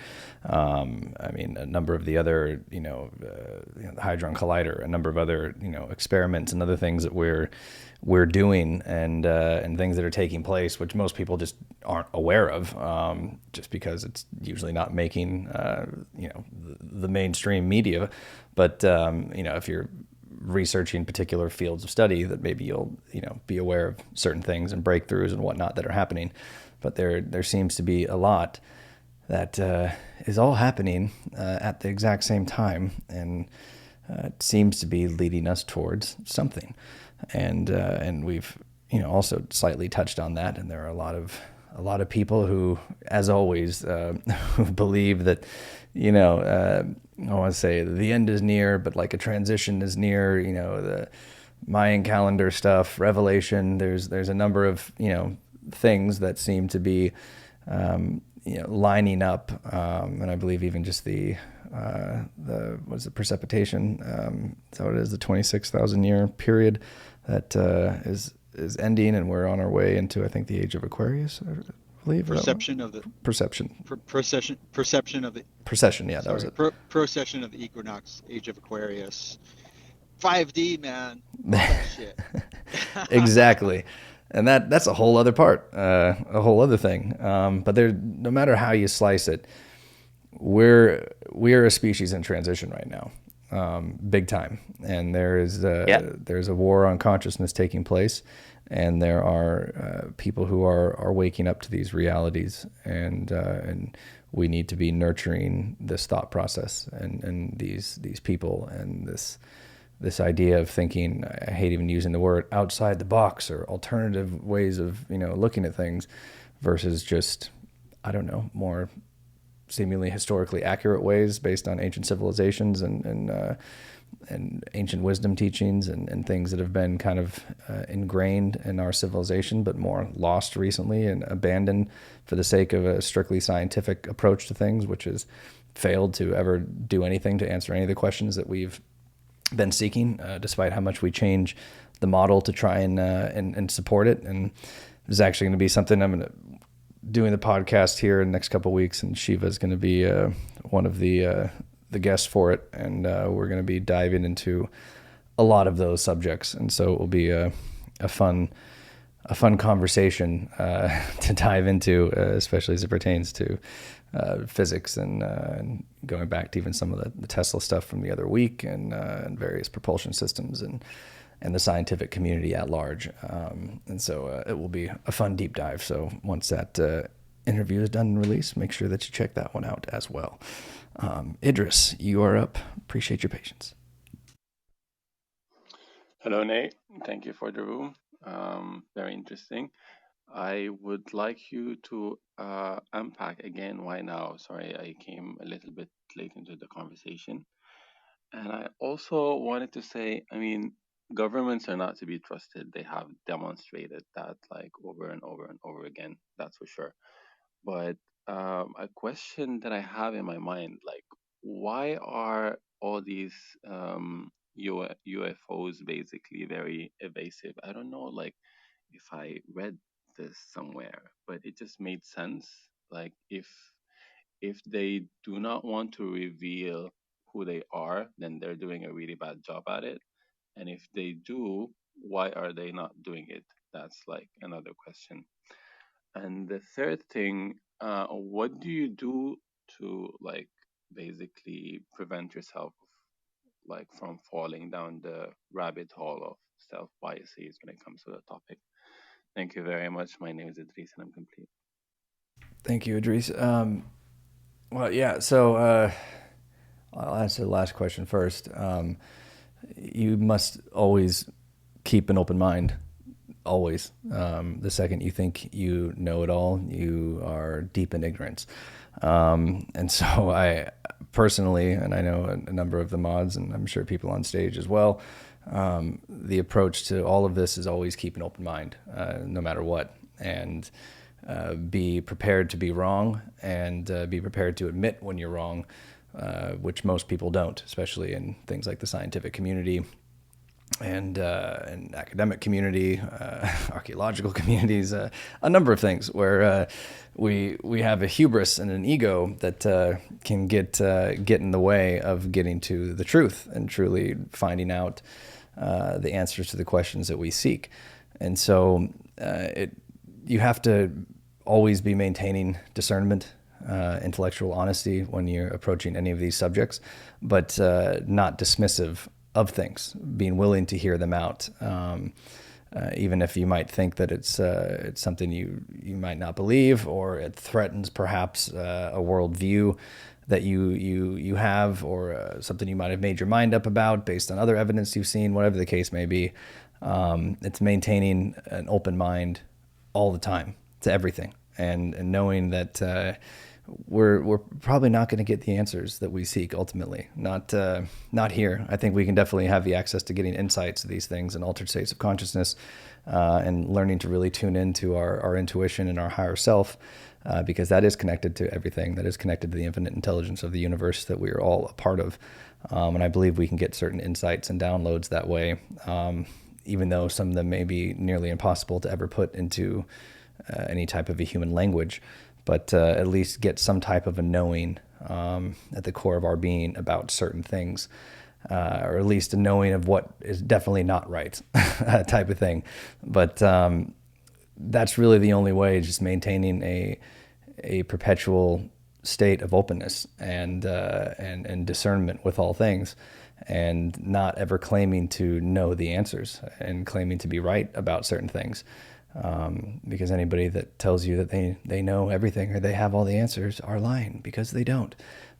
I mean, a number of the other, the Hadron Collider, a number of other, experiments and other things that we're doing, and things that are taking place, which most people just aren't aware of, just because it's usually not making, the mainstream media. But, if you're researching particular fields of study, that maybe you'll, be aware of certain things and breakthroughs and whatnot that are happening. But there seems to be a lot that is all happening at the exact same time, and it seems to be leading us towards something. And we've also slightly touched on that. And there are a lot of people who, as always, who believe that I want to say the end is near, but like a transition is near. The Mayan calendar stuff, Revelation. There's a number of things that seem to be lining up, and I believe even just the what's the precipitation, is that what it is, the 26,000 year period that is ending, and we're on our way into, I think, the age of Aquarius, I believe. Perception of the perception procession of the procession, yeah, that was it. procession of the equinox, age of Aquarius, 5D, man, all that shit. Exactly. And that's a whole other part, a whole other thing. But no matter how you slice it, we are a species in transition right now. big time. And there's Yeah. there's a war on consciousness taking place, and there are people who are waking up to these realities, and we need to be nurturing this thought process and these people and this idea of thinking. I hate even using the word outside the box or alternative ways of looking at things versus just, I don't know, more seemingly historically accurate ways based on ancient civilizations and ancient wisdom teachings and things that have been kind of ingrained in our civilization, but more lost recently and abandoned for the sake of a strictly scientific approach to things, which has failed to ever do anything to answer any of the questions that we've been seeking, despite how much we change the model to try and support it. And there's actually going to be something I'm going to doing the podcast here in the next couple of weeks, and Shiva's going to be one of the guests for it, and we're going to be diving into a lot of those subjects, and so it will be a fun conversation to dive into, especially as it pertains to physics and going back to even some of the Tesla stuff from the other week and various propulsion systems and the scientific community at large. And so it will be a fun deep dive. So once that interview is done and released, make sure that you check that one out as well. Idris, you are up. Appreciate your patience. Hello, Nate. Thank you for the room. Very interesting. I would like you to unpack again why now. Sorry, I came a little bit late into the conversation. And I also wanted to say, I mean, governments are not to be trusted. They have demonstrated that like over and over and over again. That's for sure. But a question that I have in my mind, like, why are all these UFOs basically very evasive? I don't know, like, if I read this somewhere, but it just made sense. Like, if they do not want to reveal who they are, then they're doing a really bad job at it. And if they do, why are they not doing it? That's like another question. And the third thing, what do you do to like basically prevent yourself like from falling down the rabbit hole of self biases when it comes to the topic? Thank you very much. My name is Idris and I'm complete. Thank you, Idris. Well, yeah, so I'll answer the last question first. You must always keep an open mind, always. The second you think you know it all, you are deep in ignorance. And so I personally, and I know a number of the mods, and I'm sure people on stage as well, the approach to all of this is always keep an open mind, no matter what. And be prepared to be wrong, and be prepared to admit when you're wrong, which most people don't, especially in things like the scientific community and academic community, archaeological communities, a number of things where we have a hubris and an ego that can get in the way of getting to the truth and truly finding out the answers to the questions that we seek. And so you have to always be maintaining discernment, intellectual honesty when you're approaching any of these subjects, but not dismissive of things, being willing to hear them out, even if you might think that it's something you might not believe, or it threatens perhaps a worldview that you have, or something you might have made your mind up about based on other evidence you've seen, whatever the case may be. It's maintaining an open mind all the time to everything, and knowing that we're probably not going to get the answers that we seek ultimately. Not here. I think we can definitely have the access to getting insights to these things and altered states of consciousness, and learning to really tune into our intuition and our higher self, because that is connected to everything. That is connected to the infinite intelligence of the universe that we are all a part of. And I believe we can get certain insights and downloads that way, even though some of them may be nearly impossible to ever put into any type of a human language, but at least get some type of a knowing at the core of our being about certain things, or at least a knowing of what is definitely not right, type of thing. But that's really the only way, just maintaining a perpetual state of openness and discernment with all things. and not ever claiming to know the answers and claiming to be right about certain things. Because anybody that tells you that they know everything or they have all the answers are lying, because they don't.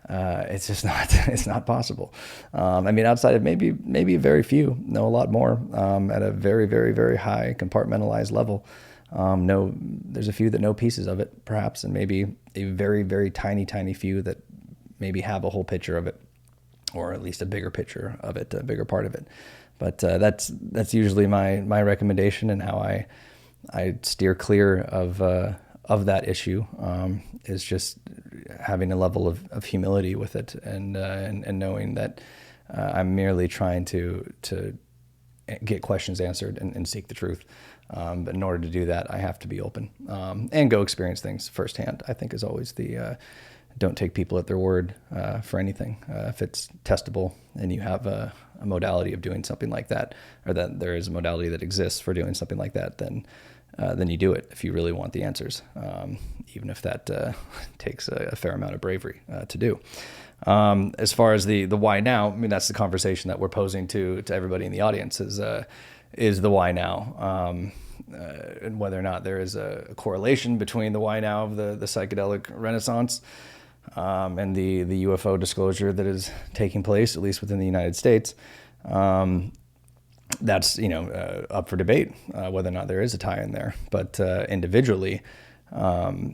It's just not, it's not possible. I mean, outside of maybe very few know a lot more, at a very, very, very high compartmentalized level. There's a few that know pieces of it, perhaps, and maybe a very, very tiny few that maybe have a whole picture of it, or at least a bigger picture of it, a bigger part of it. But that's usually my recommendation, and how I steer clear of that issue, is just having a level of humility with it, and knowing that I'm merely trying to get questions answered and seek the truth. But in order to do that, I have to be open, and go experience things firsthand. I think is always don't take people at their word for anything. If it's testable and you have a modality of doing something like that, or that there is a modality that exists for doing something like that, then you do it if you really want the answers, even if that takes a fair amount of bravery to do. As far as the why now, I mean, that's the conversation that we're posing to everybody in the audience, is the why now, and whether or not there is a correlation between the why now of the psychedelic renaissance, and the UFO disclosure that is taking place, at least within the United States. That's up for debate, whether or not there is a tie in there. But individually, the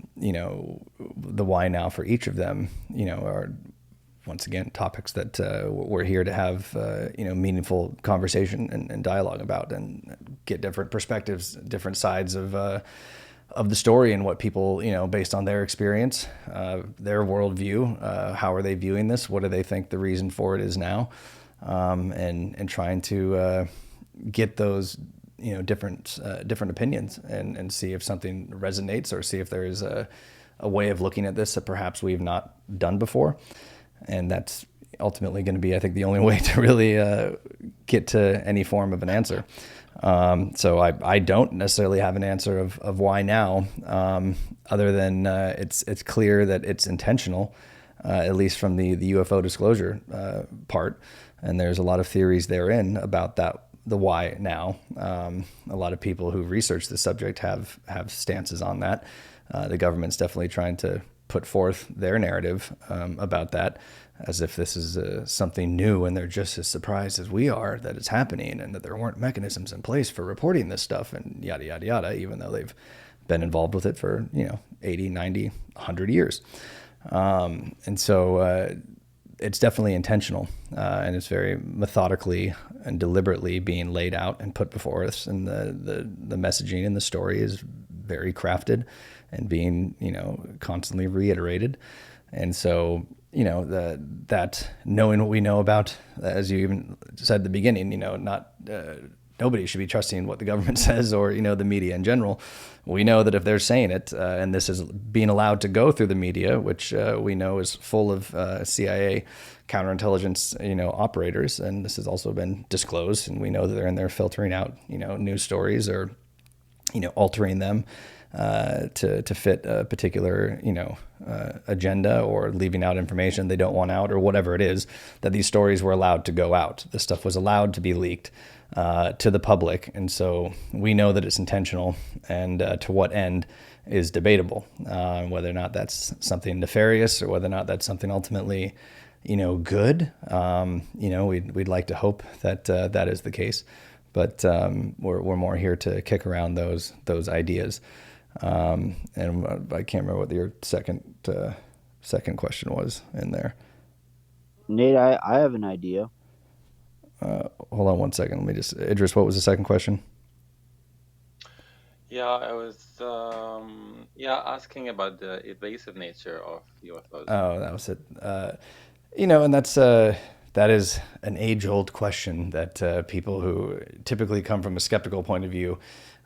why now for each of them, are once again topics that we're here to have meaningful conversation and dialogue about, and get different perspectives, different sides of the story, and what people, based on their experience, their worldview, how are they viewing this? What do they think the reason for it is now? And trying to get those different opinions, and see if something resonates, or see if there is a way of looking at this that perhaps we've not done before. And that's ultimately going to be, I think, the only way to really get to any form of an answer. So I don't necessarily have an answer of why now, other than it's clear that it's intentional, at least from the UFO disclosure part. And there's a lot of theories therein about the why now. A lot of people who research the subject have stances on that. The government's definitely trying to put forth their narrative about that, as if this is something new, and they're just as surprised as we are that it's happening, and that there weren't mechanisms in place for reporting this stuff, and yada, yada, yada, even though they've been involved with it for 80, 90, 100 years. And so it's definitely intentional, and it's very methodically and deliberately being laid out and put before us, and the messaging in the story is very crafted and being constantly reiterated. And so that knowing what we know about, as you even said at the beginning, not nobody should be trusting what the government says, or the media in general. We know that if they're saying it, and this is being allowed to go through the media, which we know is full of CIA counterintelligence operators, and this has also been disclosed, and we know that they're in there filtering out news stories, or altering them to fit a particular agenda, or leaving out information they don't want out, or whatever it is, that these stories were allowed to go out. This stuff was allowed to be leaked to the public. And so we know that it's intentional, and to what end is debatable, whether or not that's something nefarious, or whether or not that's something ultimately good. We'd like to hope that that is the case, but we're more here to kick around those ideas. And I can't remember what your second question was in there. Nate, I have an idea. Hold on one second. Let me just, Idris, what was the second question? Yeah, I was asking about the evasive nature of UFOs. Oh, that was it. And that is an age-old question that people who typically come from a skeptical point of view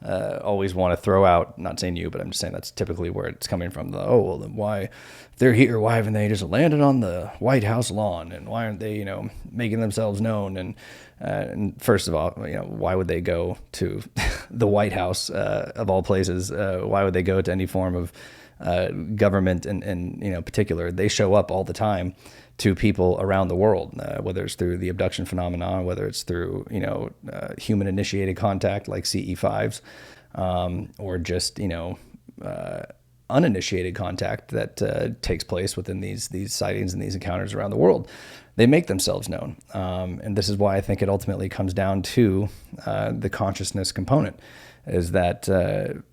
always want to throw out. Not saying you, but I'm just saying that's typically where it's coming from. Then why, if they're here, why haven't they just landed on the White House lawn? And why aren't they, making themselves known? And And first of all, why would they go to the White House of all places? Why would they go to any form of government in particular? They show up all the time to people around the world, whether it's through the abduction phenomenon, whether it's through human initiated contact like CE5s, or just uninitiated contact that takes place within these sightings and these encounters around the world. They make themselves known, and this is why I think it ultimately comes down to the consciousness component. Is that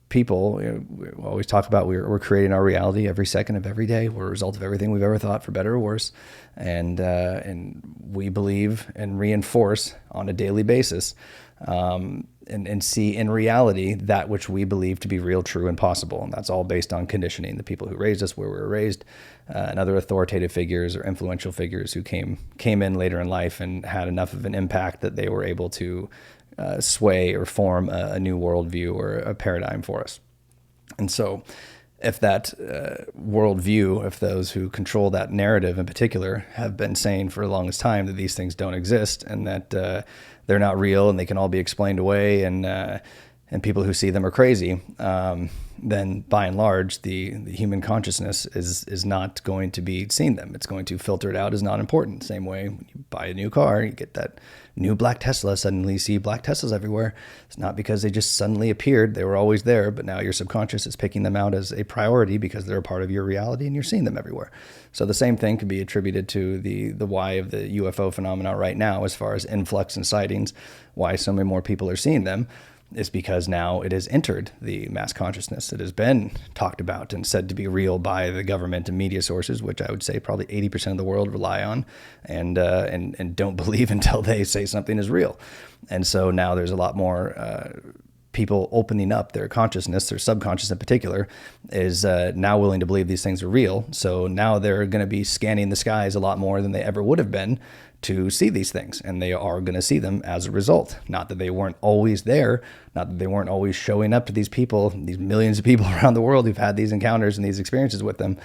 people, we always talk about we're creating our reality every second of every day. We're a result of everything we've ever thought, for better or worse, and we believe and reinforce on a daily basis, and see in reality that which we believe to be real, true, and possible. And that's all based on conditioning. The people who raised us, where we were raised, and other authoritative figures or influential figures who came in later in life and had enough of an impact that they were able to sway or form a new worldview or a paradigm for us. And so if that worldview, if those who control that narrative in particular have been saying for the longest time that these things don't exist and that they're not real and they can all be explained away, and people who see them are crazy, then by and large, the human consciousness is not going to be seeing them. It's going to filter it out as not important. Same way when you buy a new car, you get that new black Tesla, suddenly you see black Teslas everywhere. It's not because they just suddenly appeared. They were always there, but now your subconscious is picking them out as a priority because they're a part of your reality and you're seeing them everywhere. So the same thing can be attributed to the why of the UFO phenomena right now, as far as influx and sightings, why so many more people are seeing them. Is because now it has entered the mass consciousness. It has been talked about and said to be real by the government and media sources, which I would say probably 80% of the world rely on and don't believe until they say something is real. And so now there's a lot more people opening up their consciousness, their subconscious in particular, is now willing to believe these things are real. So now they're going to be scanning the skies a lot more than they ever would have been to see these things, and they are going to see them as a result. Not that they weren't always there, not that they weren't always showing up to these people, these millions of people around the world who've had these encounters and these experiences with them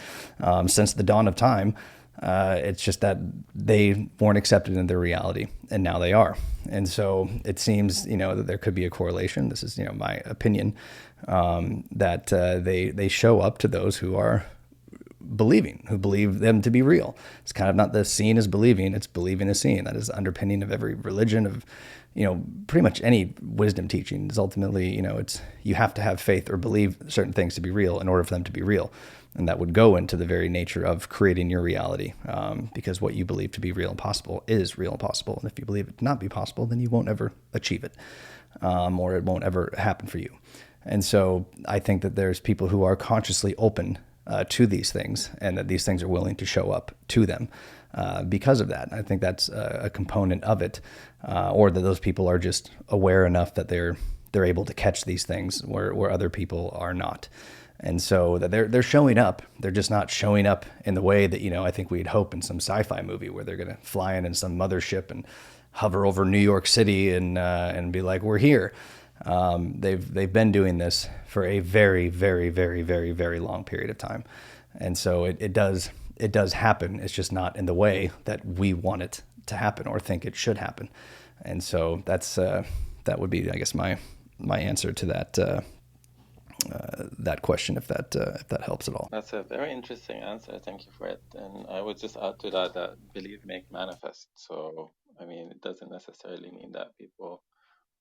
since the dawn of time. It's just that they weren't accepted in their reality, and now they are. And so it seems, that there could be a correlation. This is, my opinion, that they show up to those who are believing, who believe them to be real. It's kind of not the seeing as believing, it's believing as seeing. That is the underpinning of every religion, of, pretty much any wisdom teaching is ultimately, it's, you have to have faith or believe certain things to be real in order for them to be real. And that would go into the very nature of creating your reality, because what you believe to be real and possible is real and possible. And if you believe it to not be possible, then you won't ever achieve it, or it won't ever happen for you. And so I think that there's people who are consciously open to these things, and that these things are willing to show up to them because of that. I think that's a component of it, or that those people are just aware enough that they're able to catch these things where other people are not. And so that they're showing up. They're just not showing up in the way that, I think we'd hope in some sci-fi movie where they're going to fly in some mothership and hover over New York City and be like, we're here. They've been doing this for a very, very, very, very, very long period of time. And so it does happen. It's just not in the way that we want it to happen or think it should happen. And so that would be, I guess, my answer to that question, if that helps at all. That's a very interesting answer. Thank you for it. And I would just add to that believe make manifest. So I mean, it doesn't necessarily mean that people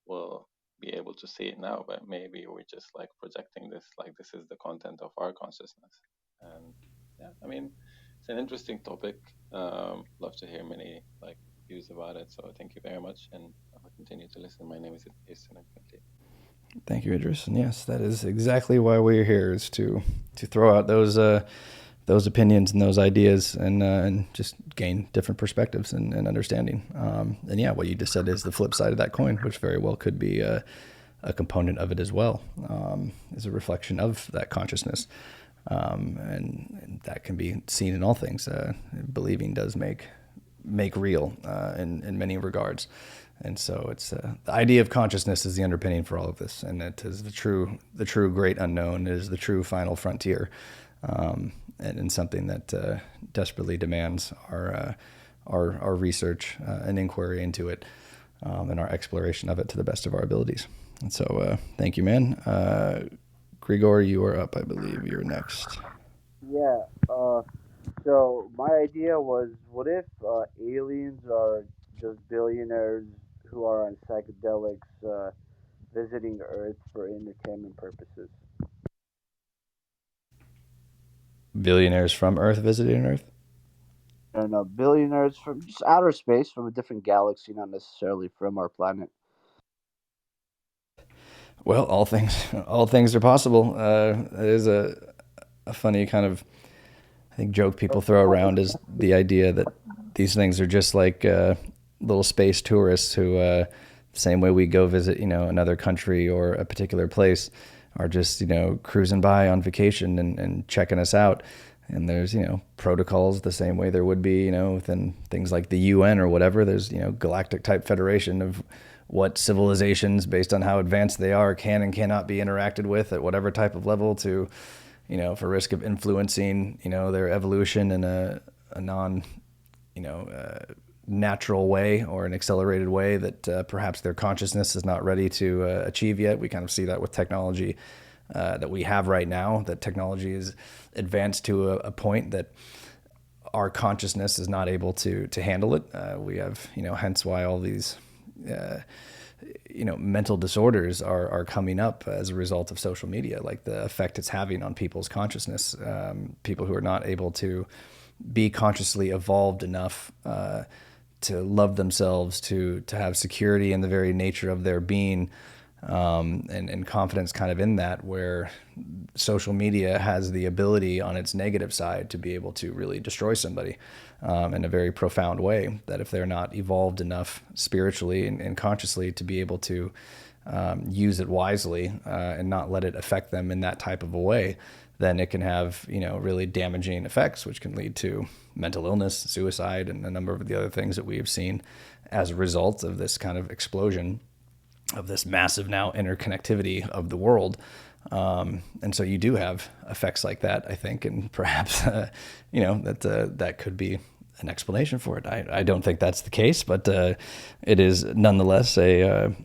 will be able to see it now, but maybe we're just like projecting this, like this is the content of our consciousness. And yeah, I mean, it's an interesting topic. Love to hear many views about it. So thank you very much, and I'll continue to listen. My name is Jason. Thank you, Idris. And yes, that is exactly why we're here, is to throw out those opinions and those ideas, and just gain different perspectives and understanding. And yeah, what you just said is the flip side of that coin, which very well could be a component of it as well, is a reflection of that consciousness. And that can be seen in all things. Believing does make real in many regards. And so it's the idea of consciousness is the underpinning for all of this, and it is the true great unknown. It is the true final frontier, and something that desperately demands our research and inquiry into it. and our exploration of it to the best of our abilities. And so, thank you, man. Grigor, you are up. I believe you're next. Yeah. So my idea was, what if aliens are just billionaires who are on psychedelics, visiting Earth for entertainment purposes? Billionaires from Earth visiting Earth? I don't know, billionaires from just outer space, from a different galaxy, not necessarily from our planet. Well, all things are possible. It is a funny kind of, I think, joke people throw around is the idea that these things are just like little space tourists who, same way we go visit, another country or a particular place, are just, cruising by on vacation and checking us out. And there's, protocols the same way there would be, within things like the UN or whatever. There's, galactic type federation of what civilizations, based on how advanced they are, can and cannot be interacted with at whatever type of level to, for risk of influencing, their evolution in a non, natural way or an accelerated way that perhaps their consciousness is not ready to achieve yet. We kind of see that with technology that we have right now, that technology is advanced to a point that our consciousness is not able to handle it. We have, hence why all these, mental disorders are coming up as a result of social media, like the effect it's having on people's consciousness. People who are not able to be consciously evolved enough to love themselves, to have security in the very nature of their being, and confidence kind of in that, where social media has the ability on its negative side to be able to really destroy somebody in a very profound way, that if they're not evolved enough spiritually and consciously to be able to use it wisely and not let it affect them in that type of a way, then it can have, really damaging effects, which can lead to mental illness, suicide, and a number of the other things that we have seen as a result of this kind of explosion of this massive now interconnectivity of the world. And so you do have effects like that, I think, and perhaps, that could be an explanation for it. I don't think that's the case, but it is nonetheless a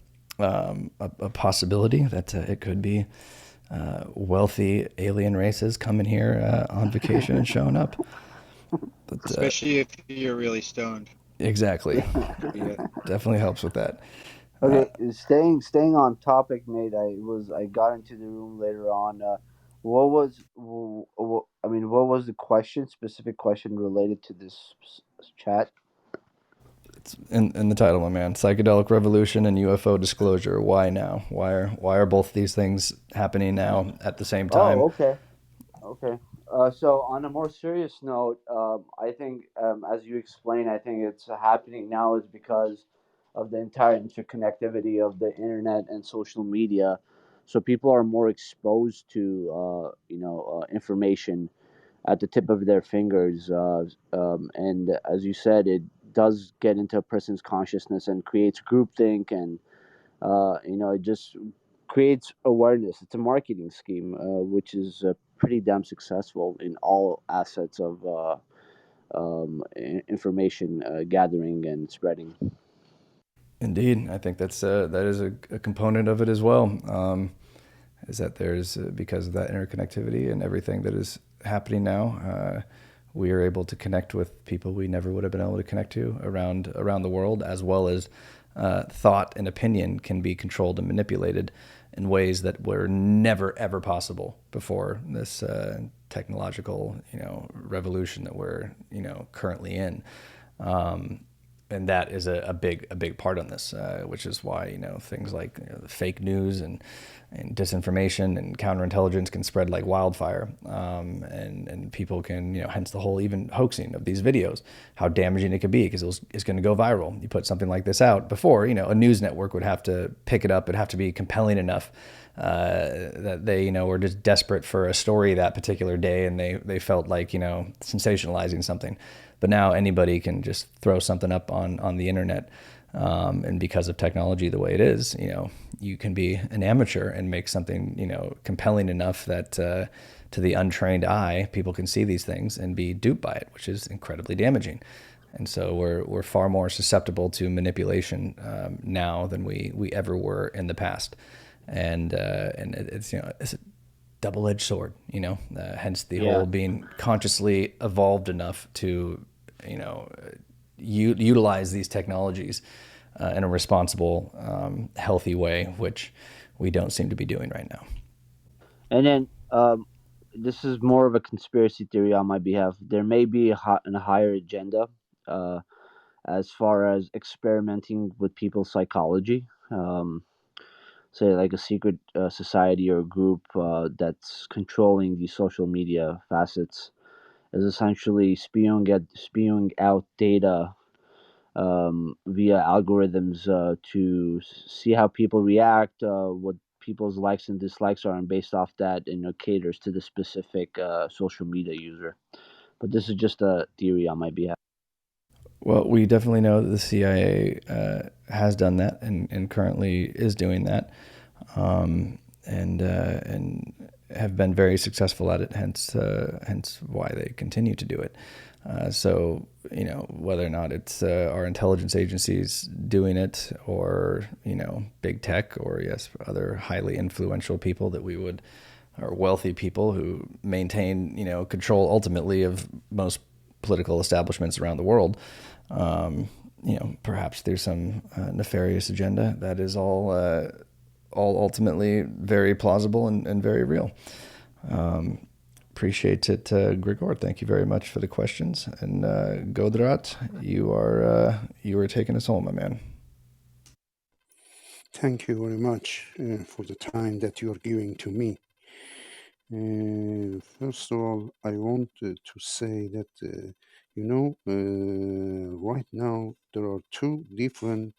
possibility that it could be wealthy alien races coming here on vacation and showing up. But, Especially if you're really stoned. Exactly. Yeah. Definitely helps with that. Okay, staying on topic, Nate. I got into the room later on. What was the question? Specific question related to this chat? It's in the title, my man. Psychedelic revolution and UFO disclosure. Why now? Why are both these things happening now at the same time? Oh, okay. Okay. So on a more serious note, I think, as you explained, I think it's happening now is because of the entire interconnectivity of the internet and social media. So people are more exposed to, information at the tip of their fingers. And as you said, it does get into a person's consciousness and creates groupthink, and it just creates awareness. It's a marketing scheme, which is pretty damn successful in all assets of information gathering and spreading. Indeed, I think that is a component of it as well. Is that there's because of that interconnectivity and everything that is happening now, we are able to connect with people we never would have been able to connect to around the world, as well as thought and opinion can be controlled and manipulated in ways that were never ever possible before this technological revolution that we're currently in. And that is a big part on this, which is why things like the fake news and disinformation and counterintelligence can spread like wildfire, and people can hence the whole even hoaxing of these videos, how damaging it could be because it's going to go viral. You put something like this out before a news network would have to pick it up. It'd have to be compelling enough that they were just desperate for a story that particular day, and they felt like sensationalizing something. But now anybody can just throw something up on the internet, and because of technology the way it is, you can be an amateur and make something compelling enough that to the untrained eye, people can see these things and be duped by it, which is incredibly damaging. And so we're far more susceptible to manipulation now than we ever were in the past. And it's, you know, it's a double-edged sword, you know, hence the Yeah. whole being consciously evolved enough to, you know, utilize these technologies in a responsible, healthy way, which we don't seem to be doing right now. And then this is more of a conspiracy theory on my behalf. There may be a higher agenda uh, as far as experimenting with people's psychology. Say like a secret society or group that's controlling the social media facets is essentially spewing out data via algorithms to see how people react, what people's likes and dislikes are, and based off that, you know, caters to the specific social media user. But this is just a theory on my behalf. Well, we definitely know that the CIA has done that and currently is doing that, and have been very successful at it. Hence why they continue to do it. So, you know, whether or not it's our intelligence agencies doing it, or, you know, big tech, or yes, other highly influential people that we would, or wealthy people who maintain, you know, control ultimately of most political establishments around the world. You know, perhaps there's some nefarious agenda that is all ultimately very plausible and very real. Appreciate it, Grigor. Thank you very much for the questions. And Godrat, you are taking us home, my man. Thank you very much for the time that you are giving to me. First of all, I want to say that, right now there are two different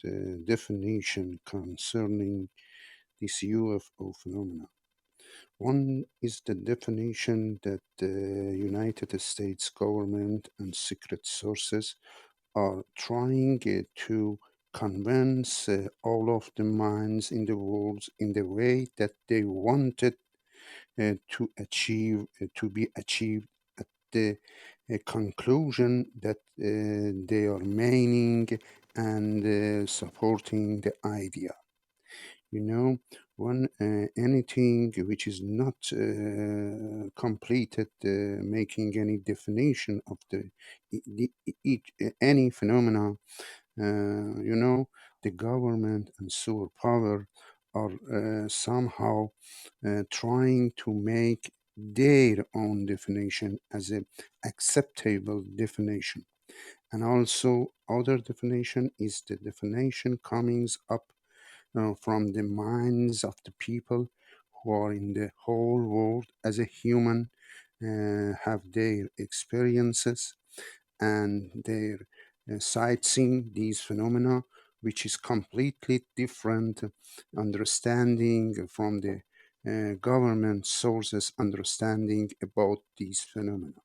definitions concerning this UFO phenomena. One is the definition that the United States government and secret sources are trying to convince all of the minds in the world in the way that they wanted to be achieved at the conclusion that they are meaning and supporting the idea. You know, when anything which is not completed, making any definition of any phenomena, the government and superpower are somehow trying to make their own definition as an acceptable definition. And also, other definition is the definition coming up from the minds of the people who are in the whole world as a human, have their experiences and their sightseeing these phenomena, which is completely different understanding from the government sources understanding about these phenomena.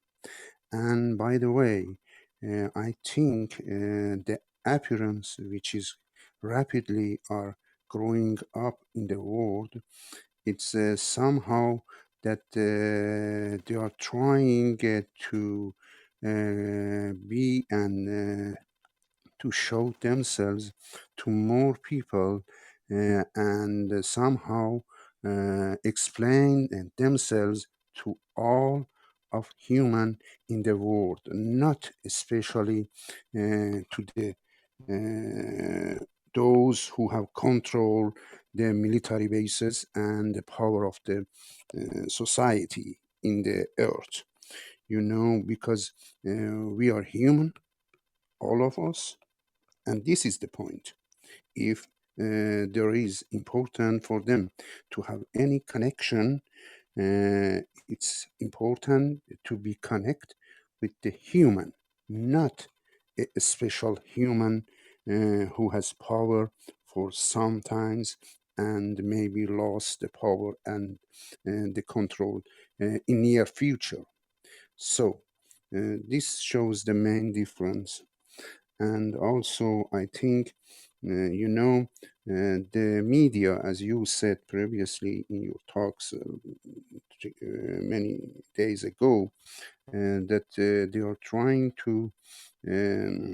And by the way, I think the appearance which is rapidly are growing up in the world, it's somehow that they are trying to be and to show themselves to more people and somehow explain themselves to all of human in the world, not especially to the those who have control the military bases and the power of the society in the earth. Because we are human, all of us, and this is the point. If there is important for them to have any connection, it's important to be connect with the human, not a special human who has power for some times and maybe lost the power and the control in near future. So this shows the main difference. And also, I think, the media, as you said previously in your talks many days ago, that they are trying to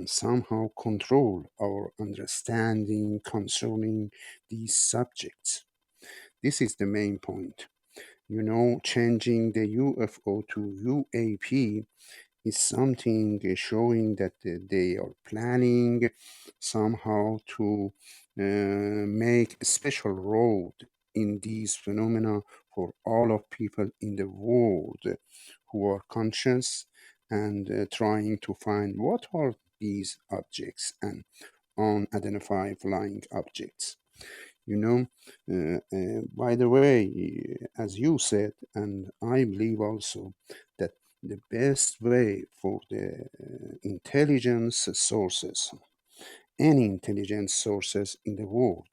somehow control our understanding concerning these subjects. This is the main point. You know, changing the UFO to UAP is something showing that they are planning somehow to make a special road in these phenomena for all of people in the world who are conscious and trying to find what are these objects and unidentified flying objects. You know, by the way, as you said, and I believe also that the best way for the intelligence sources, any intelligence sources in the world,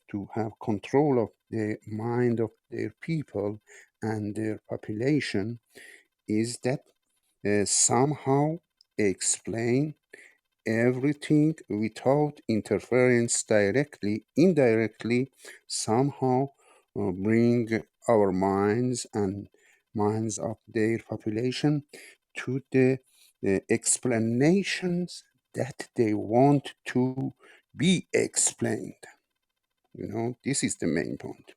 to have control of the mind of their people and their population is that somehow explain everything without interference directly, indirectly, somehow bring our minds and minds of their population to the explanations that they want to be explained. You know, this is the main point.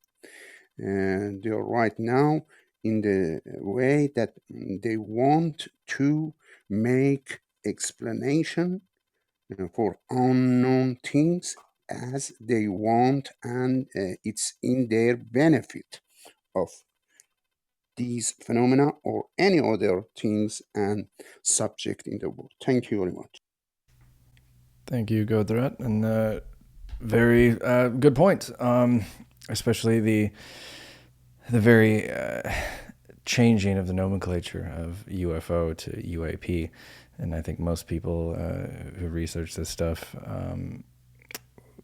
And they are right now in the way that they want to make explanation for unknown things as they want, and it's in their benefit of these phenomena or any other things and subject in the world. Thank you very much. Thank you, Godrat, and very good point. Especially the very changing of the nomenclature of UFO to UAP, and I think most people who research this stuff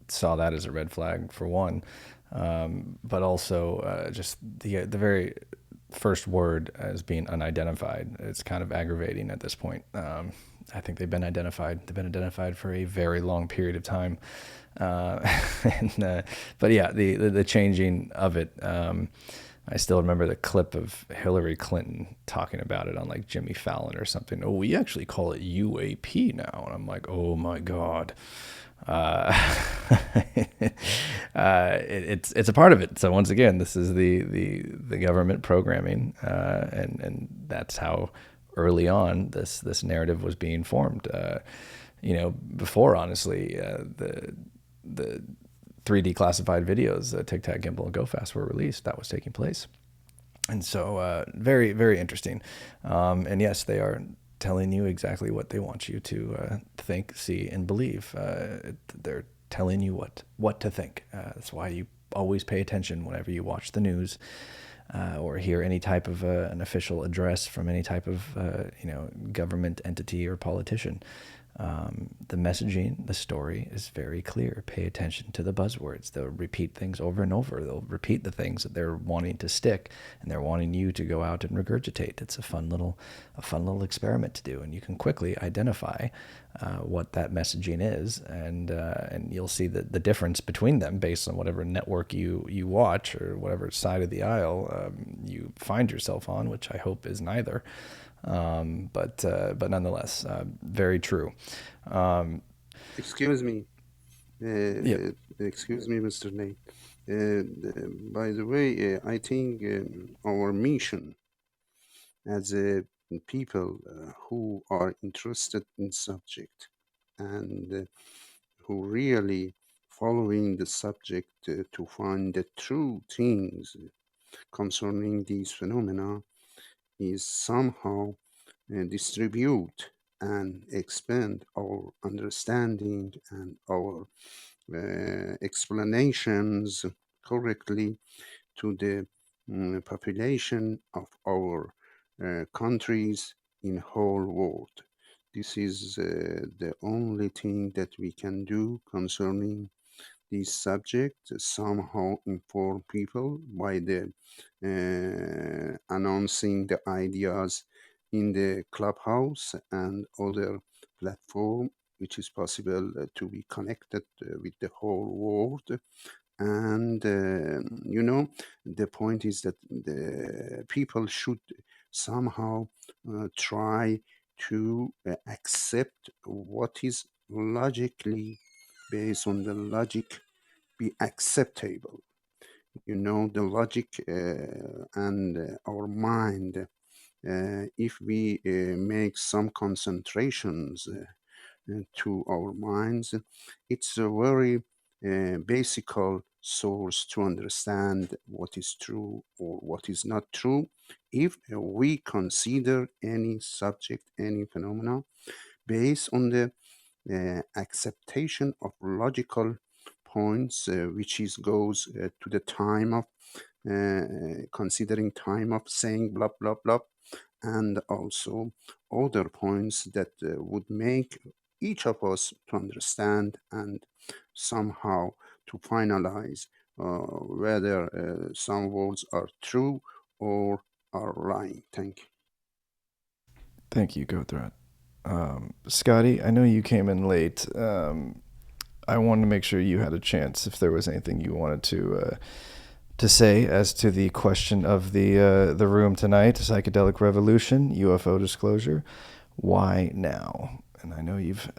saw that as a red flag for one, but also just the very first word as being unidentified. It's kind of aggravating at this point. I think they've been identified. They've been identified for a very long period of time. But yeah, the changing of it. I still remember the clip of Hillary Clinton talking about it on like Jimmy Fallon or something. Oh, we actually call it UAP now. And I'm like, oh my God. It's a part of it. So once again, this is the government programming, and that's how early on this narrative was being formed. Before honestly, the 3D classified videos, Tic Tac, Gimbal, and Go Fast were released. That was taking place, and so very very interesting. And yes, they are telling you exactly what they want you to think, see, and believe. They're telling you what to think. That's why you always pay attention whenever you watch the news or hear any type of an official address from any type of government entity or politician. The messaging, the story is very clear. Pay attention to the buzzwords. They'll repeat things over and over. They'll repeat the things that they're wanting to stick, and they're wanting you to go out and regurgitate. It's a fun little experiment to do, and you can quickly identify what that messaging is, and you'll see the difference between them based on whatever network you watch or whatever side of the aisle you find yourself on, which I hope is neither. But nonetheless, very true. Excuse me. Yeah. Excuse me, Mr. Nate. By the way, I think our mission as people who are interested in subject and who really following the subject to find the true things concerning these phenomena is somehow distribute and expand our understanding and our explanations correctly to the population of our countries in whole world. This is the only thing that we can do concerning this subject, somehow inform people by the announcing the ideas in the Clubhouse and other platform, which is possible to be connected with the whole world. And the point is that the people should somehow try to accept what is logically based on the logic be acceptable. You know, the logic and our mind, if we make some concentrations to our minds, it's a very basic source to understand what is true or what is not true. If we consider any subject, any phenomena based on the acceptation of logical points, which is goes to the time of considering time of saying blah blah blah, and also other points that would make each of us to understand and somehow to finalize whether some words are true or are lying. Thank you. Thank you, Gothrat. Scotty, I know you came in late. I wanted to make sure you had a chance if there was anything you wanted to say as to the question of the room tonight: psychedelic revolution, UFO disclosure. Why now? And I know you've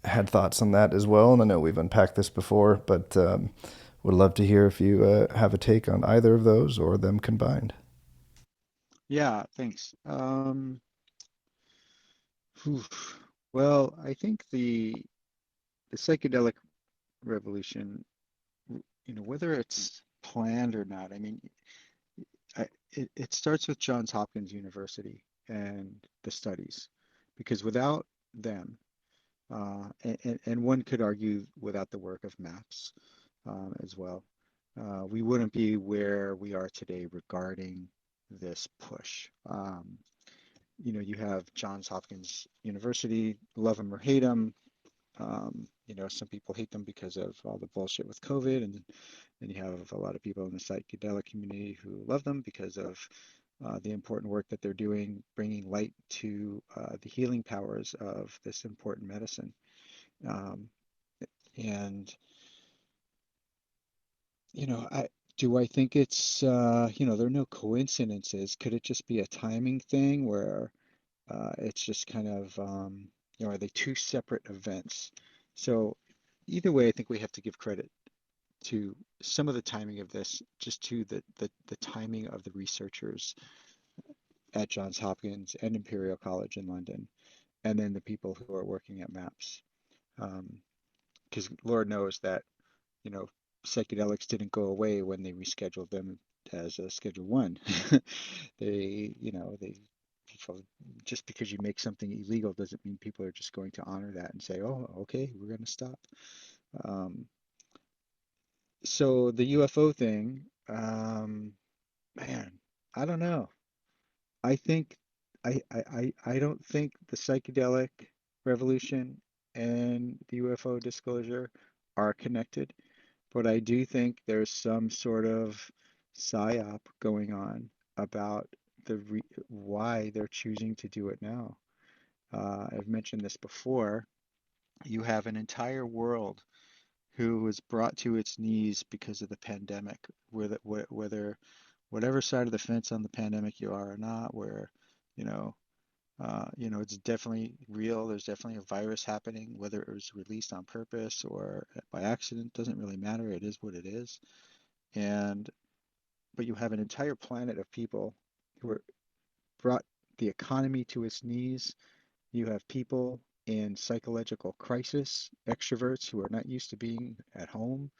had thoughts on that as well, and I know we've unpacked this before, but would love to hear if you have a take on either of those or them combined. Yeah, thanks. Phew. Well, I think the psychedelic revolution, whether it's planned or not, I mean, it starts with Johns Hopkins University and the studies, because without them, and one could argue without the work of MAPS as well, we wouldn't be where we are today regarding this push. You have Johns Hopkins University, love them or hate them. Some people hate them because of all the bullshit with COVID, and then you have a lot of people in the psychedelic community who love them because of the important work that they're doing, bringing light to the healing powers of this important medicine. Um, and I think it's there are no coincidences. Could it just be a timing thing where it's just kind of are they two separate events? So either way, I think we have to give credit to some of the timing of this, just to the timing of the researchers at Johns Hopkins and Imperial College in London, and then the people who are working at MAPS. Because Lord knows that, you know, psychedelics didn't go away when they rescheduled them as a Schedule One. They people, just because you make something illegal doesn't mean people are just going to honor that and say, oh, okay, we're going to stop. Um, so the UFO thing, man, I don't know. I think I don't think the psychedelic revolution and the UFO disclosure are connected, but I do think there's some sort of psyop going on about why they're choosing to do it now. I've mentioned this before. You have an entire world who was brought to its knees because of the pandemic, whether whatever side of the fence on the pandemic you are or not, where you know it's definitely real. There's definitely a virus happening, whether it was released on purpose or by accident, doesn't really matter. It is what it is. And but you have an entire planet of people who are brought the economy to its knees. You have people in psychological crisis, extroverts who are not used to being at home.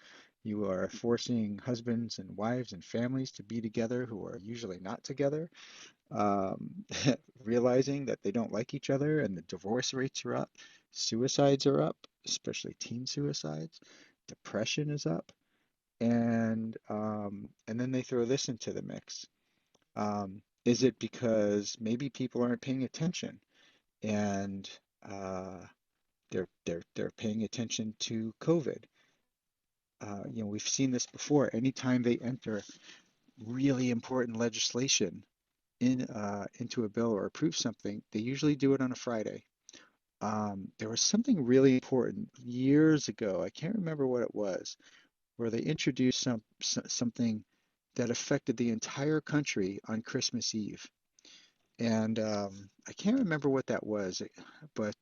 You are forcing husbands and wives and families to be together who are usually not together, um, realizing that they don't like each other, and the divorce rates are up, suicides are up, especially teen suicides, depression is up, and then they throw this into the mix. Is it because maybe people aren't paying attention and uh, they're paying attention to COVID? We've seen this before. Anytime they enter really important legislation into a bill or approve something, they usually do it on a Friday. There was something really important years ago. I can't remember what it was, where they introduced something that affected the entire country on Christmas Eve. And I can't remember what that was, but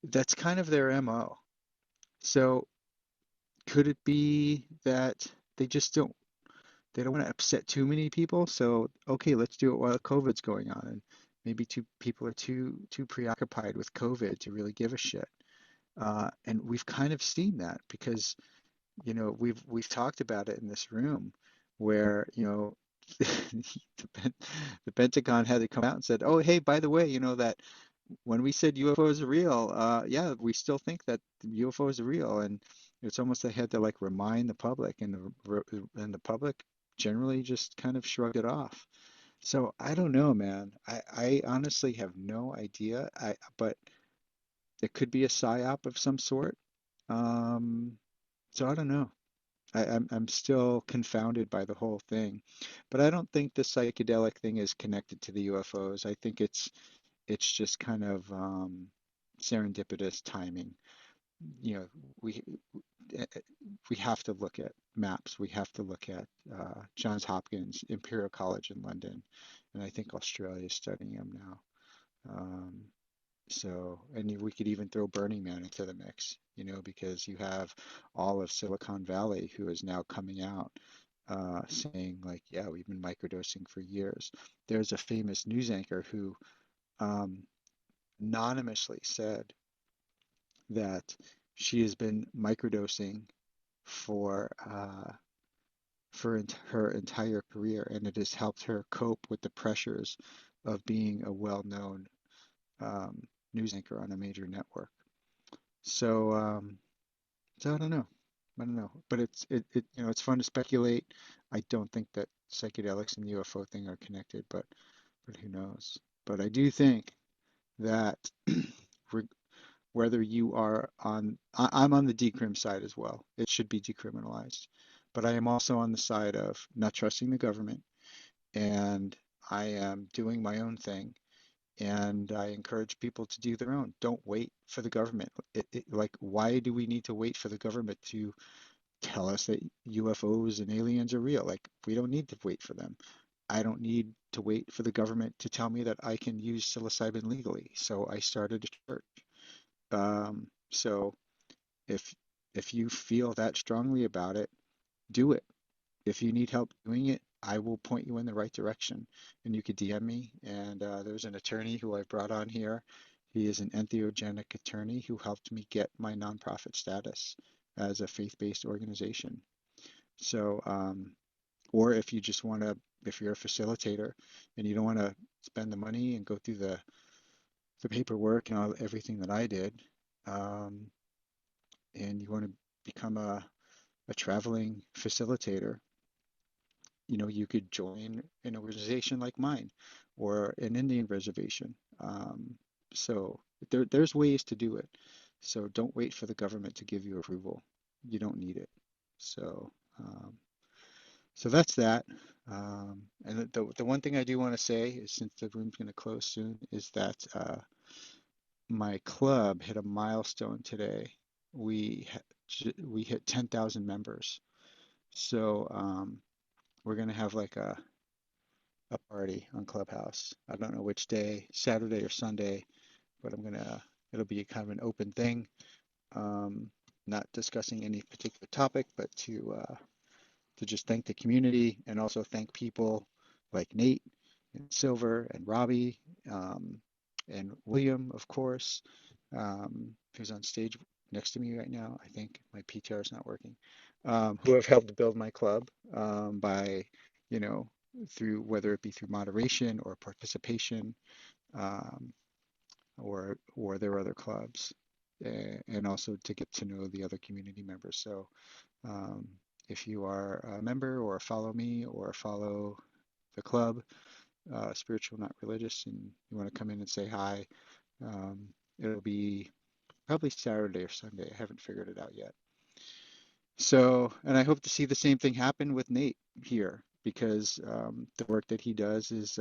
that's kind of their MO. So could it be that they just don't want to upset too many people? So okay, let's do it while COVID's going on, and maybe people are too preoccupied with COVID to really give a shit. And we've kind of seen that because we've talked about it in this room where the Pentagon had to come out and said, oh hey, by the way, that when we said UFOs are real, yeah, we still think that UFOs are real, and it's almost they had to like remind the public, and the public generally just kind of shrugged it off. So I don't know, man. I honestly have no idea. But it could be a psyop of some sort. Um, so I don't know. I'm still confounded by the whole thing, but I don't think the psychedelic thing is connected to the UFOs. I think it's just kind of serendipitous timing. You know, we eh, eh, we have to look at maps. We have to look at Johns Hopkins, Imperial College in London, and I think Australia is studying them now. Um, and we could even throw Burning Man into the mix, because you have all of Silicon Valley who is now coming out saying like, yeah, we've been microdosing for years. There's a famous news anchor who um, anonymously said that she has been microdosing for her entire career, and it has helped her cope with the pressures of being a well-known um, news anchor on a major network. So, so I don't know. I don't know, but it's fun to speculate. I don't think that psychedelics and the UFO thing are connected, but who knows? But I do think that whether you are I'm on the decrim side as well. It should be decriminalized. But I am also on the side of not trusting the government, and I am doing my own thing. And I encourage people to do their own. Don't wait for the government. Like, why do we need to wait for the government to tell us that UFOs and aliens are real? Like, we don't need to wait for them. I don't need to wait for the government to tell me that I can use psilocybin legally. So I started a church. So if if you feel that strongly about it, do it. If you need help doing it, I will point you in the right direction. And you could DM me. And there's an attorney who I brought on here. He is an entheogenic attorney who helped me get my nonprofit status as a faith-based organization. So, or if you just want to, if you're a facilitator and you don't want to spend the money and go through the paperwork and everything that I did, um, and you want to become a traveling facilitator, you could join an organization like mine or an Indian reservation. So there's ways to do it. So don't wait for the government to give you approval. You don't need it. So, um, so that's that. And the one thing I do want to say is, since the room's going to close soon, is that my club hit a milestone today. We we hit 10,000 members. So we're going to have like a party on Clubhouse. I don't know which day, Saturday or Sunday, but it'll be kind of an open thing. Um, Not discussing any particular topic, but to just thank the community and also thank people like Nate and Silver and Robbie, um, and William, of course, who's on stage next to me right now. I think my PTR is not working, who have helped build my club by, you know, through whether it be through moderation or participation, um, or their other clubs, and also to get to know the other community members. So um, if you are a member or follow me or follow the club, spiritual, not religious, and you want to come in and say hi, um, it'll be probably Saturday or Sunday. I haven't figured it out yet. So, and I hope to see the same thing happen with Nate here, because the work that he does is,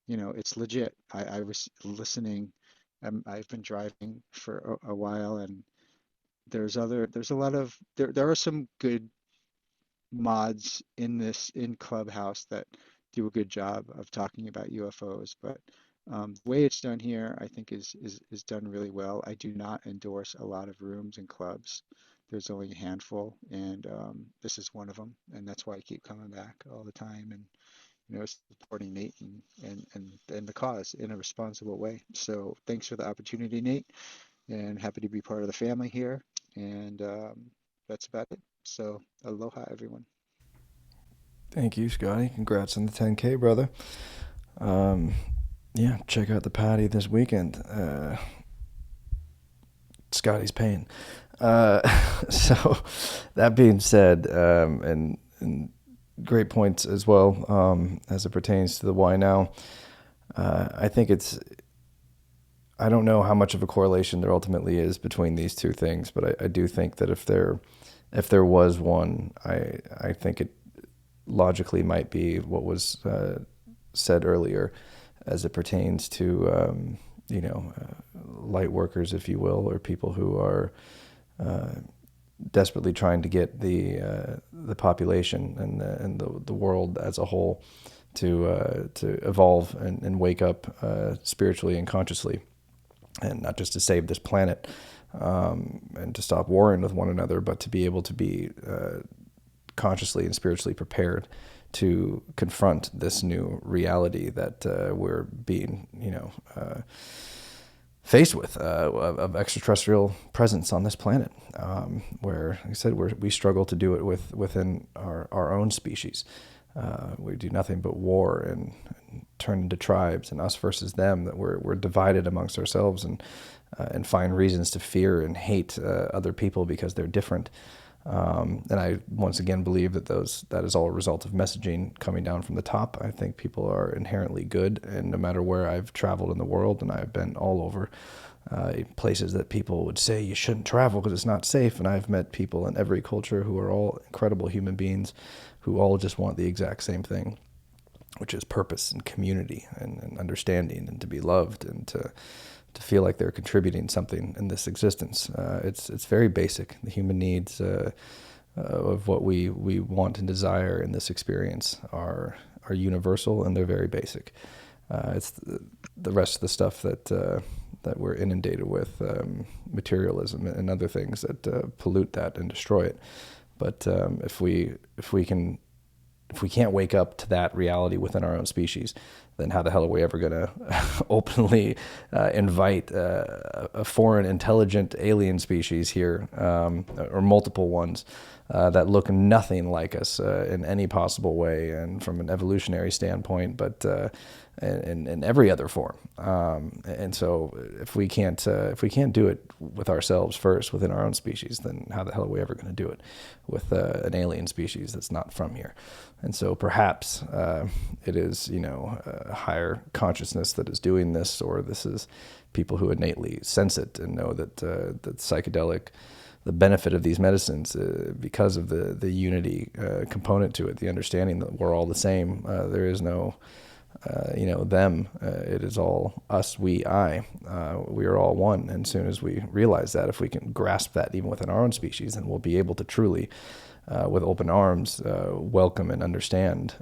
it's legit. I was listening. I've been driving for a while, and there's a lot of, there are some good mods in Clubhouse that do a good job of talking about UFOs, but the way it's done here, I think is done really well. I do not endorse a lot of rooms and clubs. There's only a handful, and this is one of them, and that's why I keep coming back all the time and supporting Nate and the cause in a responsible way. So thanks for the opportunity, Nate, and happy to be part of the family here. And that's about it. So aloha, everyone. Thank you, Scotty. Congrats on the 10K, brother. Yeah, check out the patty this weekend. Scotty's paying. So that being said, and great points as well, as it pertains to the why now. I think I don't know how much of a correlation there ultimately is between these two things, but I do think that if there was one, I think it logically might be what was said earlier, as it pertains to light workers, if you will, or people who are desperately trying to get the population and the world as a whole to evolve and wake up spiritually and consciously, and not just to save this planet and to stop warring with one another, but to be able to be consciously and spiritually prepared to confront this new reality that we're being, faced with, of extraterrestrial presence on this planet, where, like I said, we struggle to do it within our own species. We do nothing but war and turn into tribes and us versus them, that we're divided amongst ourselves and find reasons to fear and hate other people because they're different. And I once again believe that is all a result of messaging coming down from the top. I think people are inherently good, and no matter where I've traveled in the world, and I've been all over places that people would say you shouldn't travel because it's not safe, and I've met people in every culture who are all incredible human beings who all just want the exact same thing, which is purpose and community and understanding, and to be loved, and to feel like they're contributing something in this existence. It's very basic. The human needs of what we want and desire in this experience are universal, and they're very basic. It's the rest of the stuff that we're inundated with, materialism and other things that pollute that and destroy it. But if we can't wake up to that reality within our own species, then how the hell are we ever going to openly invite a foreign intelligent alien species here, or multiple ones that look nothing like us in any possible way, and from an evolutionary standpoint, but in every other form. And so if we can't do it with ourselves first, within our own species, then how the hell are we ever going to do it with an alien species that's not from here? And so perhaps it is, a higher consciousness that is doing this, or this is people who innately sense it and know that psychedelic, the benefit of these medicines, because of the unity component to it, the understanding that we're all the same. There is no them. It is all us, we, I. We are all one. And as soon as we realize that, if we can grasp that even within our own species, then we'll be able to truly, with open arms, welcome and understand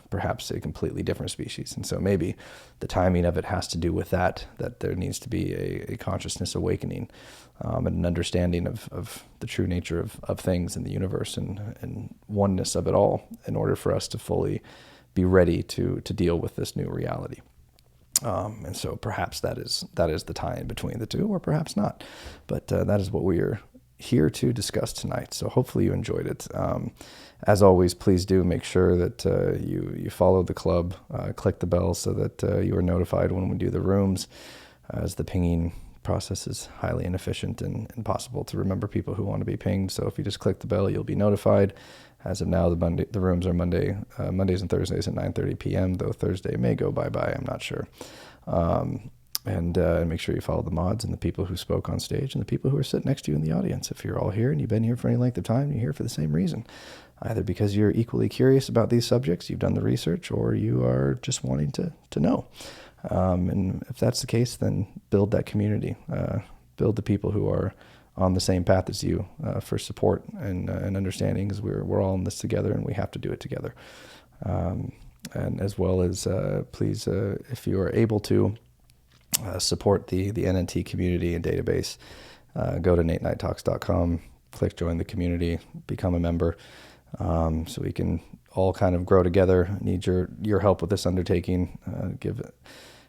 perhaps a completely different species. And so maybe the timing of it has to do with that there needs to be a consciousness awakening, and an understanding of the true nature of things in the universe and oneness of it all, in order for us to fully be ready to deal with this new reality. And so perhaps that is the tie-in between the two, or perhaps not. But that is what we are here to discuss tonight. So hopefully you enjoyed it. As always, please do make sure that you follow the club, click the bell so that you are notified when we do the rooms, as the pinging process is highly inefficient and impossible to remember people who want to be pinged. So if you just click the bell, you'll be notified. As of now, the rooms are Mondays and Thursdays at 9:30 p.m., though Thursday may go bye-bye, I'm not sure. And make sure you follow the mods and the people who spoke on stage and the people who are sitting next to you in the audience. If you're all here and you've been here for any length of time, you're here for the same reason. Either because you're equally curious about these subjects, you've done the research, or you are just wanting to know. And if that's the case, then build that community. Build the people who are on the same path as you, for support and understanding, because we're all in this together and we have to do it together. and as well as please, if you are able to, support the NNT community and database. Go to natenightalks.com, click join the community, become a member, so we can all kind of grow together. Need your help with this undertaking.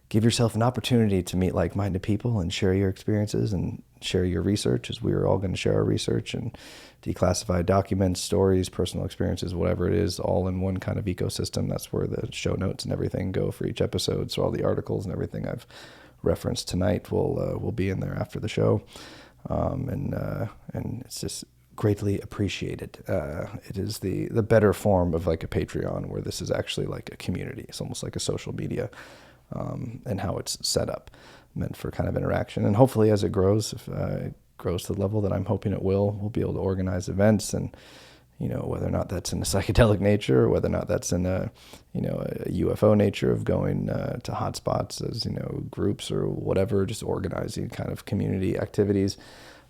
Give yourself an opportunity to meet like-minded people and share your experiences and share your research, as we are all going to share our research and declassified documents, stories, personal experiences, whatever it is, all in one kind of ecosystem. That's where the show notes and everything go for each episode. So all the articles and everything I've referenced tonight will be in there after the show, and it's just greatly appreciated. It is the better form of like a Patreon, where this is actually like a community. It's almost like a social media, and how it's set up, meant for kind of interaction. And hopefully as it grows, if it grows to the level that I'm hoping it will, we'll be able to organize events, and whether or not that's in a psychedelic nature, or whether or not that's in a UFO nature of going to hotspots as groups or whatever, just organizing kind of community activities.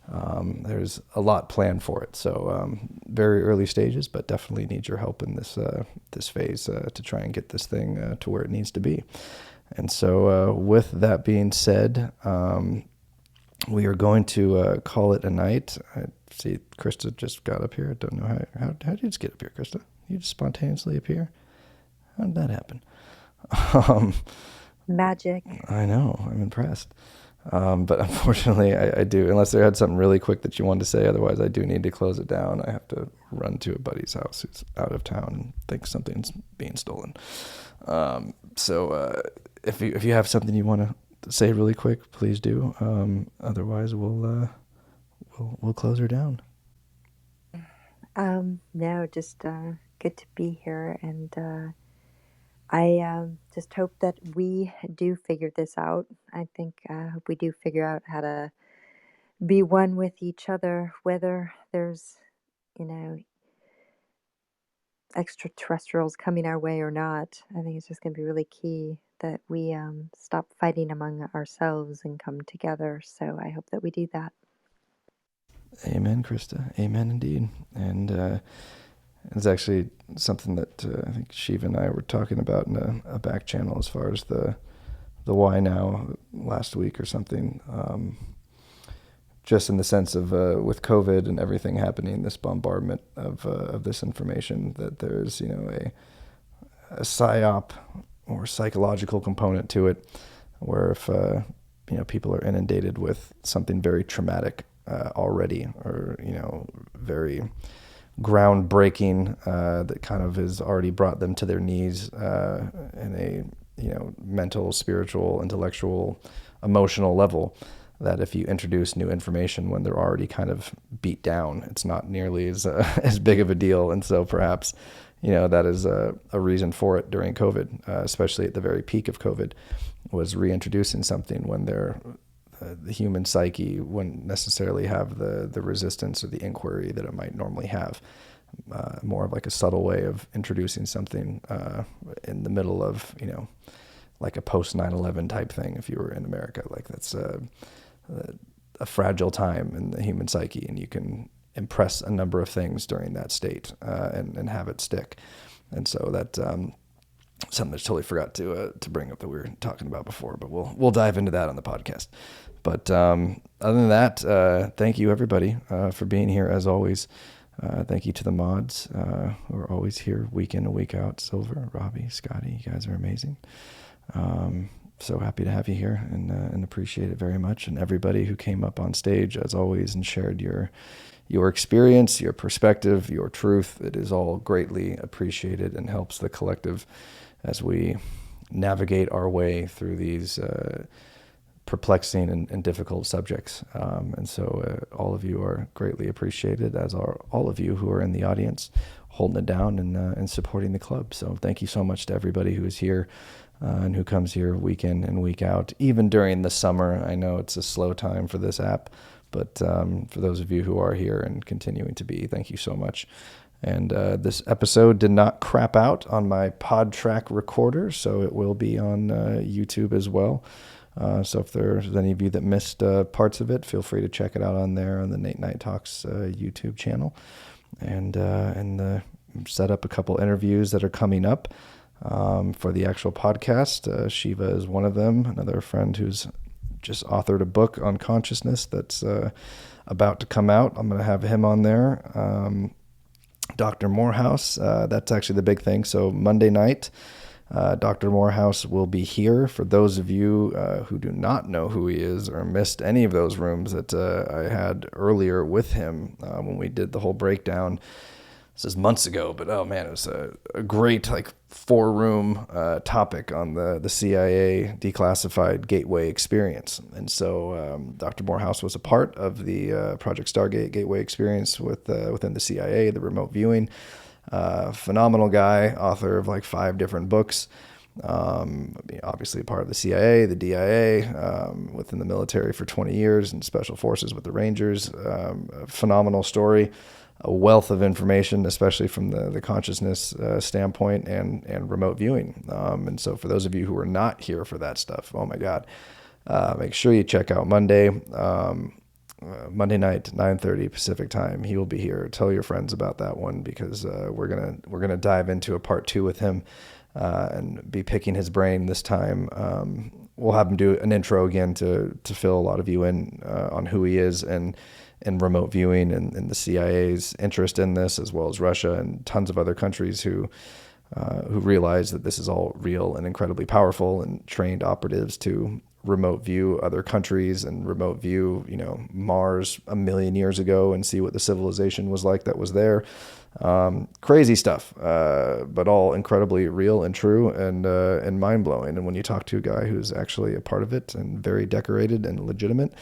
There's a lot planned for it, so very early stages, but definitely need your help in this phase to try and get this thing to where it needs to be. And so with that being said, we are going to call it a night. I see Krista just got up here. I don't know how did you just get up here, Krista? You just spontaneously appear? How did that happen? Magic. I know. I'm impressed. But unfortunately, I do, unless there had something really quick that you wanted to say. Otherwise, I do need to close it down. I have to run to a buddy's house who's out of town and thinks something's being stolen. So if you have something you want to say really quick, please do. Otherwise, we'll close her down. No, just good to be here, and I just hope that we do figure this out. I think hope we do figure out how to be one with each other, whether there's extraterrestrials coming our way or not. I think it's just going to be really key that we stop fighting among ourselves and come together. So I hope that we do that. Amen, Krista. Amen, indeed. And it's actually something that I think Shiva and I were talking about in a back channel, as far as the why now last week or something. Just in the sense of with COVID and everything happening, this bombardment of this information, that there's a psyop or psychological component to it, where if people are inundated with something very traumatic already, or very groundbreaking, that kind of has already brought them to their knees in a mental, spiritual, intellectual, emotional level, that if you introduce new information when they're already kind of beat down, it's not nearly as big of a deal. And so perhaps that is a reason for it during COVID, especially at the very peak of COVID, was reintroducing something when the human psyche wouldn't necessarily have the resistance or the inquiry that it might normally have. More of like a subtle way of introducing something in the middle of, like a post 9/11 type thing. If you were in America, like that's a fragile time in the human psyche, and you can impress a number of things during that state and have it stick. And so that something I totally forgot to bring up that we were talking about before, but we'll dive into that on the podcast. But other than that, thank you everybody for being here as always. Thank you to the mods who are always here week in and week out. Silver, Robbie, Scotty, you guys are amazing. So happy to have you here, and appreciate it very much. And everybody who came up on stage as always and shared your experience, your perspective, your truth. It is all greatly appreciated and helps the collective as we navigate our way through these perplexing and difficult subjects. And so all of you are greatly appreciated, as are all of you who are in the audience holding it down and supporting the club. So thank you so much to everybody who is here and who comes here week in and week out, even during the summer. I know it's a slow time for this app, but for those of you who are here and continuing to be, thank you so much. And this episode did not crap out on my PodTrack recorder, so it will be on YouTube as well. So if there's any of you that missed parts of it, feel free to check it out on there on the Nate Night Talks YouTube channel. And set up a couple interviews that are coming up. for the actual podcast. Shiva is one of them, another friend who's just authored a book on consciousness that's about to come out. I'm going to have him on there. Dr. Morehouse, that's actually the big thing. So Monday night, Dr. Morehouse will be here. For those of you who do not know who he is or missed any of those rooms that I had earlier with him when we did the whole breakdown. This is months ago, but oh man, it was a great 4-room topic on the CIA declassified gateway experience. And so Dr. Morehouse was a part of the Project Stargate gateway experience within the CIA, the remote viewing. Phenomenal guy, author of 5 different books. Obviously a part of the CIA, the DIA, within the military for 20 years, and special forces with the Rangers. A phenomenal story. A wealth of information, especially from the consciousness standpoint and remote viewing. And so for those of you who are not here for that stuff, oh my God, make sure you check out Monday night, 9:30 Pacific time. He will be here. Tell your friends about that one, because we're gonna dive into a part 2 with him and be picking his brain this time. We'll have him do an intro again to fill a lot of you in on who he is and remote viewing and the CIA's interest in this, as well as Russia and tons of other countries who realize that this is all real and incredibly powerful, and trained operatives to remote view other countries and remote view, Mars 1 million years ago and see what the civilization was like that was there. Crazy stuff, but all incredibly real and true and mind-blowing. And when you talk to a guy who's actually a part of it and very decorated and legitimate,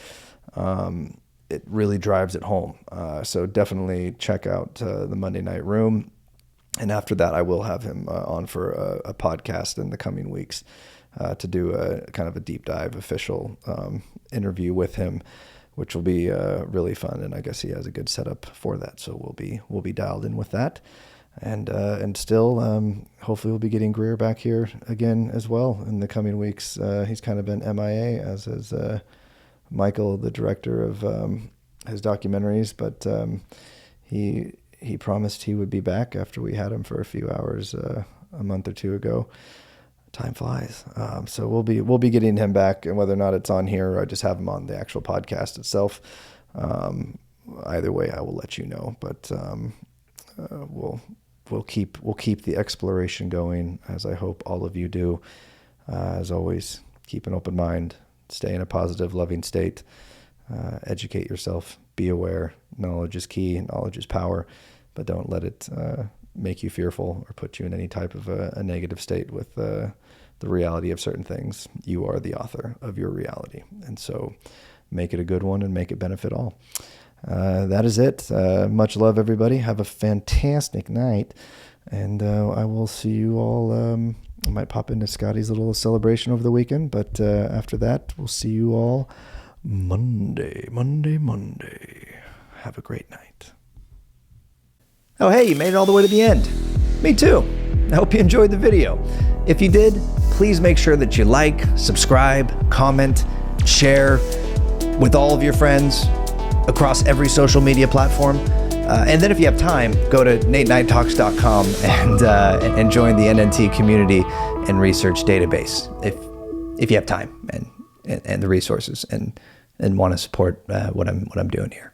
it really drives it home. So definitely check out the Monday night room. And after that, I will have him on for a podcast in the coming weeks to do a kind of a deep dive official interview with him, which will be really fun. And I guess he has a good setup for that. So we'll be dialed in with that. And still, hopefully we'll be getting Greer back here again as well in the coming weeks. He's kind of been MIA, as is Michael, the director of his documentaries, but he promised he would be back after we had him for a few hours a month or 2 ago. Time flies. So we'll be getting him back, and whether or not it's on here or I just have him on the actual podcast itself, either way I will let you know. But we'll keep the exploration going, as I hope all of you do. As always, keep an open mind. Stay in a positive, loving state. Educate yourself. Be aware. Knowledge is key. Knowledge is power. But don't let it make you fearful or put you in any type of a negative state with the reality of certain things. You are the author of your reality. And so make it a good one and make it benefit all. That is it. Much love, everybody. Have a fantastic night. And I will see you all. I might pop into Scotty's little celebration over the weekend, but after that, we'll see you all Monday. Have a great night. Oh, hey, you made it all the way to the end. Me too. I hope you enjoyed the video. If you did, please make sure that you like, subscribe, comment, share with all of your friends across every social media platform. And then if you have time, go to nateknighttalks.com and join the NNT community and research database if you have time and the resources and want to support what I'm doing here.